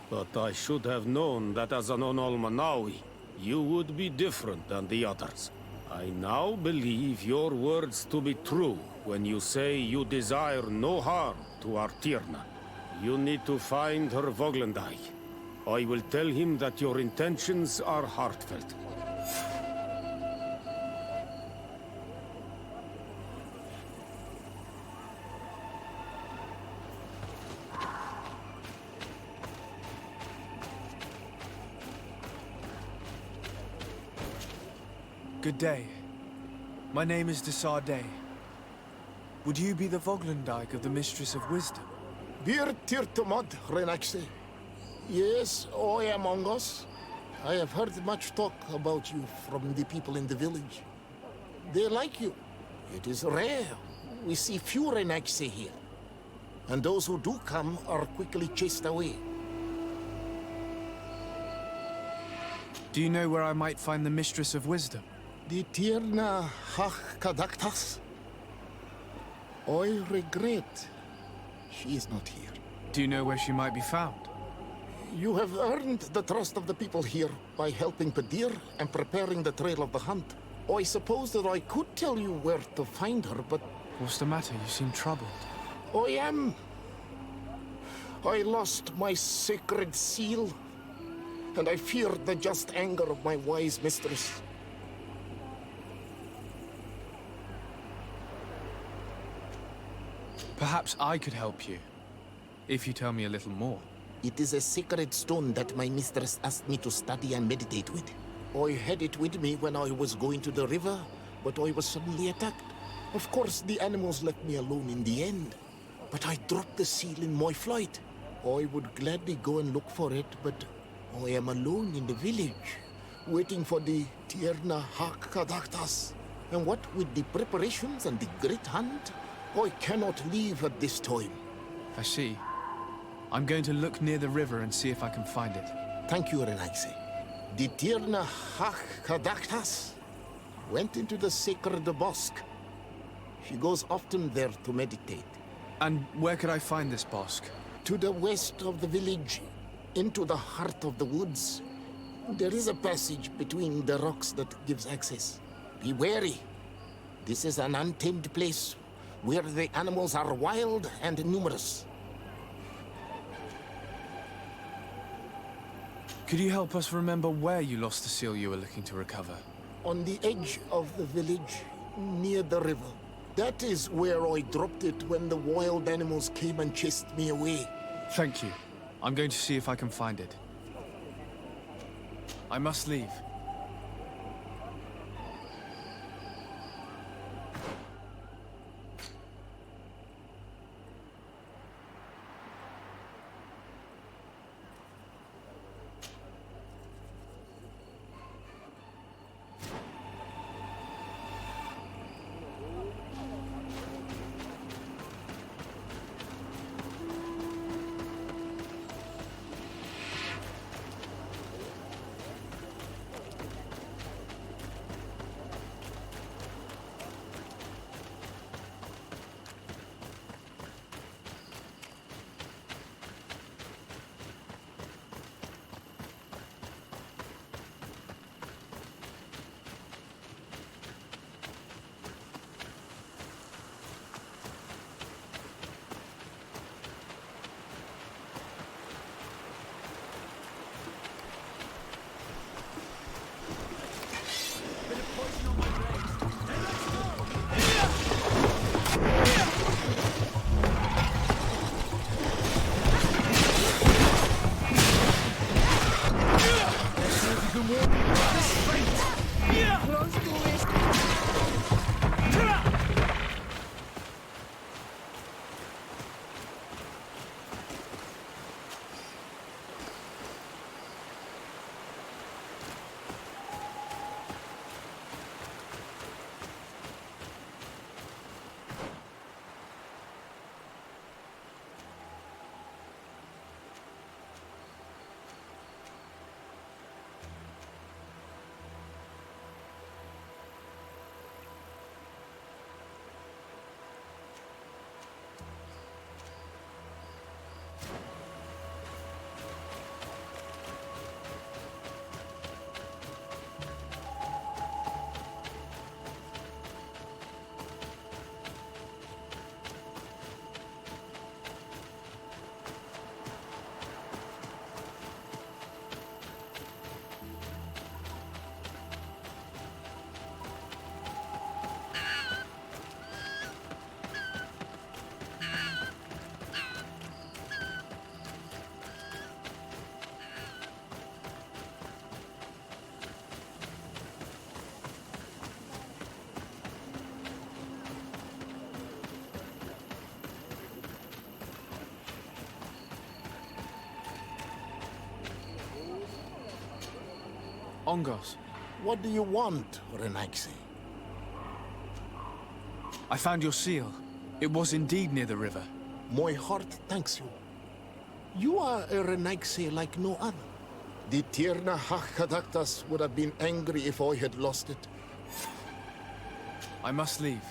But I should have known that as an Onolmanawi, you would be different than the others. I now believe your words to be true when you say you desire no harm to our Tierna. You need to find her Voglendai. I will tell him that your intentions are heartfelt. Good day. My name is Desardet. Would you be the Voglendijk of the Mistress of Wisdom? Bir Tirtamad, Renaxe. Yes, I am among us. I have heard much talk about you from the people in the village. They like you. It is rare. We see few Renaxe here. And those who do come are quickly chased away. Do you know where I might find the Mistress of Wisdom? The Tierna Hach Kadaktas? I regret she is not here. Do you know where she might be found? You have earned the trust of the people here by helping Padir and preparing the trail of the hunt. I suppose that I could tell you where to find her, but... What's the matter? You seem troubled. I am. I lost my sacred seal, and I fear the just anger of my wise mistress. Perhaps I could help you, if you tell me a little more. It is a sacred stone that my mistress asked me to study and meditate with. I had it with me when I was going to the river, but I was suddenly attacked. Of course, the animals left me alone in the end, but I dropped the seal in my flight. I would gladly go and look for it, but I am alone in the village, waiting for the Tierna Hach Kadaktas. And what with the preparations and the great hunt, I cannot leave at this time. I see. I'm going to look near the river and see if I can find it. Thank you, Renaxe. The Tierna Hach Kadaktas went into the sacred bosque. She goes often there to meditate. And where could I find this bosque? To the west of the village, into the heart of the woods. There is a passage between the rocks that gives access. Be wary. This is an untamed place where the animals are wild and numerous. Could you help us remember where you lost the seal you were looking to recover? On the edge of the village, near the river. That is where I dropped it when the wild animals came and chased me away. Thank you. I'm going to see if I can find it. I must leave. Ongos. What do you want, Renaxi? I found your seal. It was indeed near the river. My heart thanks you. You are a Renaxi like no other. The Tierna Hachadaktas would have been angry if I had lost it. I must leave.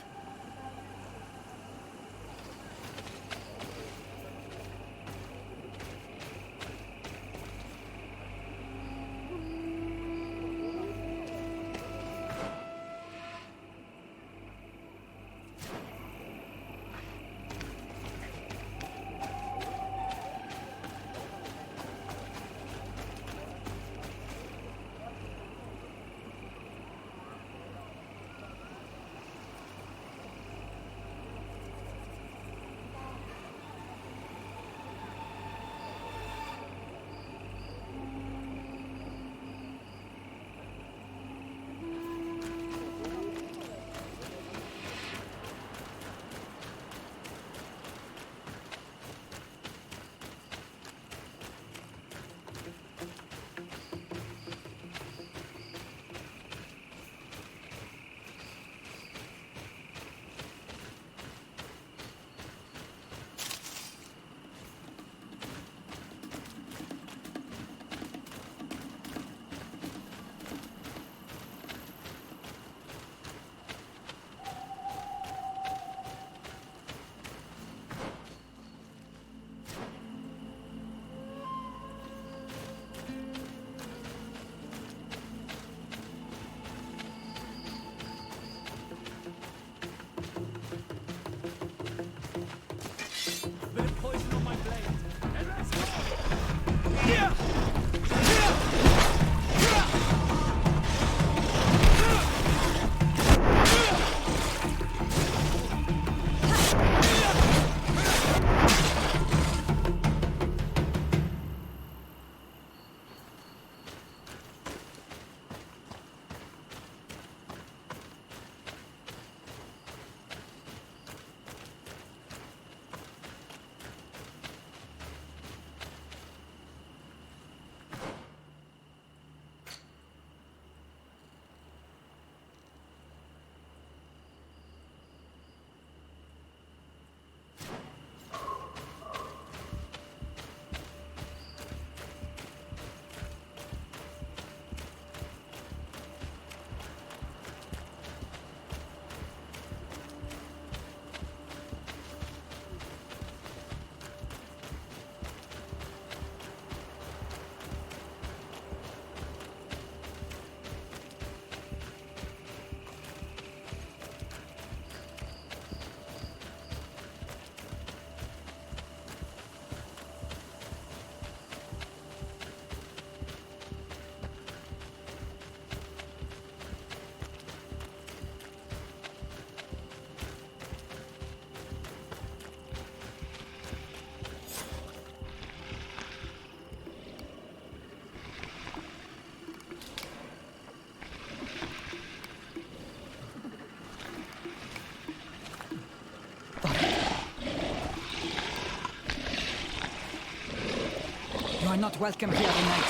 You are not welcome here tonight.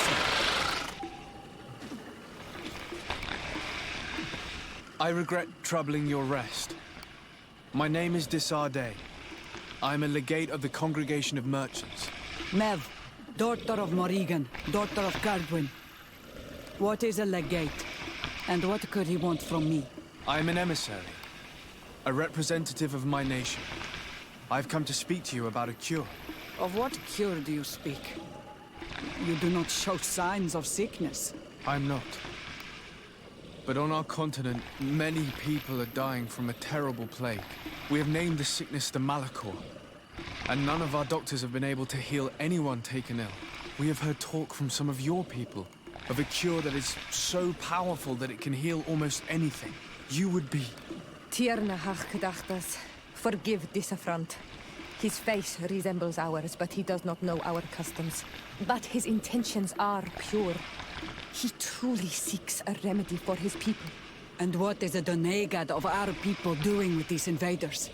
I regret troubling your rest. My name is Desardet. I am a legate of the Congregation of Merchants. Mev, daughter of Morrigan, daughter of Cardwin. What is a legate? And what could he want from me? I am an emissary, a representative of my nation. I've come to speak to you about a cure. Of what cure do you speak? You do not show signs of sickness. I'm not. But on our continent, many people are dying from a terrible plague. We have named the sickness the Malachor, and none of our doctors have been able to heal anyone taken ill. We have heard talk from some of your people of a cure that is so powerful that it can heal almost anything. You would be... Tierna Hachkedachtas, forgive this affront. His face resembles ours, but he does not know our customs. But his intentions are pure. He truly seeks a remedy for his people. And what is the Donegad of our people doing with these invaders?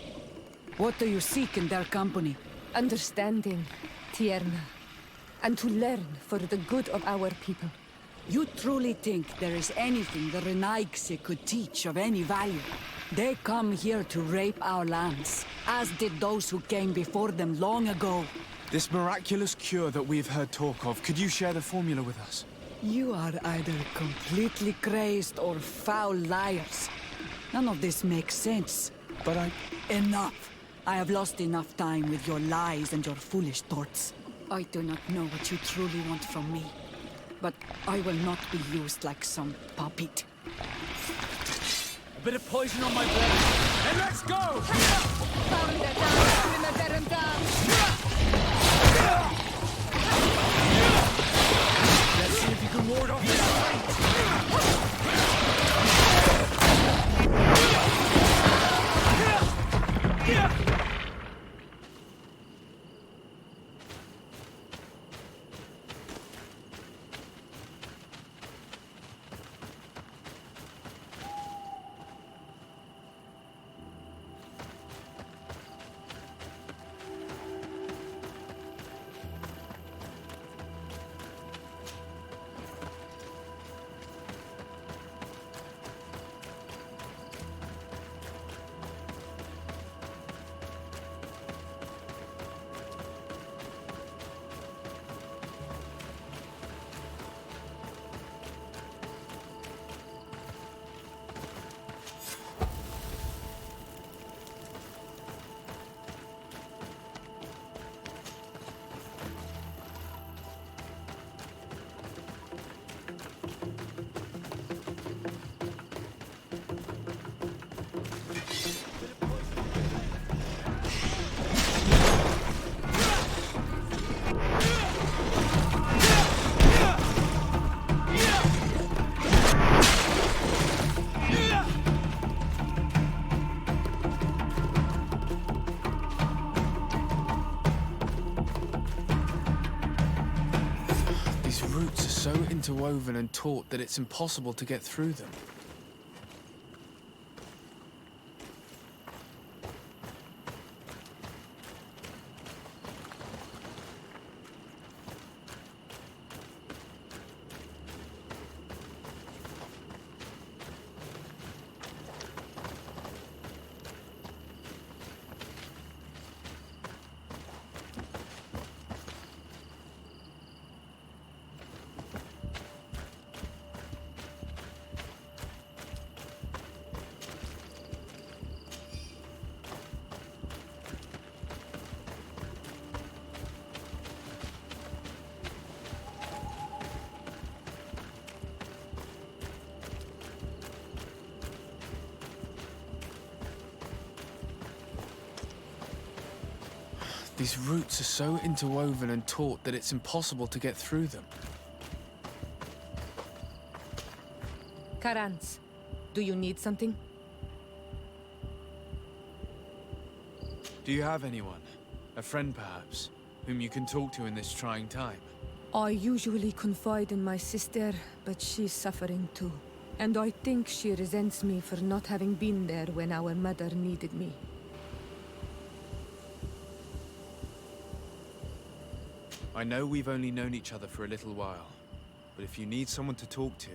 What do you seek in their company? Understanding, Tierna. And to learn for the good of our people. You truly think there is anything the Renaigse could teach of any value? They come here to rape our lands, as did those who came before them long ago. This miraculous cure that we've heard talk of, could you share the formula with us? You are either completely crazed or foul liars. None of this makes sense. But Enough! I have lost enough time with your lies and your foolish thoughts. I do not know what you truly want from me, but I will not be used like some puppet. A bit of poison on my blade, and let's go! Let's see if you can ward off this fight! Roots are so interwoven and taut that it's impossible to get through them. These roots are so interwoven and taut that it's impossible to get through them. Karans, do you need something? Do you have anyone, a friend perhaps, whom you can talk to in this trying time? I usually confide in my sister, but she's suffering too. And I think she resents me for not having been there when our mother needed me. I know we've only known each other for a little while, but if you need someone to talk to,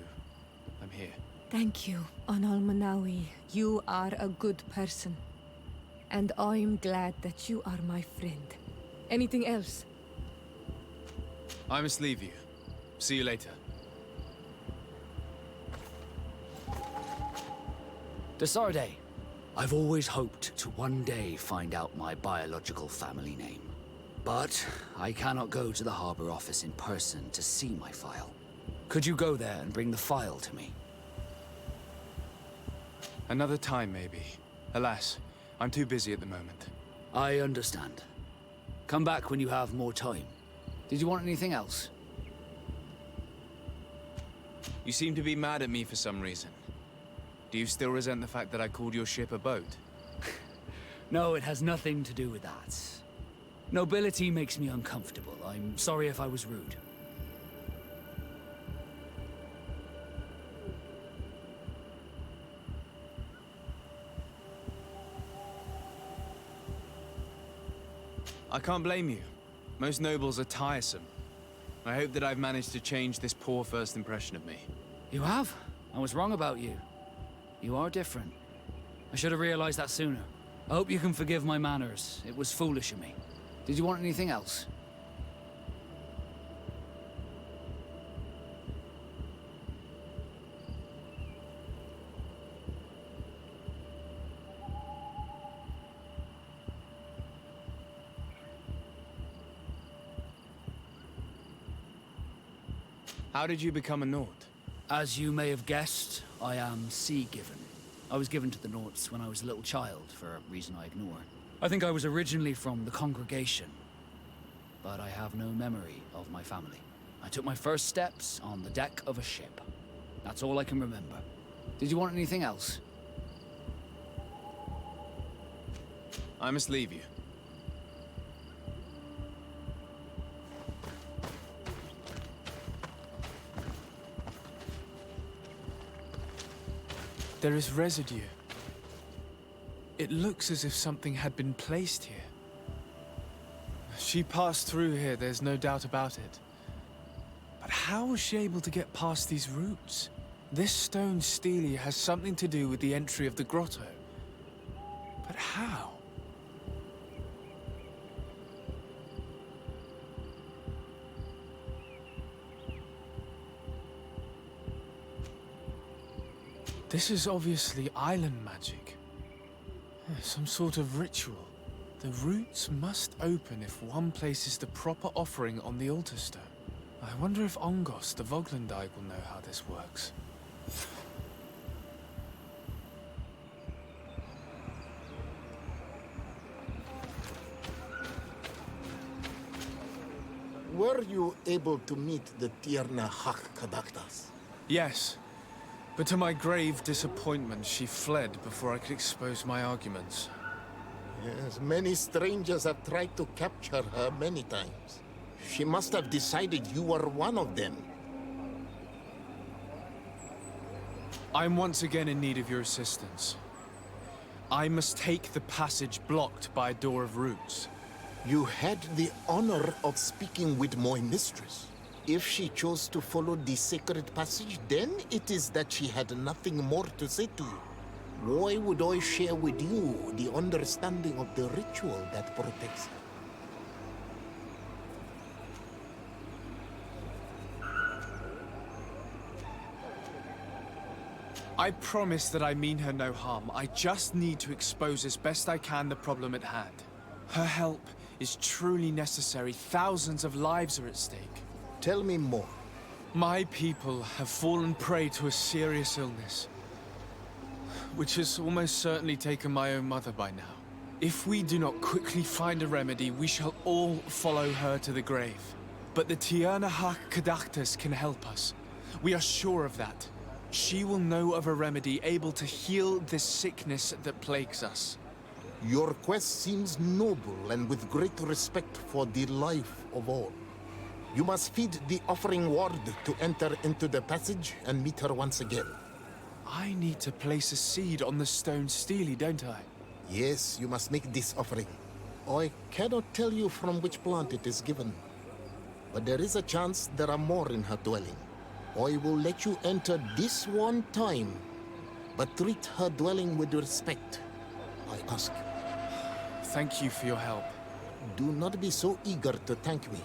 I'm here. Thank you, Anal Manawi. You are a good person. And I'm glad that you are my friend. Anything else? I must leave you. See you later. Desarde, I've always hoped to one day find out my biological family name. But I cannot go to the harbor office in person to see my file. Could you go there and bring the file to me? Another time, maybe. Alas, I'm too busy at the moment. I understand. Come back when you have more time. Did you want anything else? You seem to be mad at me for some reason. Do you still resent the fact that I called your ship a boat? No, it has nothing to do with that. Nobility makes me uncomfortable. I'm sorry if I was rude. I can't blame you. Most nobles are tiresome. I hope that I've managed to change this poor first impression of me. You have? I was wrong about you. You are different. I should have realized that sooner. I hope you can forgive my manners. It was foolish of me. Did you want anything else? How did you become a Nord? As you may have guessed, I am sea-given. I was given to the Nords when I was a little child, for a reason I ignore. I think I was originally from the congregation, but I have no memory of my family. I took my first steps on the deck of a ship. That's all I can remember. Did you want anything else? I must leave you. There is residue. It looks as if something had been placed here. She passed through here, there's no doubt about it. But how was she able to get past these roots? This stone stele has something to do with the entry of the grotto. But how? This is obviously island magic. Some sort of ritual. The roots must open if one places the proper offering on the altar stone. I wonder if Ongos, the Voglandike, will know how this works. Were you able to meet the Tierna Hak-Kadaktas? Yes. But to my grave disappointment, she fled before I could expose my arguments. Yes, many strangers have tried to capture her many times. She must have decided you were one of them. I'm once again in need of your assistance. I must take the passage blocked by a door of roots. You had the honor of speaking with my mistress. If she chose to follow the sacred passage, then it is that she had nothing more to say to you. Why would I share with you the understanding of the ritual that protects her? I promise that I mean her no harm. I just need to expose as best I can the problem at hand. Her help is truly necessary. Thousands of lives are at stake. Tell me more. My people have fallen prey to a serious illness, which has almost certainly taken my own mother by now. If we do not quickly find a remedy, we shall all follow her to the grave. But the Tierna Hak-Kadaktas can help us. We are sure of that. She will know of a remedy able to heal this sickness that plagues us. Your quest seems noble and with great respect for the life of all. You must feed the offering ward to enter into the passage and meet her once again. I need to place a seed on the stone stele, don't I? Yes, you must make this offering. I cannot tell you from which plant it is given, but there is a chance there are more in her dwelling. I will let you enter this one time, but treat her dwelling with respect, I ask. Thank you for your help. Do not be so eager to thank me.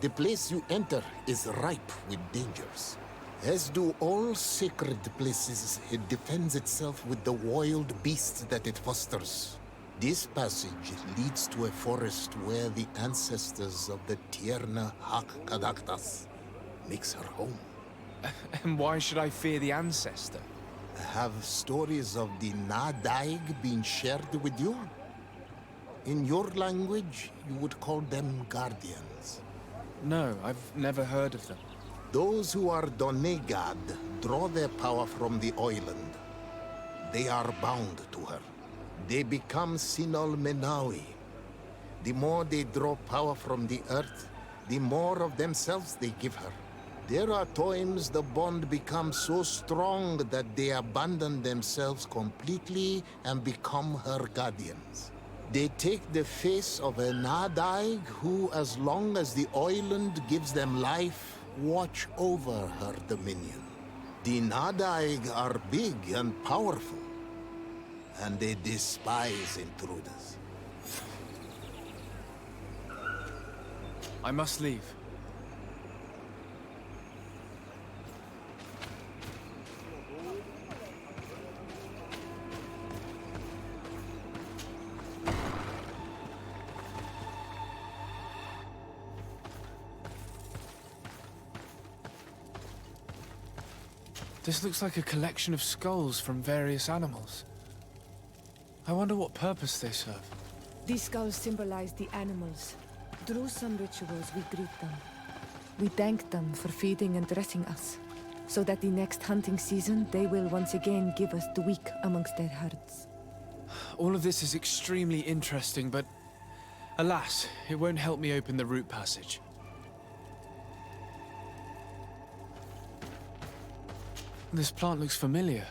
The place you enter is ripe with dangers. As do all sacred places, it defends itself with the wild beasts that it fosters. This passage leads to a forest where the ancestors of the Tierna Hak-Kadaktas makes her home. And why should I fear the ancestor? Have stories of the Nadaig been shared with you? In your language, you would call them guardians. No, I've never heard of them. Those who are Donegad draw their power from the island. They are bound to her. They become Sinol Menawi. The more they draw power from the earth, the more of themselves they give her. There are times the bond becomes so strong that they abandon themselves completely and become her guardians. They take the face of a Nadaig who, as long as the island gives them life, watch over her dominion. The Nadaig are big and powerful, and they despise intruders. I must leave. This looks like a collection of skulls from various animals. I wonder what purpose they serve. These skulls symbolize the animals. Through some rituals, we greet them. We thank them for feeding and dressing us, so that the next hunting season, they will once again give us the weak amongst their herds. All of this is extremely interesting, but alas, it won't help me open the root passage. This plant looks familiar.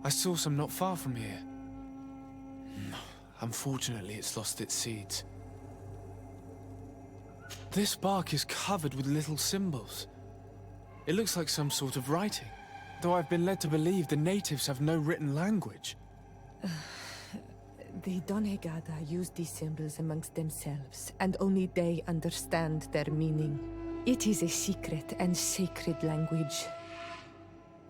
I saw some not far from here. Unfortunately, it's lost its seeds. This bark is covered with little symbols. It looks like some sort of writing, though I've been led to believe the natives have no written language. The Donegada use these symbols amongst themselves, and only they understand their meaning. It is a secret and sacred language.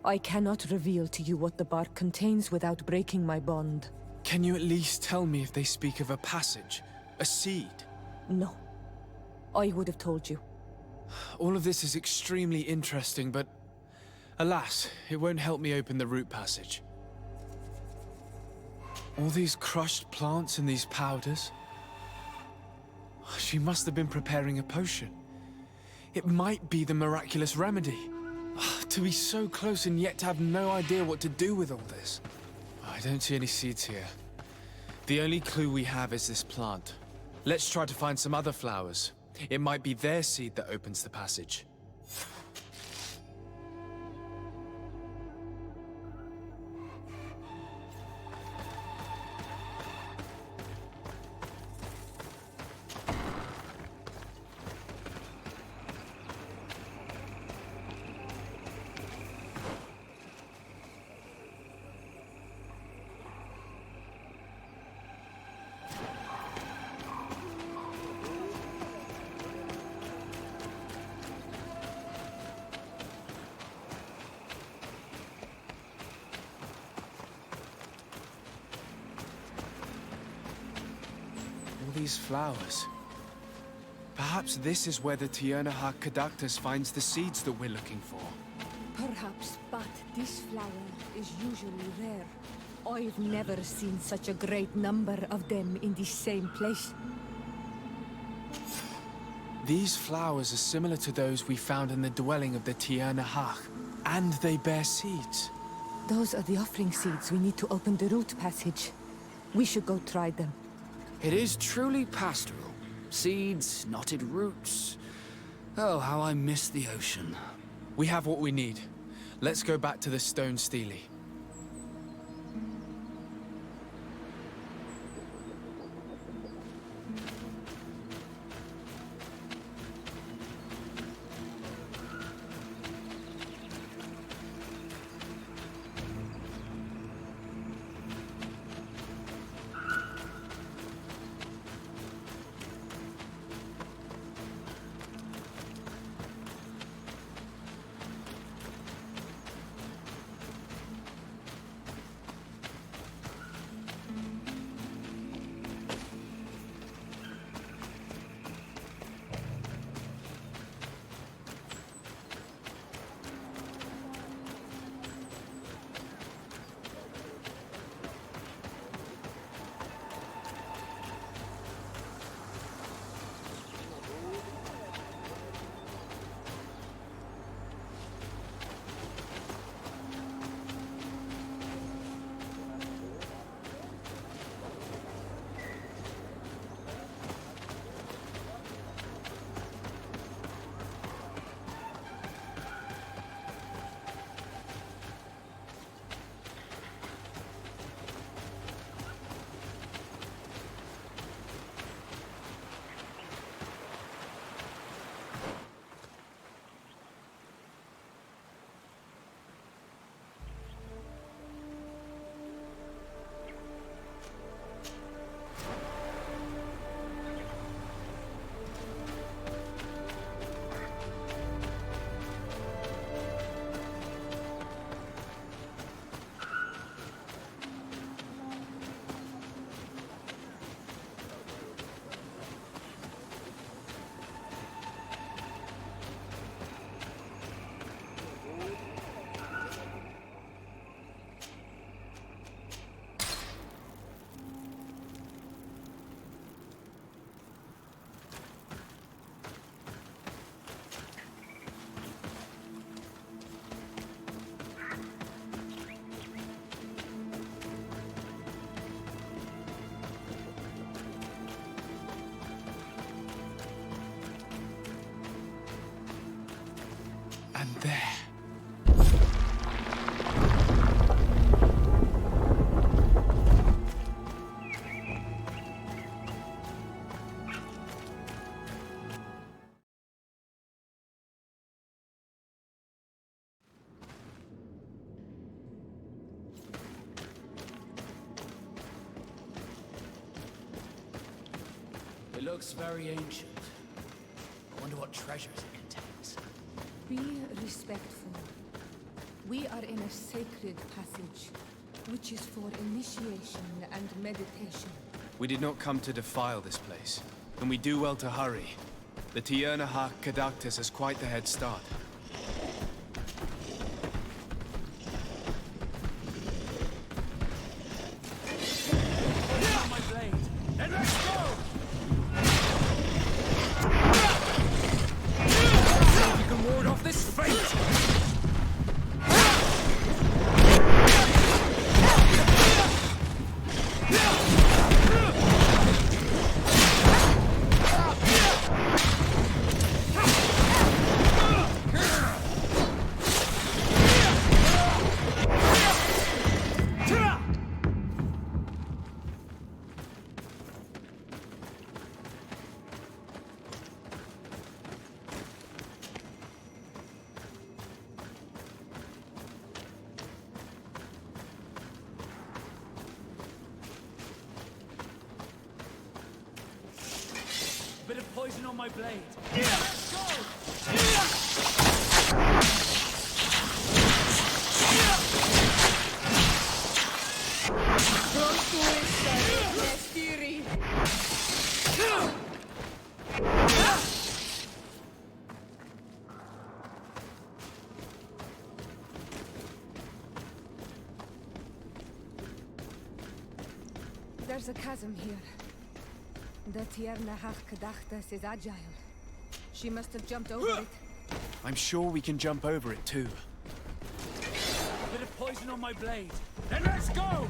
I cannot reveal to you what the bark contains without breaking my bond. Can you at least tell me if they speak of a passage? A seed? No. I would have told you. All of this is extremely interesting, but alas, it won't help me open the root passage. All these crushed plants and these powders. She must have been preparing a potion. It might be the miraculous remedy. To be so close and yet to have no idea what to do with all this. I don't see any seeds here. The only clue we have is this plant. Let's try to find some other flowers. It might be their seed that opens the passage. These flowers. Perhaps this is where the Tiernahak Caductus finds the seeds that we're looking for. Perhaps, but this flower is usually rare. I've never seen such a great number of them in the same place. These flowers are similar to those we found in the dwelling of the Tiernahak, and they bear seeds. Those are the offering seeds we need to open the root passage. We should go try them. It is truly pastoral. Seeds, knotted roots. Oh, how I miss the ocean. We have what we need. Let's go back to the stone stele. there. It looks very ancient. I wonder what treasures it contains. Be respectful. We are in a sacred passage, which is for initiation and meditation. We did not come to defile this place, and we do well to hurry. The Tiernahak Kadactus has quite the head start. On my blade, and let's go! You can ward off this fate! Bit of poison on my blade. Let's go! There's a chasm here. The Tiernahak Kadactus is agile. She must have jumped over it. I'm sure we can jump over it too. Bit of poison on my blade. Then let's go!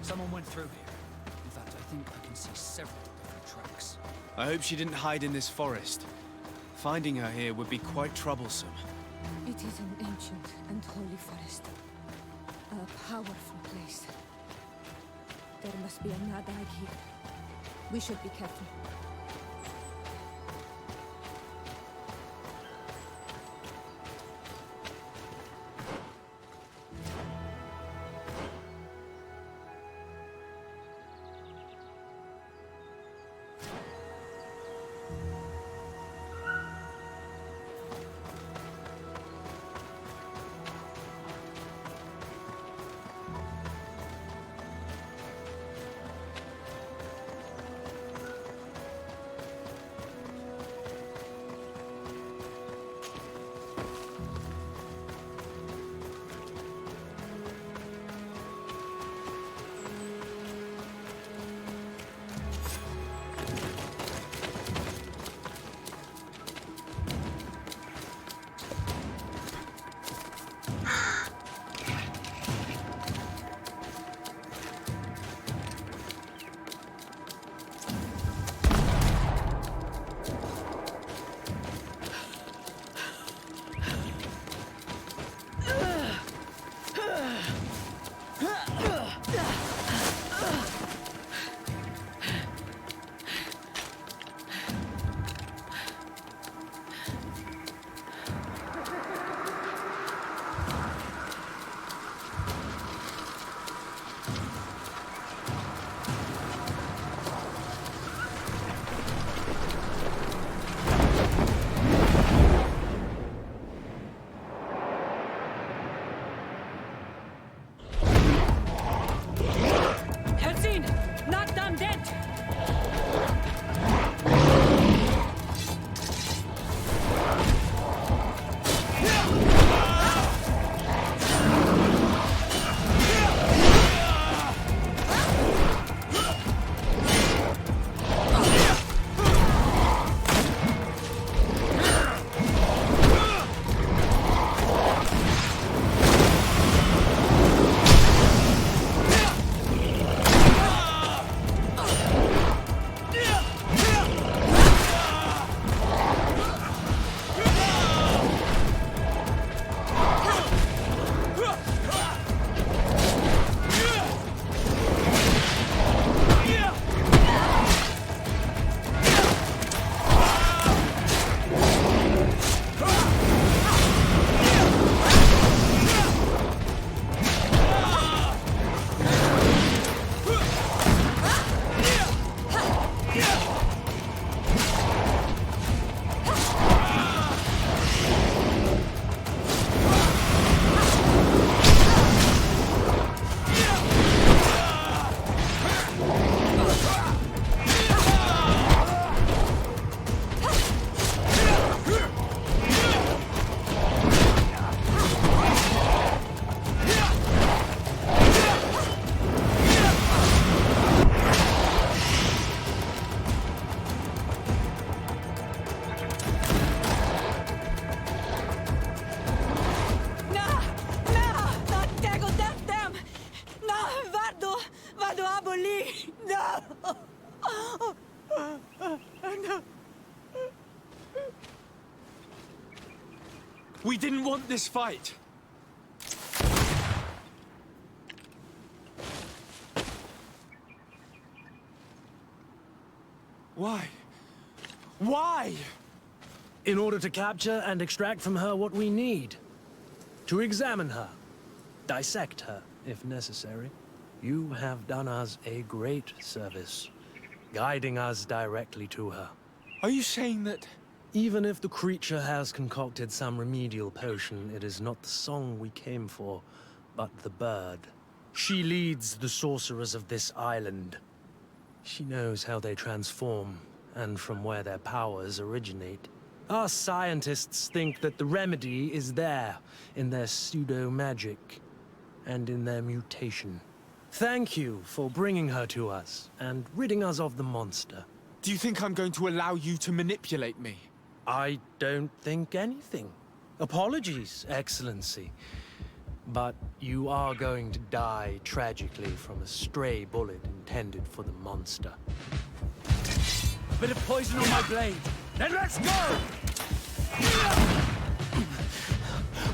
Someone went through here. In fact, I think I can see several different tracks. I hope she didn't hide in this forest. Finding her here would be quite troublesome. It is an ancient and holy forest. A powerful place. There must be a Nadag here. We should be careful. We didn't want this fight. Why? Why? In order to capture and extract from her what we need. To examine her. Dissect her, if necessary. You have done us a great service, guiding us directly to her. Are you saying that... Even if the creature has concocted some remedial potion, it is not the song we came for, but the bird. She leads the sorcerers of this island. She knows how they transform, and from where their powers originate. Our scientists think that the remedy is there, in their pseudo-magic, and in their mutation. Thank you for bringing her to us, and ridding us of the monster. Do you think I'm going to allow you to manipulate me? I don't think anything. Apologies, Excellency. But you are going to die tragically from a stray bullet intended for the monster. A bit of poison on my blade. Then let's go!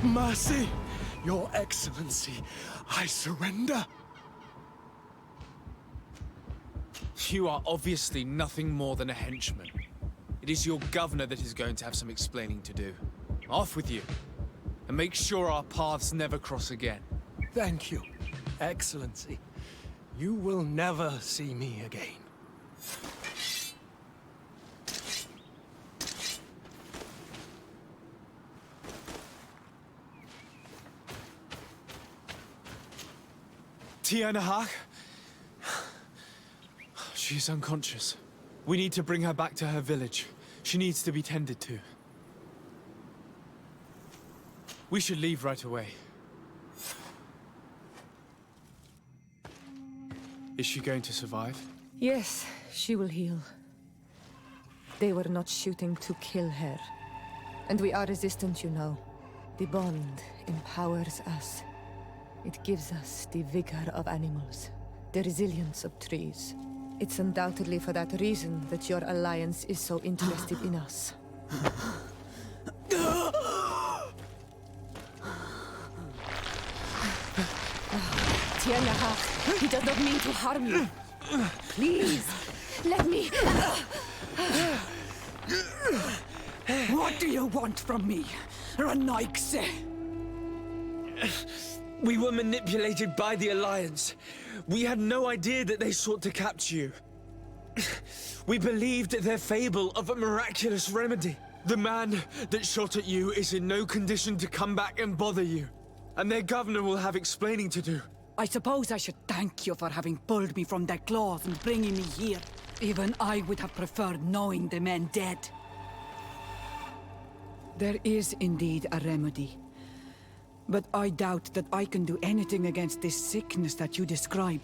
Mercy, Your Excellency, I surrender. You are obviously nothing more than a henchman. It is your governor that is going to have some explaining to do. Off with you. And make sure our paths never cross again. Thank you, Excellency. You will never see me again. Tianahak? She's unconscious. We need to bring her back to her village. She needs to be tended to. We should leave right away. Is she going to survive? Yes, she will heal. They were not shooting to kill her. And we are resistant, you know. The bond empowers us. It gives us the vigor of animals, the resilience of trees. It's undoubtedly for that reason that your alliance is so interested in us. Tianahak, he does not mean to harm you. Please, let me... What do you want from me, Ranaikse? We were manipulated by the Alliance. We had no idea that they sought to capture you. We believed their fable of a miraculous remedy. The man that shot at you is in no condition to come back and bother you. And their governor will have explaining to do. I suppose I should thank you for having pulled me from their claws and bringing me here. Even I would have preferred knowing the men dead. There is indeed a remedy. But I doubt that I can do anything against this sickness that you describe.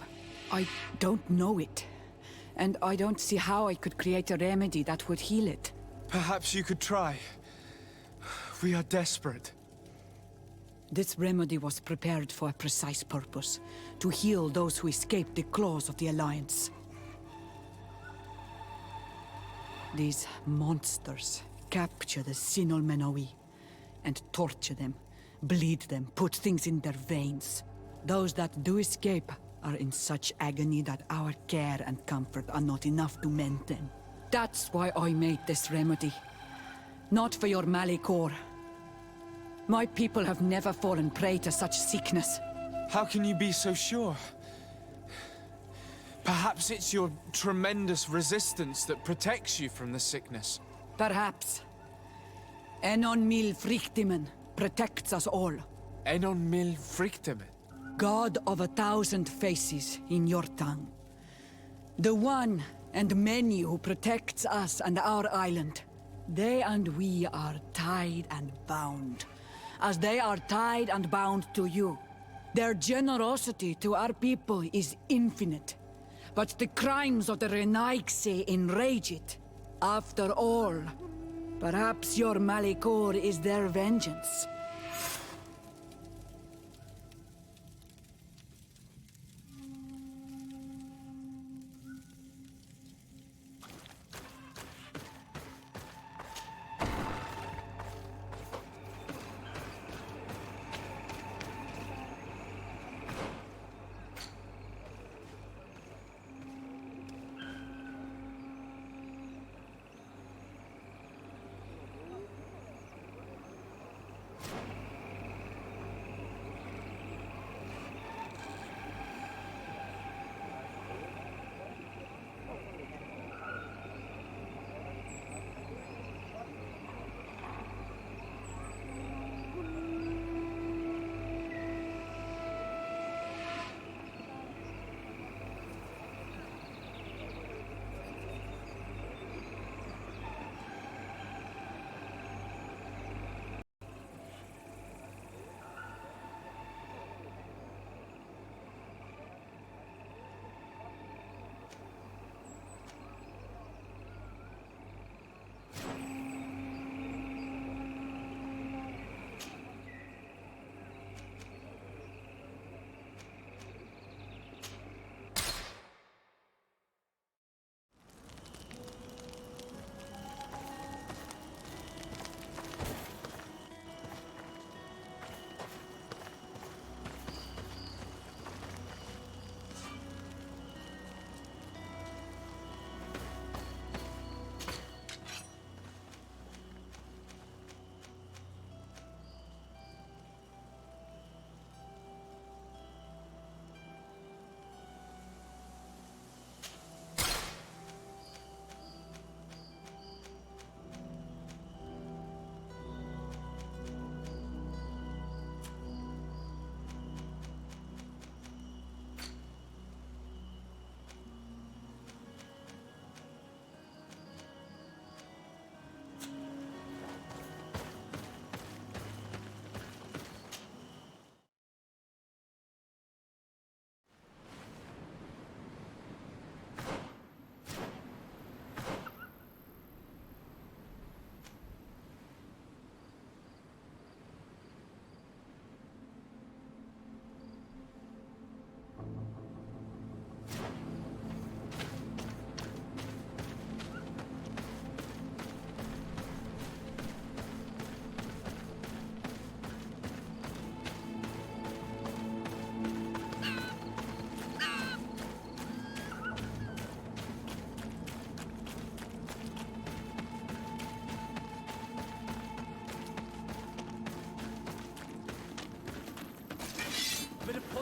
I don't know it. And I don't see how I could create a remedy that would heal it. Perhaps you could try. We are desperate. This remedy was prepared for a precise purpose. To heal those who escaped the claws of the Alliance. These monsters capture the Sinol Menawi and torture them. Bleed them, put things in their veins. Those that do escape are in such agony that our care and comfort are not enough to mend them. That's why I made this remedy. Not for your Malikor. My people have never fallen prey to such sickness. How can you be so sure? Perhaps it's your tremendous resistance that protects you from the sickness. Perhaps. Enon mil frictimen protects us all. Enon mil frictimen? God of 1,000 faces in your tongue. The one and many who protects us and our island. They and we are tied and bound. As they are tied and bound to you. Their generosity to our people is infinite. But the crimes of the Renaikse enrage it. After all, perhaps your Malikor is their vengeance.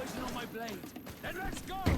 poison on my blade. Then let's go!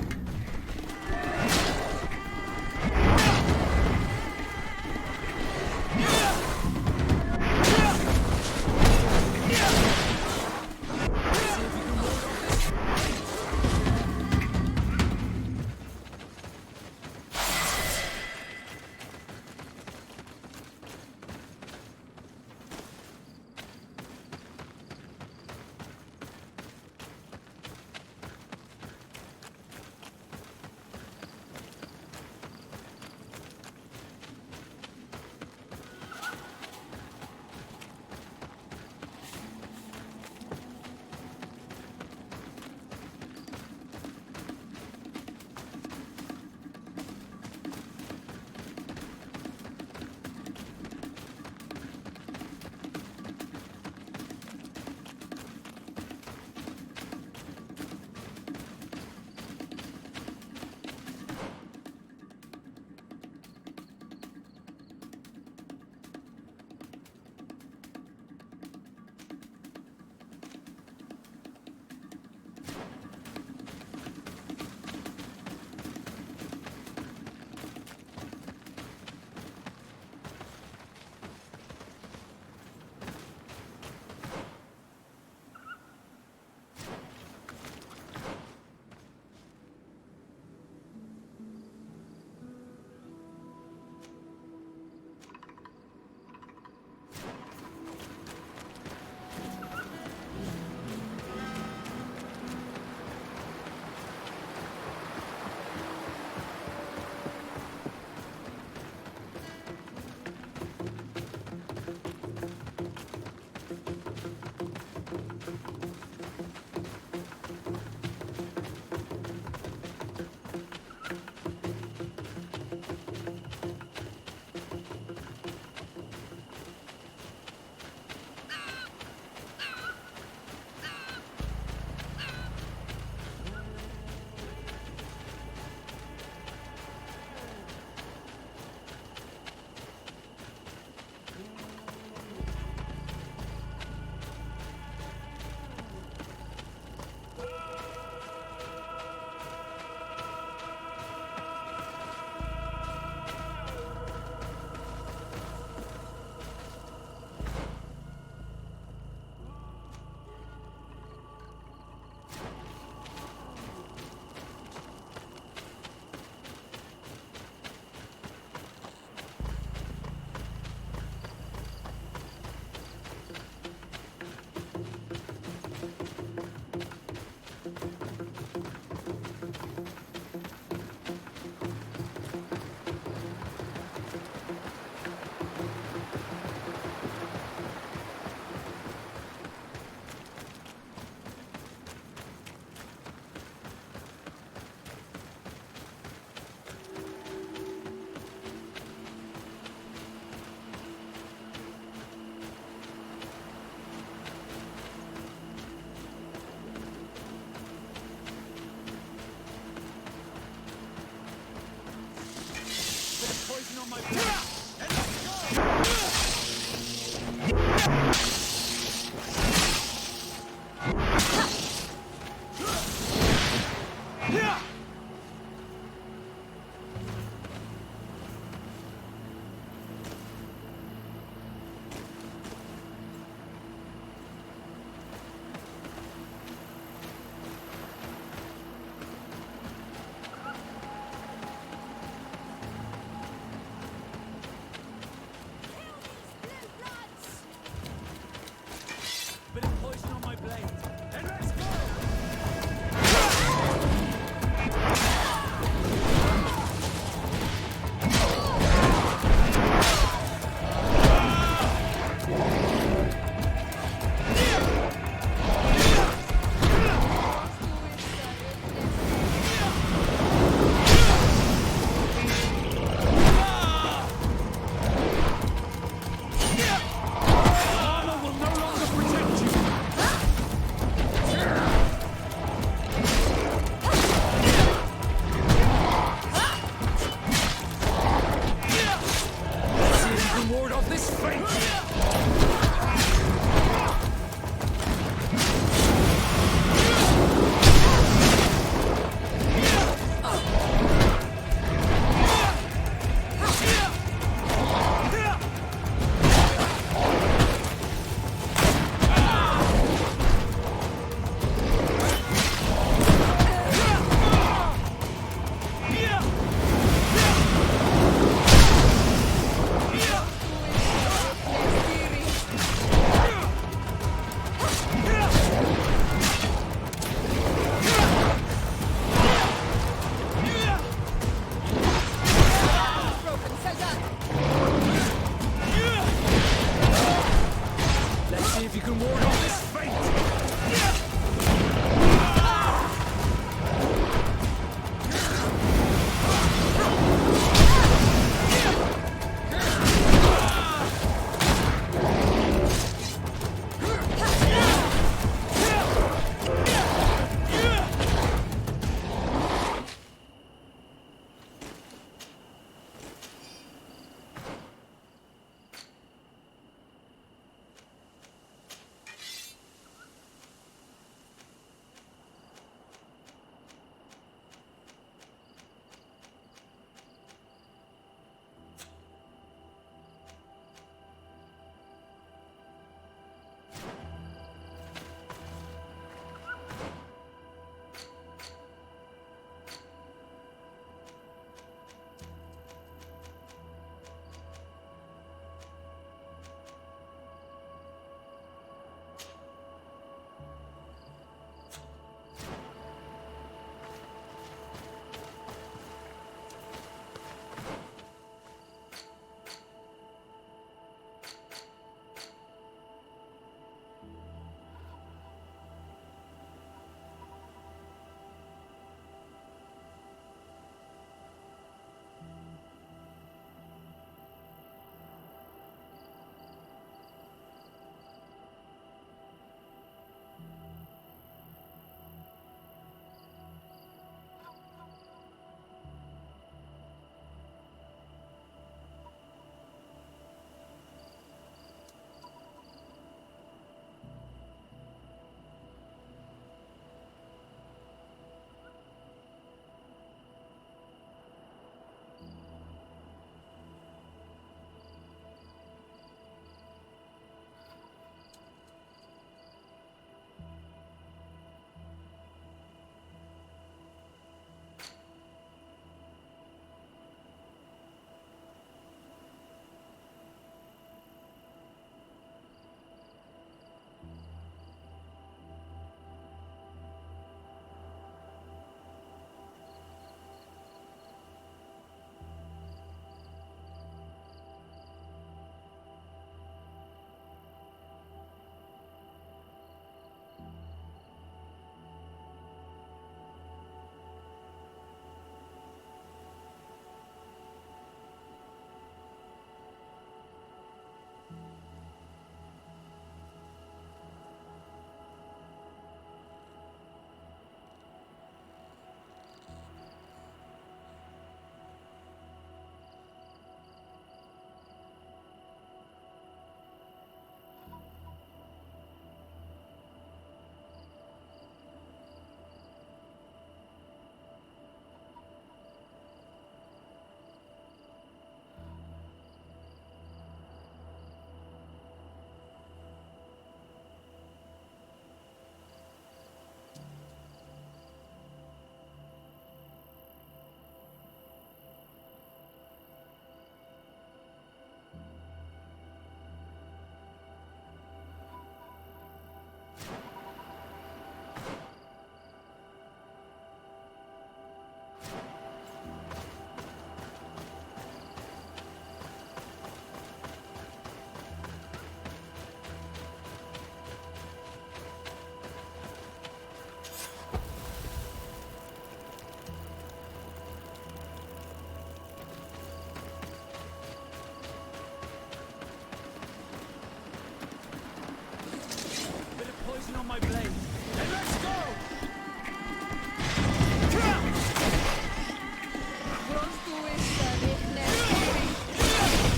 my blade. And let's go!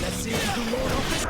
Let's see if you can ward off this.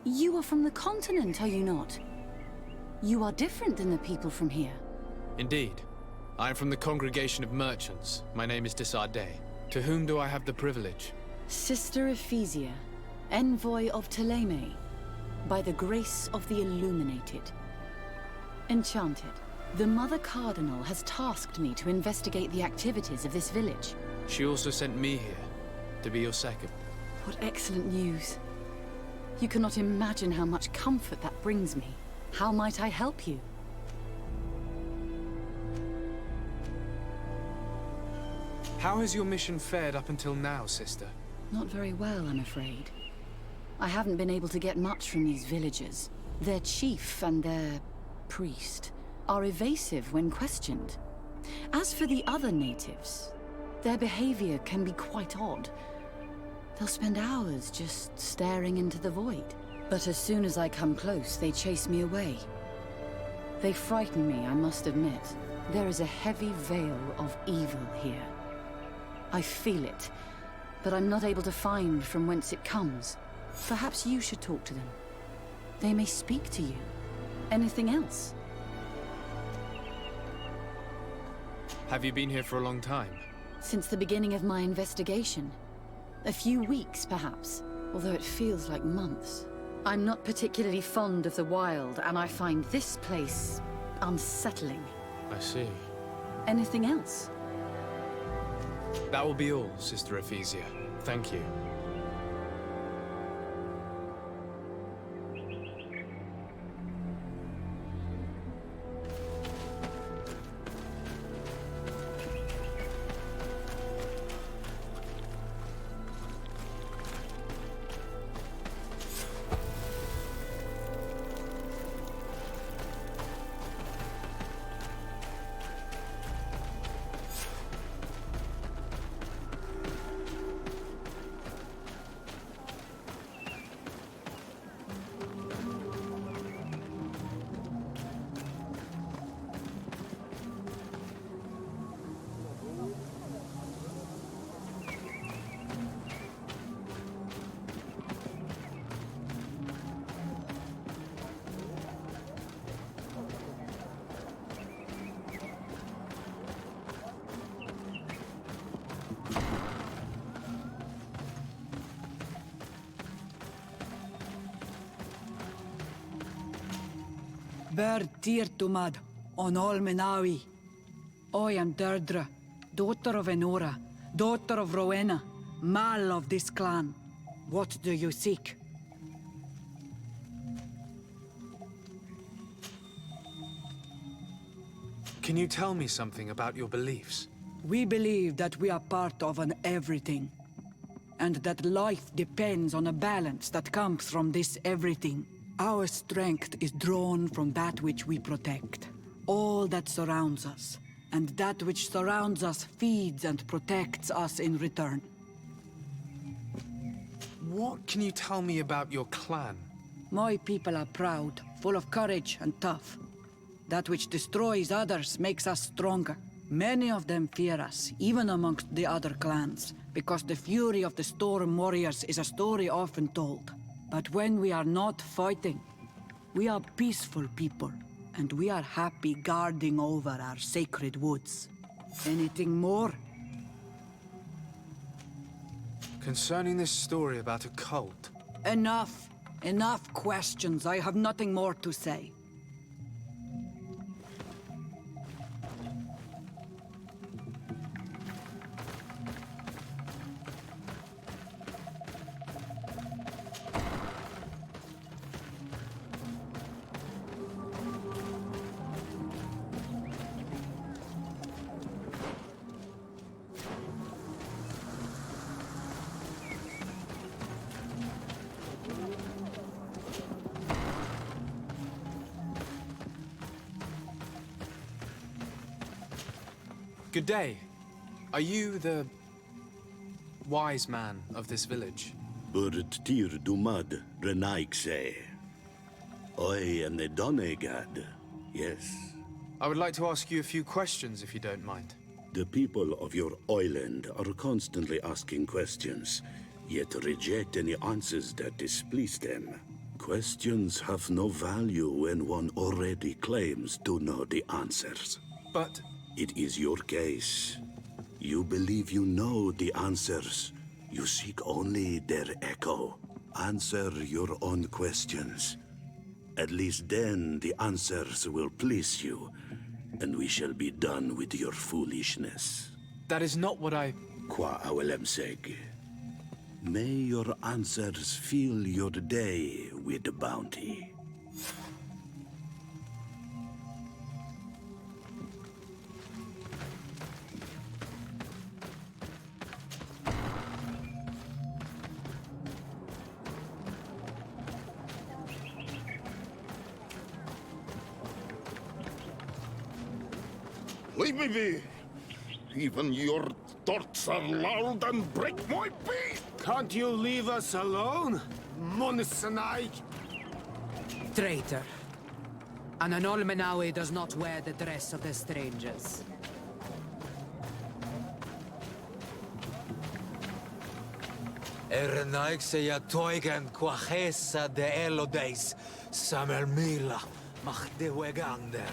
You are from the continent, are you not? You are different than the people from here. Indeed. I am from the congregation of merchants. My name is Desardet. To whom do I have the privilege? Sister EVGA, envoy of Ptolemy, by the grace of the Illuminated. Enchanted, the Mother Cardinal has tasked me to investigate the activities of this village. She also sent me here, to be your second. What excellent news. You cannot imagine how much comfort that brings me. How might I help you? How has your mission fared up until now, sister? Not very well, I'm afraid. I haven't been able to get much from these villagers. Their chief and their priest are evasive when questioned. As for the other natives, their behavior can be quite odd. They'll spend hours just staring into the void. But as soon as I come close, they chase me away. They frighten me, I must admit. There is a heavy veil of evil here. I feel it, but I'm not able to find from whence it comes. Perhaps you should talk to them. They may speak to you. Anything else? Have you been here for a long time? Since the beginning of my investigation. A few weeks, perhaps, although it feels like months. I'm not particularly fond of the wild, and I find this place unsettling. I see. Anything else? That will be all, Sister EVGA. Thank you. Bird Tir Tumad, on all Menawi. I am Deirdre, daughter of Enora, daughter of Rowena, Mal of this clan. What do you seek? Can you tell me something about your beliefs? We believe that we are part of an everything, and that life depends on a balance that comes from this everything. Our strength is drawn from that which we protect, all that surrounds us, and that which surrounds us feeds and protects us in return. What can you tell me about your clan? My people are proud, full of courage and tough. That which destroys others makes us stronger. Many of them fear us, even amongst the other clans, because the fury of the Storm Warriors is a story often told. But when we are not fighting, we are peaceful people, and we are happy guarding over our sacred woods. Anything more? Concerning this story about a cult. Enough. Enough questions. I have nothing more to say. Good day. Are you the wise man of this village? Tir Dumad Renaikse. I am the Donegad, yes. I would like to ask you a few questions, if you don't mind. The people of your island are constantly asking questions, yet reject any answers that displease them. Questions have no value when one already claims to know the answers. But it is your case. You believe you know the answers. You seek only their echo. Answer your own questions. At least then the answers will please you, and we shall be done with your foolishness. That is not what I... Qua awelemseg. May your answers fill your day with bounty. Leave me be. Even your thoughts are loud and break my peace. Can't you leave us alone, Monisanaik? Traitor. An Anolmenawi does not wear the dress of the strangers. Ernaikseja toigen quachesa de elodeis, samermila, mach de wegander.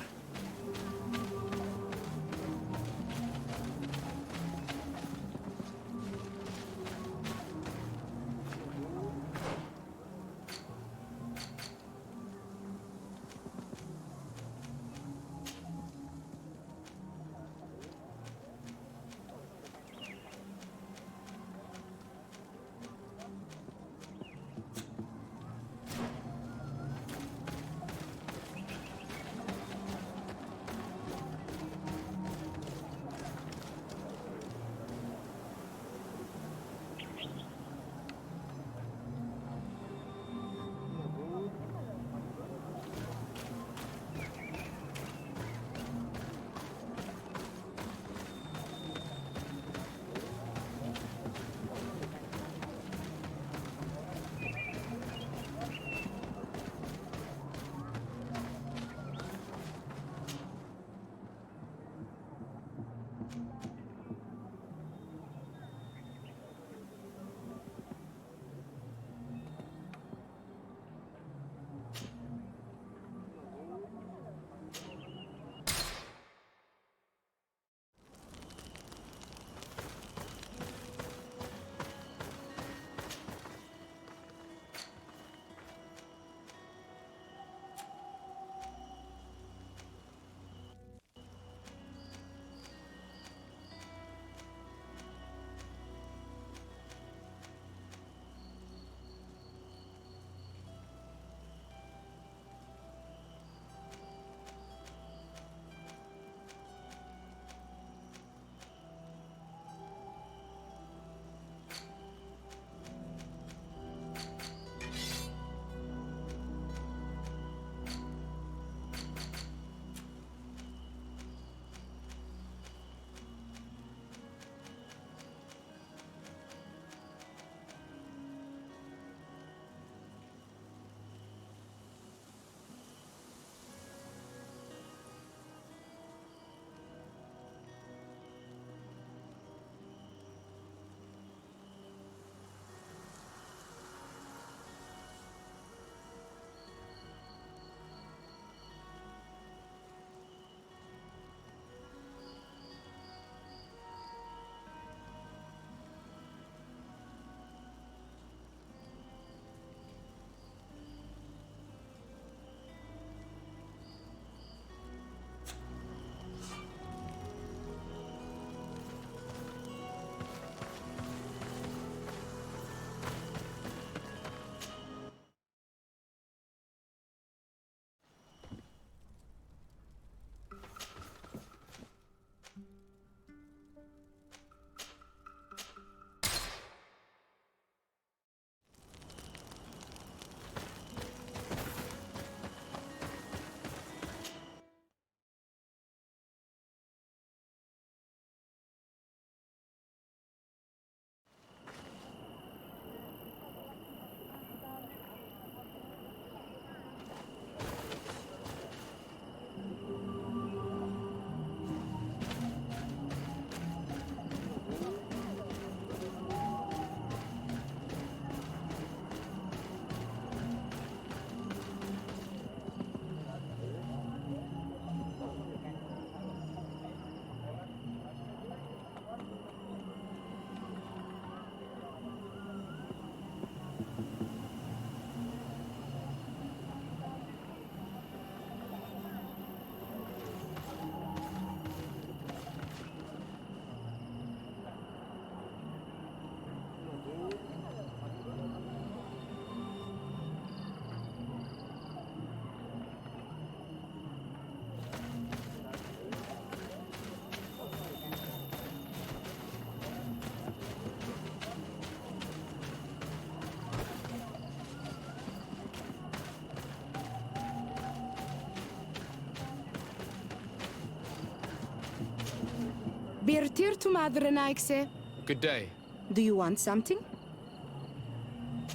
Birtir to Madre Naixe. Good day. Do you want something?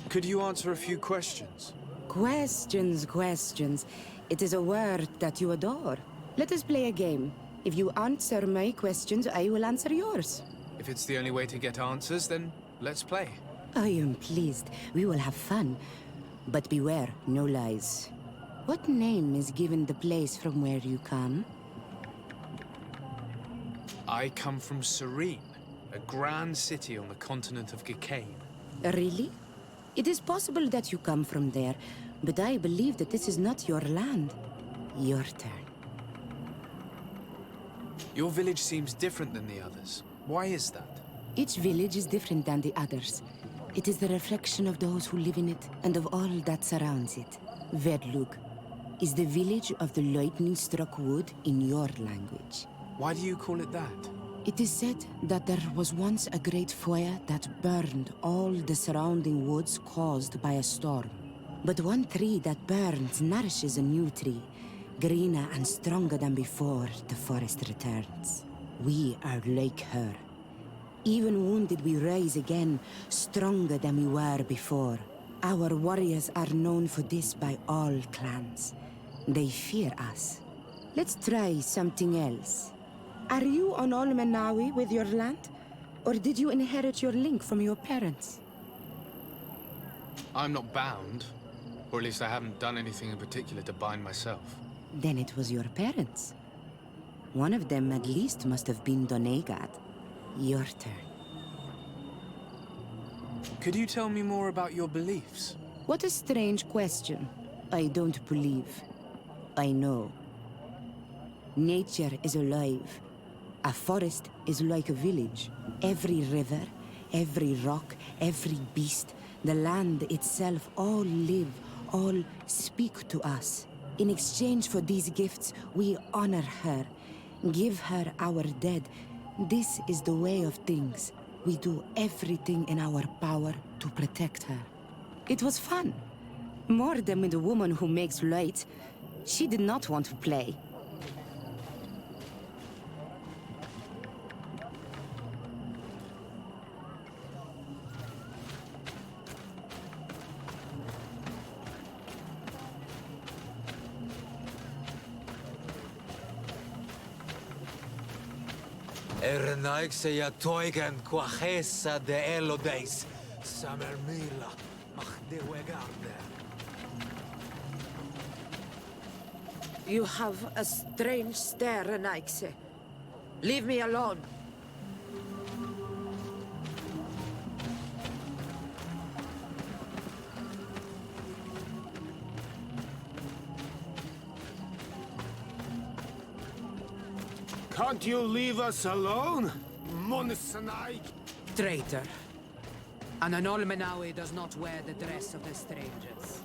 Could you answer a few questions? Questions. It is a word that you adore. Let us play a game. If you answer my questions, I will answer yours. If it's the only way to get answers, then let's play. I am pleased. We will have fun. But beware, no lies. What name is given the place from where you come? I come from Serene, a grand city on the continent of Gicane. Really? It is possible that you come from there, but I believe that this is not your land. Your turn. Your village seems different than the others. Why is that? Each village is different than the others. It is the reflection of those who live in it and of all that surrounds it. Verdlug is the village of the lightning-struck wood in your language. Why do you call it that? It is said that there was once a great fire that burned all the surrounding woods caused by a storm. But one tree that burns nourishes a new tree, greener and stronger than before the forest returns. We are like her. Even wounded, we rise again, stronger than we were before. Our warriors are known for this by all clans. They fear us. Let's try something else. Are you on Olmenawi with your land? Or did you inherit your link from your parents? I'm not bound. Or at least I haven't done anything in particular to bind myself. Then it was your parents. One of them at least must have been Donegad. Your turn. Could you tell me more about your beliefs? What a strange question. I don't believe. I know. Nature is alive. A forest is like a village. Every river, every rock, every beast, the land itself, all live, all speak to us. In exchange for these gifts, we honor her, give her our dead. This is the way of things. We do everything in our power to protect her. It was fun. More than with the woman who makes light. She did not want to play. Ernaixeia toigen quachesa de elodeis, samermila, machdewegande. You have a strange stare, Renaixe. Leave me alone. Can't you leave us alone? Monisanaik? Traitor. An Olmenawi does not wear the dress of the strangers.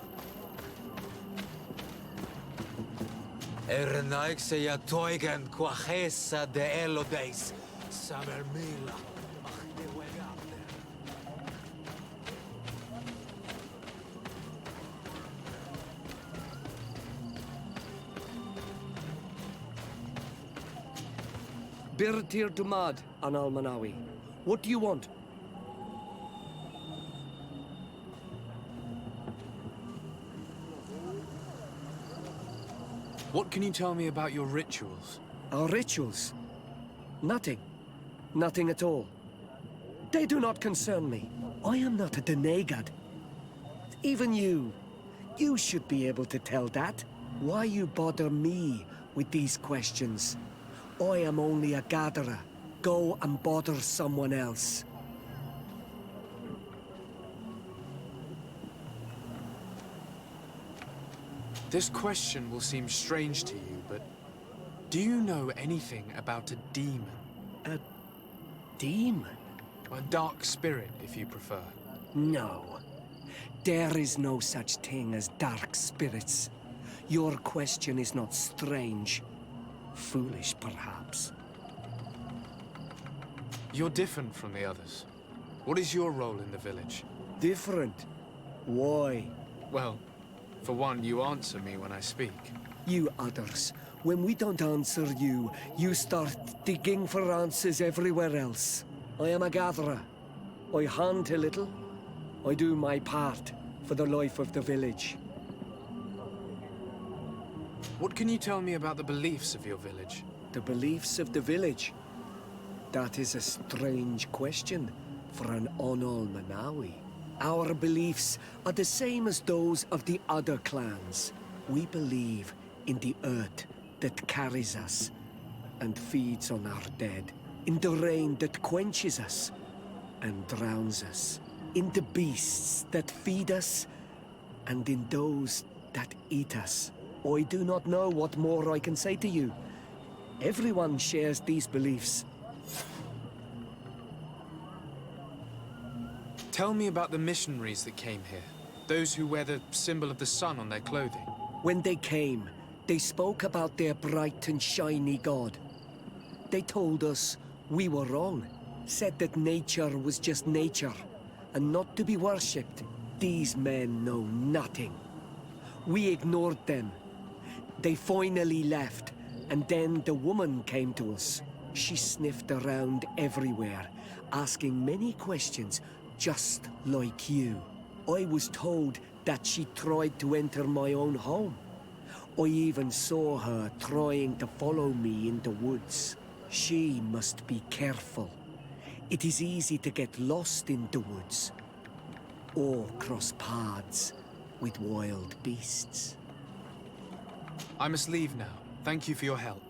Ernaixeia toigen quachesa de elodeis, samermila, machdewegande. Birtir Dumad, an Almanawi. What do you want? What can you tell me about your rituals? Our rituals? Nothing. Nothing at all. They do not concern me. I am not a Donegad. Even you. You should be able to tell that. Why you bother me with these questions? I am only a gatherer. Go and bother someone else. This question will seem strange to you, but do you know anything about a demon? A demon? A dark spirit, if you prefer. No. There is no such thing as dark spirits. Your question is not strange. Foolish, perhaps. You're different from the others. What is your role in the village? Different? Why? Well, for one, you answer me when I speak. You others When we don't answer you, you start digging for answers everywhere else. I am a gatherer. I hunt a little. I do my part for the life of the village. What can you tell me about the beliefs of your village? The beliefs of the village? That is a strange question for an Onol Manawi. Our beliefs are the same as those of the other clans. We believe in the earth that carries us and feeds on our dead, in the rain that quenches us and drowns us, in the beasts that feed us and in those that eat us. I do not know what more I can say to you. Everyone shares these beliefs. Tell me about the missionaries that came here. Those who wear the symbol of the sun on their clothing. When they came, they spoke about their bright and shiny god. They told us we were wrong, said that nature was just nature, and not to be worshipped. These men know nothing. We ignored them. They finally left, and then the woman came to us. She sniffed around everywhere, asking many questions, just like you. I was told that she tried to enter my own home. I even saw her trying to follow me in the woods. She must be careful. It is easy to get lost in the woods, or cross paths with wild beasts. I must leave now. Thank you for your help.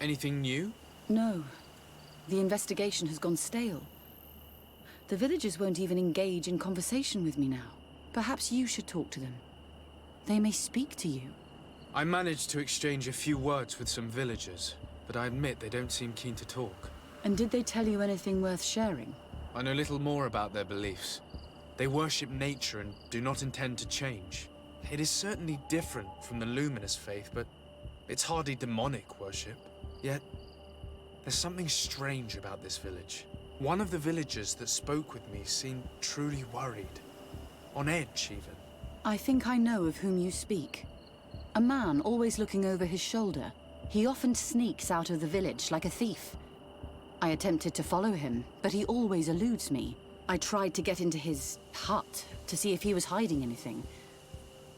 Anything new? No. The investigation has gone stale. The villagers won't even engage in conversation with me now. Perhaps you should talk to them. They may speak to you. I managed to exchange a few words with some villagers, but I admit they don't seem keen to talk. And did they tell you anything worth sharing? I know little more about their beliefs. They worship nature and do not intend to change. It is certainly different from the luminous faith, but it's hardly demonic worship. Yet, there's something strange about this village. One of the villagers that spoke with me seemed truly worried. On edge, even. I think I know of whom you speak. A man always looking over his shoulder. He often sneaks out of the village like a thief. I attempted to follow him, but he always eludes me. I tried to get into his hut to see if he was hiding anything,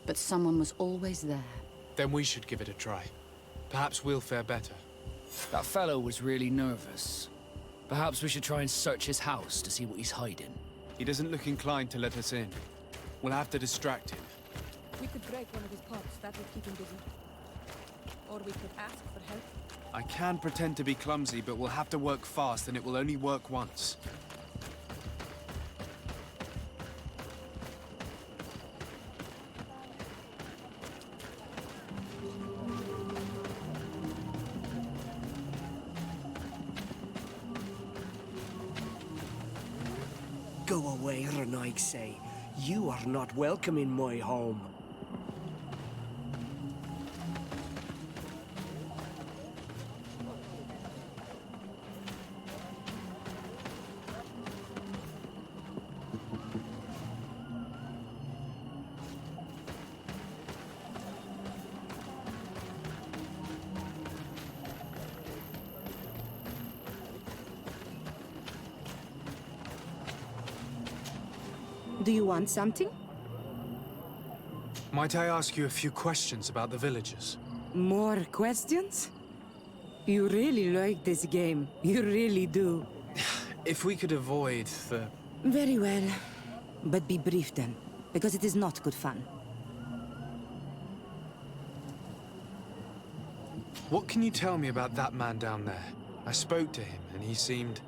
but someone was always there. Then we should give it a try. Perhaps we'll fare better. That fellow was really nervous. Perhaps we should try and search his house to see what he's hiding. He doesn't look inclined to let us in. We'll have to distract him. We could break one of his pots. That would keep him busy. Or we could ask for help. I can pretend to be clumsy, but we'll have to work fast, and it will only work once. Go away, Renaigse. You are not welcome in my home. Do you want something? Might I ask you a few questions about the villagers? More questions? You really like this game. You really do. If we could avoid the... Very well. But be brief then, because it is not good fun. What can you tell me about that man down there? I spoke to him, and he seemed...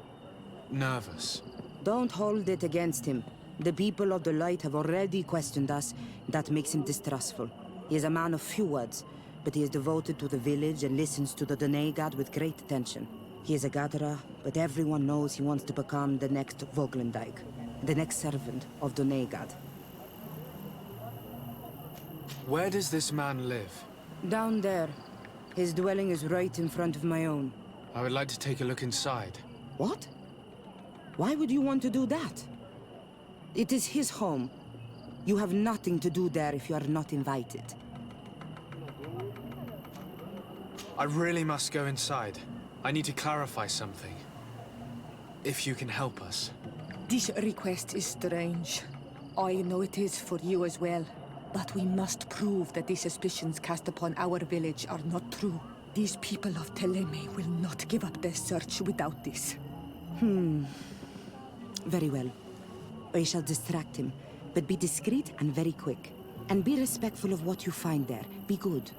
nervous. Don't hold it against him. The people of the light have already questioned us. That makes him distrustful. He is a man of few words, but he is devoted to the village and listens to the Denegad with great attention. He is a gatherer, but everyone knows he wants to become the next Voglendijk, the next servant of Donegad. Where does this man live? Down there. His dwelling is right in front of my own. I would like to take a look inside. What? Why would you want to do that? It is his home. You have nothing to do there if you are not invited. I really must go inside. I need to clarify something. If you can help us. This request is strange. I know it is for you as well. But we must prove that the suspicions cast upon our village are not true. These people of Teleme will not give up their search without this. Very well. I shall distract him, but be discreet and very quick. And be respectful of what you find there. Be good.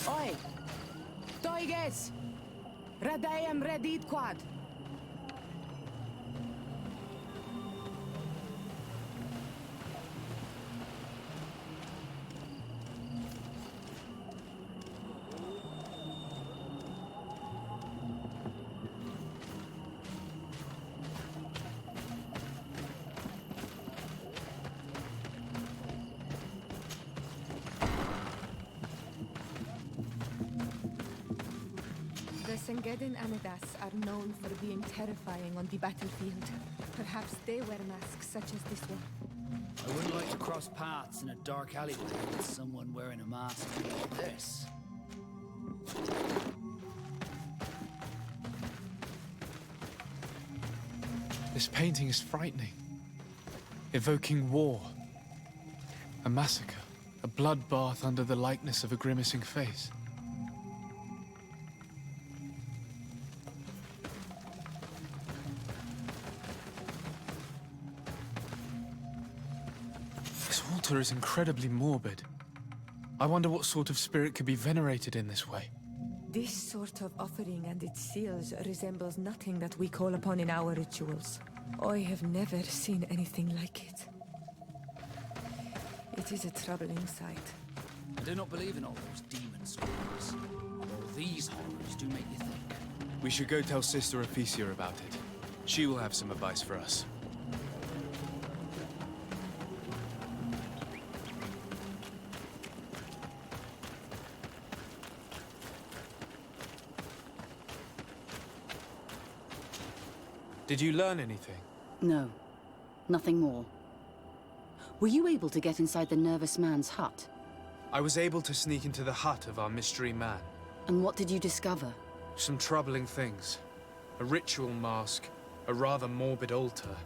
Oi! Toiges! Radayem redit quad! The Sengedin Anadas are known for being terrifying on the battlefield. Perhaps they wear masks such as this one. I wouldn't like to cross paths in a dark alleyway with someone wearing a mask like this. This painting is frightening. Evoking war. A massacre. A bloodbath under the likeness of a grimacing face. This altar is incredibly morbid. I wonder what sort of spirit could be venerated in this way. This sort of offering and its seals resembles nothing that we call upon in our rituals. I have never seen anything like it. It is a troubling sight. I do not believe in all those demon stories. Though these horrors do make you think. We should go tell Sister Ephesia about it. She will have some advice for us. Did you learn anything? No. Nothing more. Were you able to get inside the nervous man's hut? I was able to sneak into the hut of our mystery man. And what did you discover? Some troubling things. A ritual mask, a rather morbid altar,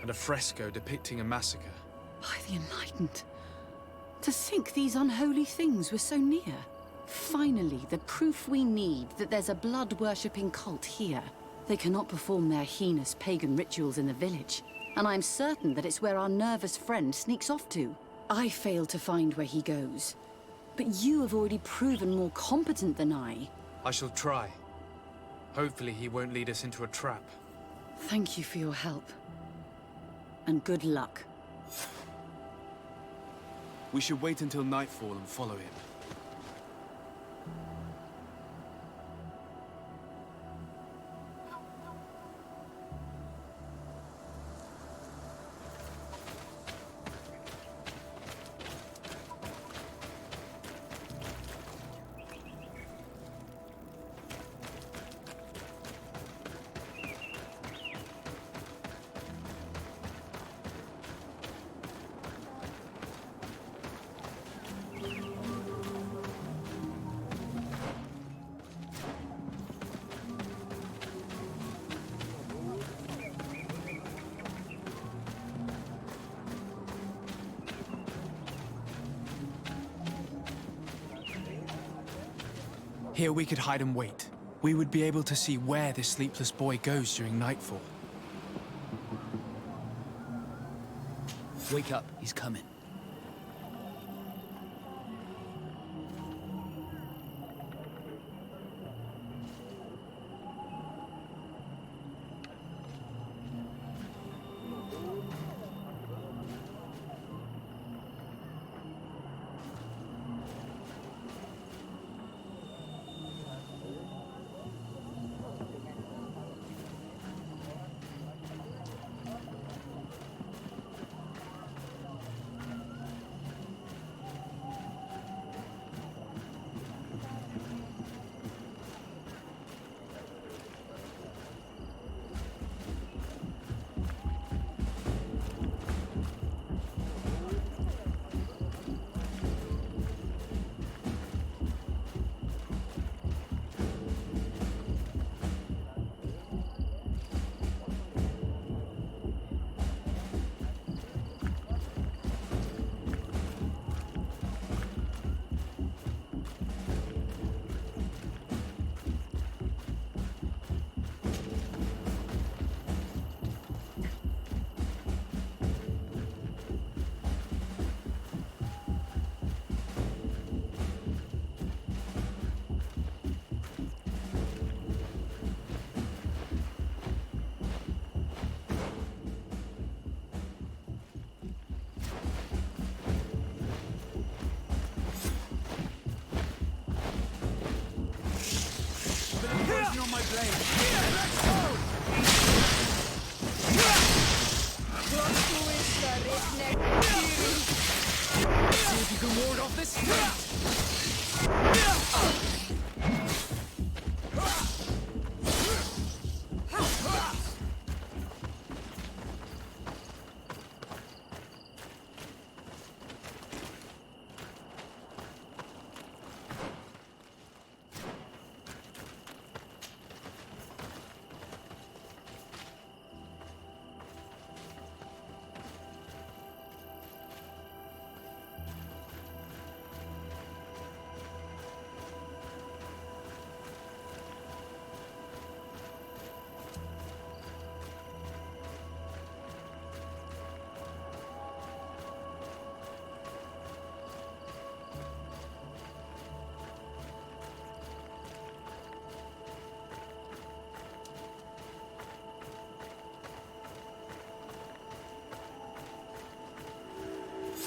and a fresco depicting a massacre. By the Enlightened. To think these unholy things were so near. Finally, the proof we need that there's a blood-worshipping cult here. They cannot perform their heinous pagan rituals in the village, and I'm certain that it's where our nervous friend sneaks off to. I failed to find where he goes, but you have already proven more competent than I. I shall try. Hopefully he won't lead us into a trap. Thank you for your help. And good luck. We should wait until nightfall and follow him. Here we could hide and wait. We would be able to see where this sleepless boy goes during nightfall. Wake up, he's coming.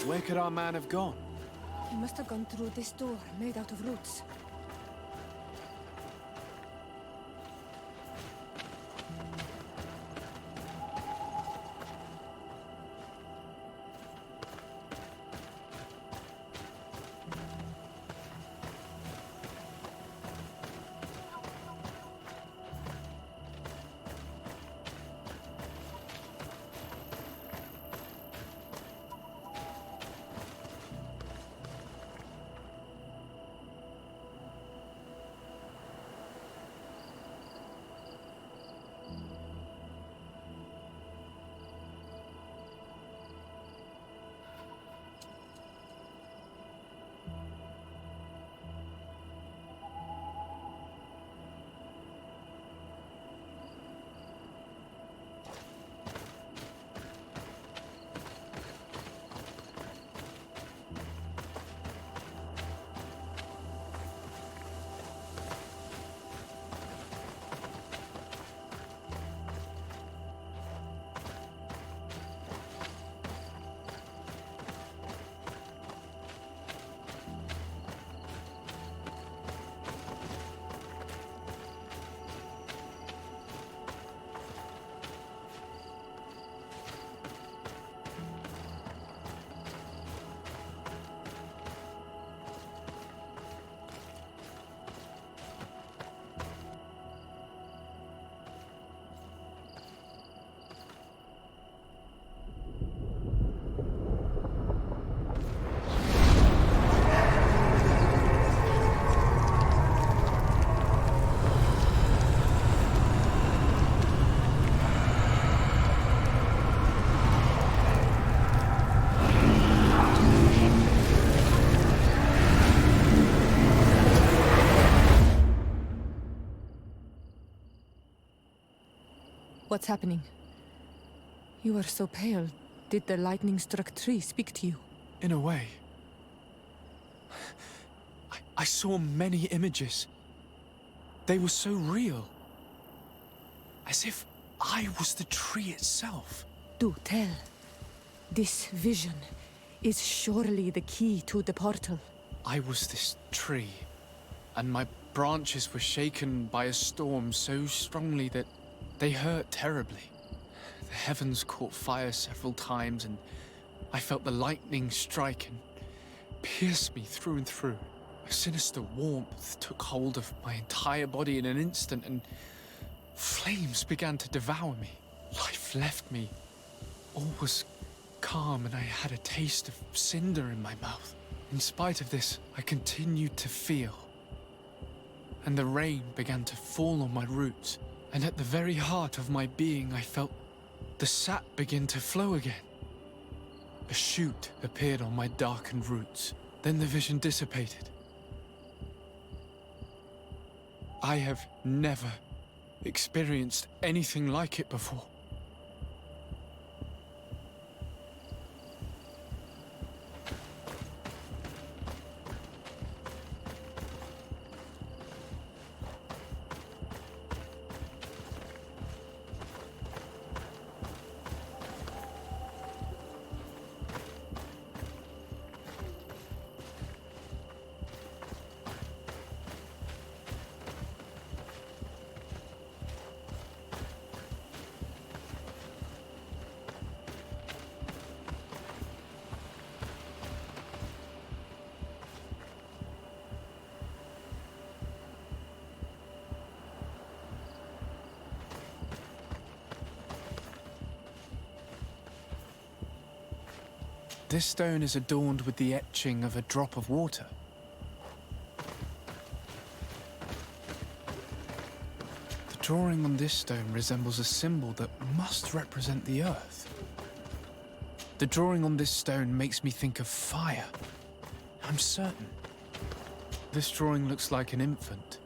Where could our man have gone? He must have gone through this door, made out of roots. What's happening? You are so pale. Did the lightning-struck tree speak to you? In a way. I saw many images. They were so real. As if I was the tree itself. Do tell. This vision is surely the key to the portal. I was this tree, and my branches were shaken by a storm so strongly that they hurt terribly. The heavens caught fire several times, and I felt the lightning strike and pierce me through and through. A sinister warmth took hold of my entire body in an instant, and flames began to devour me. Life left me. All was calm, and I had a taste of cinder in my mouth. In spite of this, I continued to feel. And the rain began to fall on my roots, and at the very heart of my being, I felt the sap begin to flow again. A shoot appeared on my darkened roots. Then the vision dissipated. I have never experienced anything like it before. This stone is adorned with the etching of a drop of water. The drawing on this stone resembles a symbol that must represent the earth. The drawing on this stone makes me think of fire. I'm certain. This drawing looks like an infant.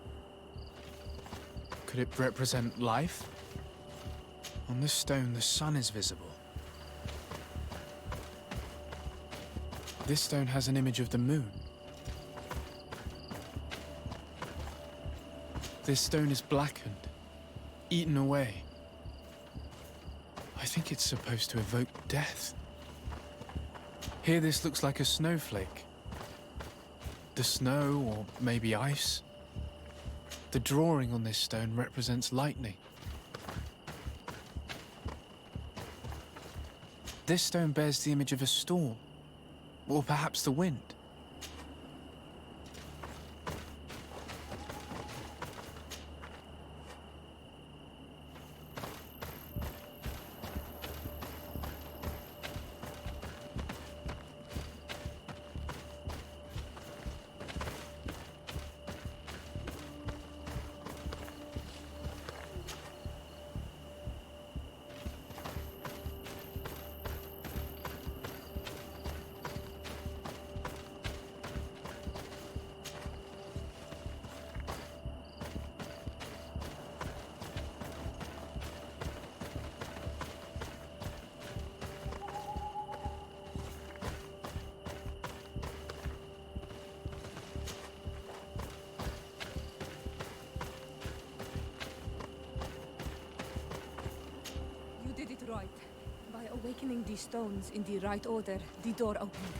Could it represent life? On this stone, the sun is visible. This stone has an image of the moon. This stone is blackened, eaten away. I think it's supposed to evoke death. Here this looks like a snowflake. The snow, or maybe ice. The drawing on this stone represents lightning. This stone bears the image of a storm, or perhaps the wind. Right. By awakening these stones in the right order, the door opened.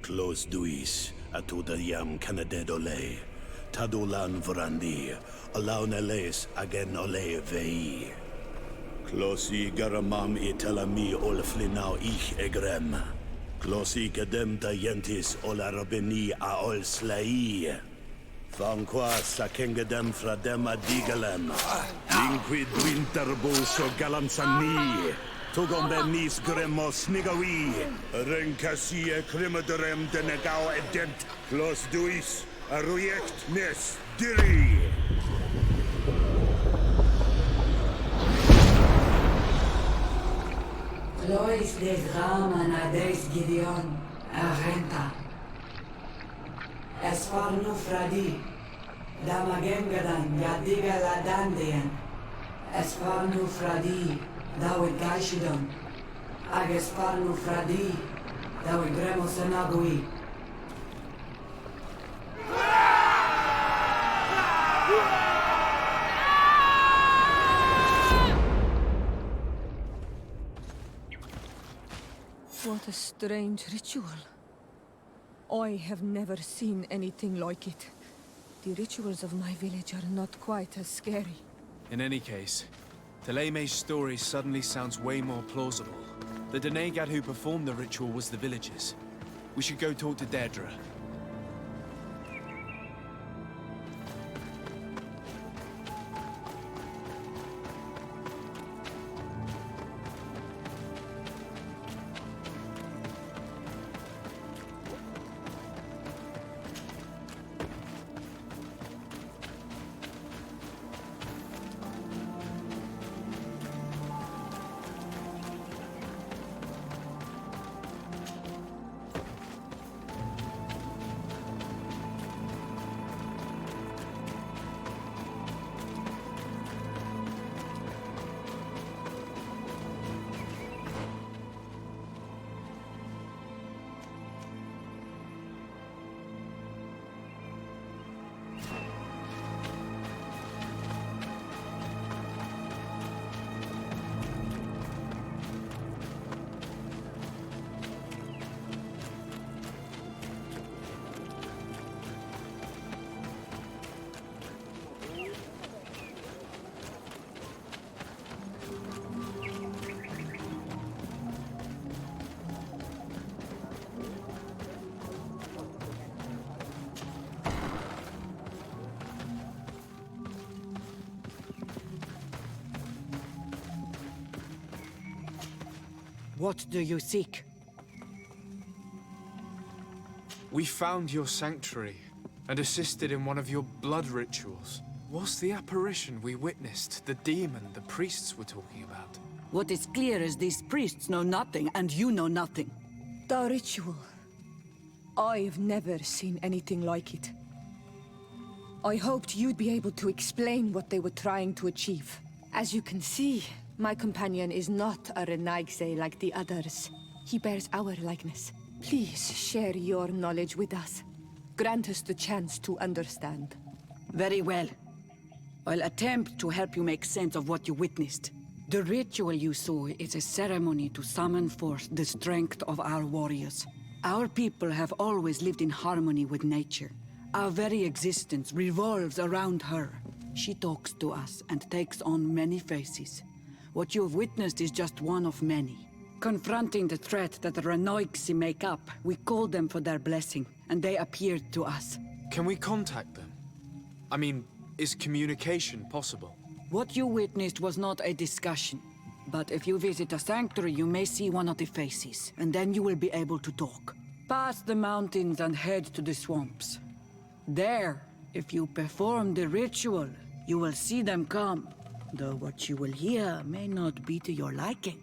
Close duis, atuda yam canadedole, tadulan vrandi, alaun eles agen ole vei. Closi garamam itelami olflinau ich egrem. Closi gedem tayentis olarabeni a ol slai. Vanqua sakengedem fradem adigalem. Linquid winterbuso galamsani. Tugombenis gremos nigawi. Renkasie krimaderem denegao edent. Clos duis, aruject nes diri. Lois des Raman ades Gideon, Arenta. Esfarnu Fradi, Damagengadan, Yadiga Ladandean. Esfarnu Fradi, Dawe Gaishidon. Agesfarnu Fradi, Dawe Gremosenagui. What a strange ritual. I have never seen anything like it. The rituals of my village are not quite as scary. In any case, Teleme's story suddenly sounds way more plausible. The Denegad who performed the ritual was the villagers. We should go talk to Deirdre. What do you seek? We found your sanctuary and assisted in one of your blood rituals. Was the apparition we witnessed the demon the priests were talking about? What is clear is these priests know nothing, and you know nothing. The ritual. I've never seen anything like it. I hoped you'd be able to explain what they were trying to achieve. As you can see, my companion is not a Renaigse like the others. He bears our likeness. Please share your knowledge with us. Grant us the chance to understand. Very well. I'll attempt to help you make sense of what you witnessed. The ritual you saw is a ceremony to summon forth the strength of our warriors. Our people have always lived in harmony with nature. Our very existence revolves around her. She talks to us and takes on many faces. What you have witnessed is just one of many. Confronting the threat that the Renoigsi make up, we called them for their blessing, and they appeared to us. Can we contact them? I mean, is communication possible? What you witnessed was not a discussion. But if you visit a sanctuary, you may see one of the faces, and then you will be able to talk. Pass the mountains and head to the swamps. There, if you perform the ritual, you will see them come. Though what you will hear may not be to your liking.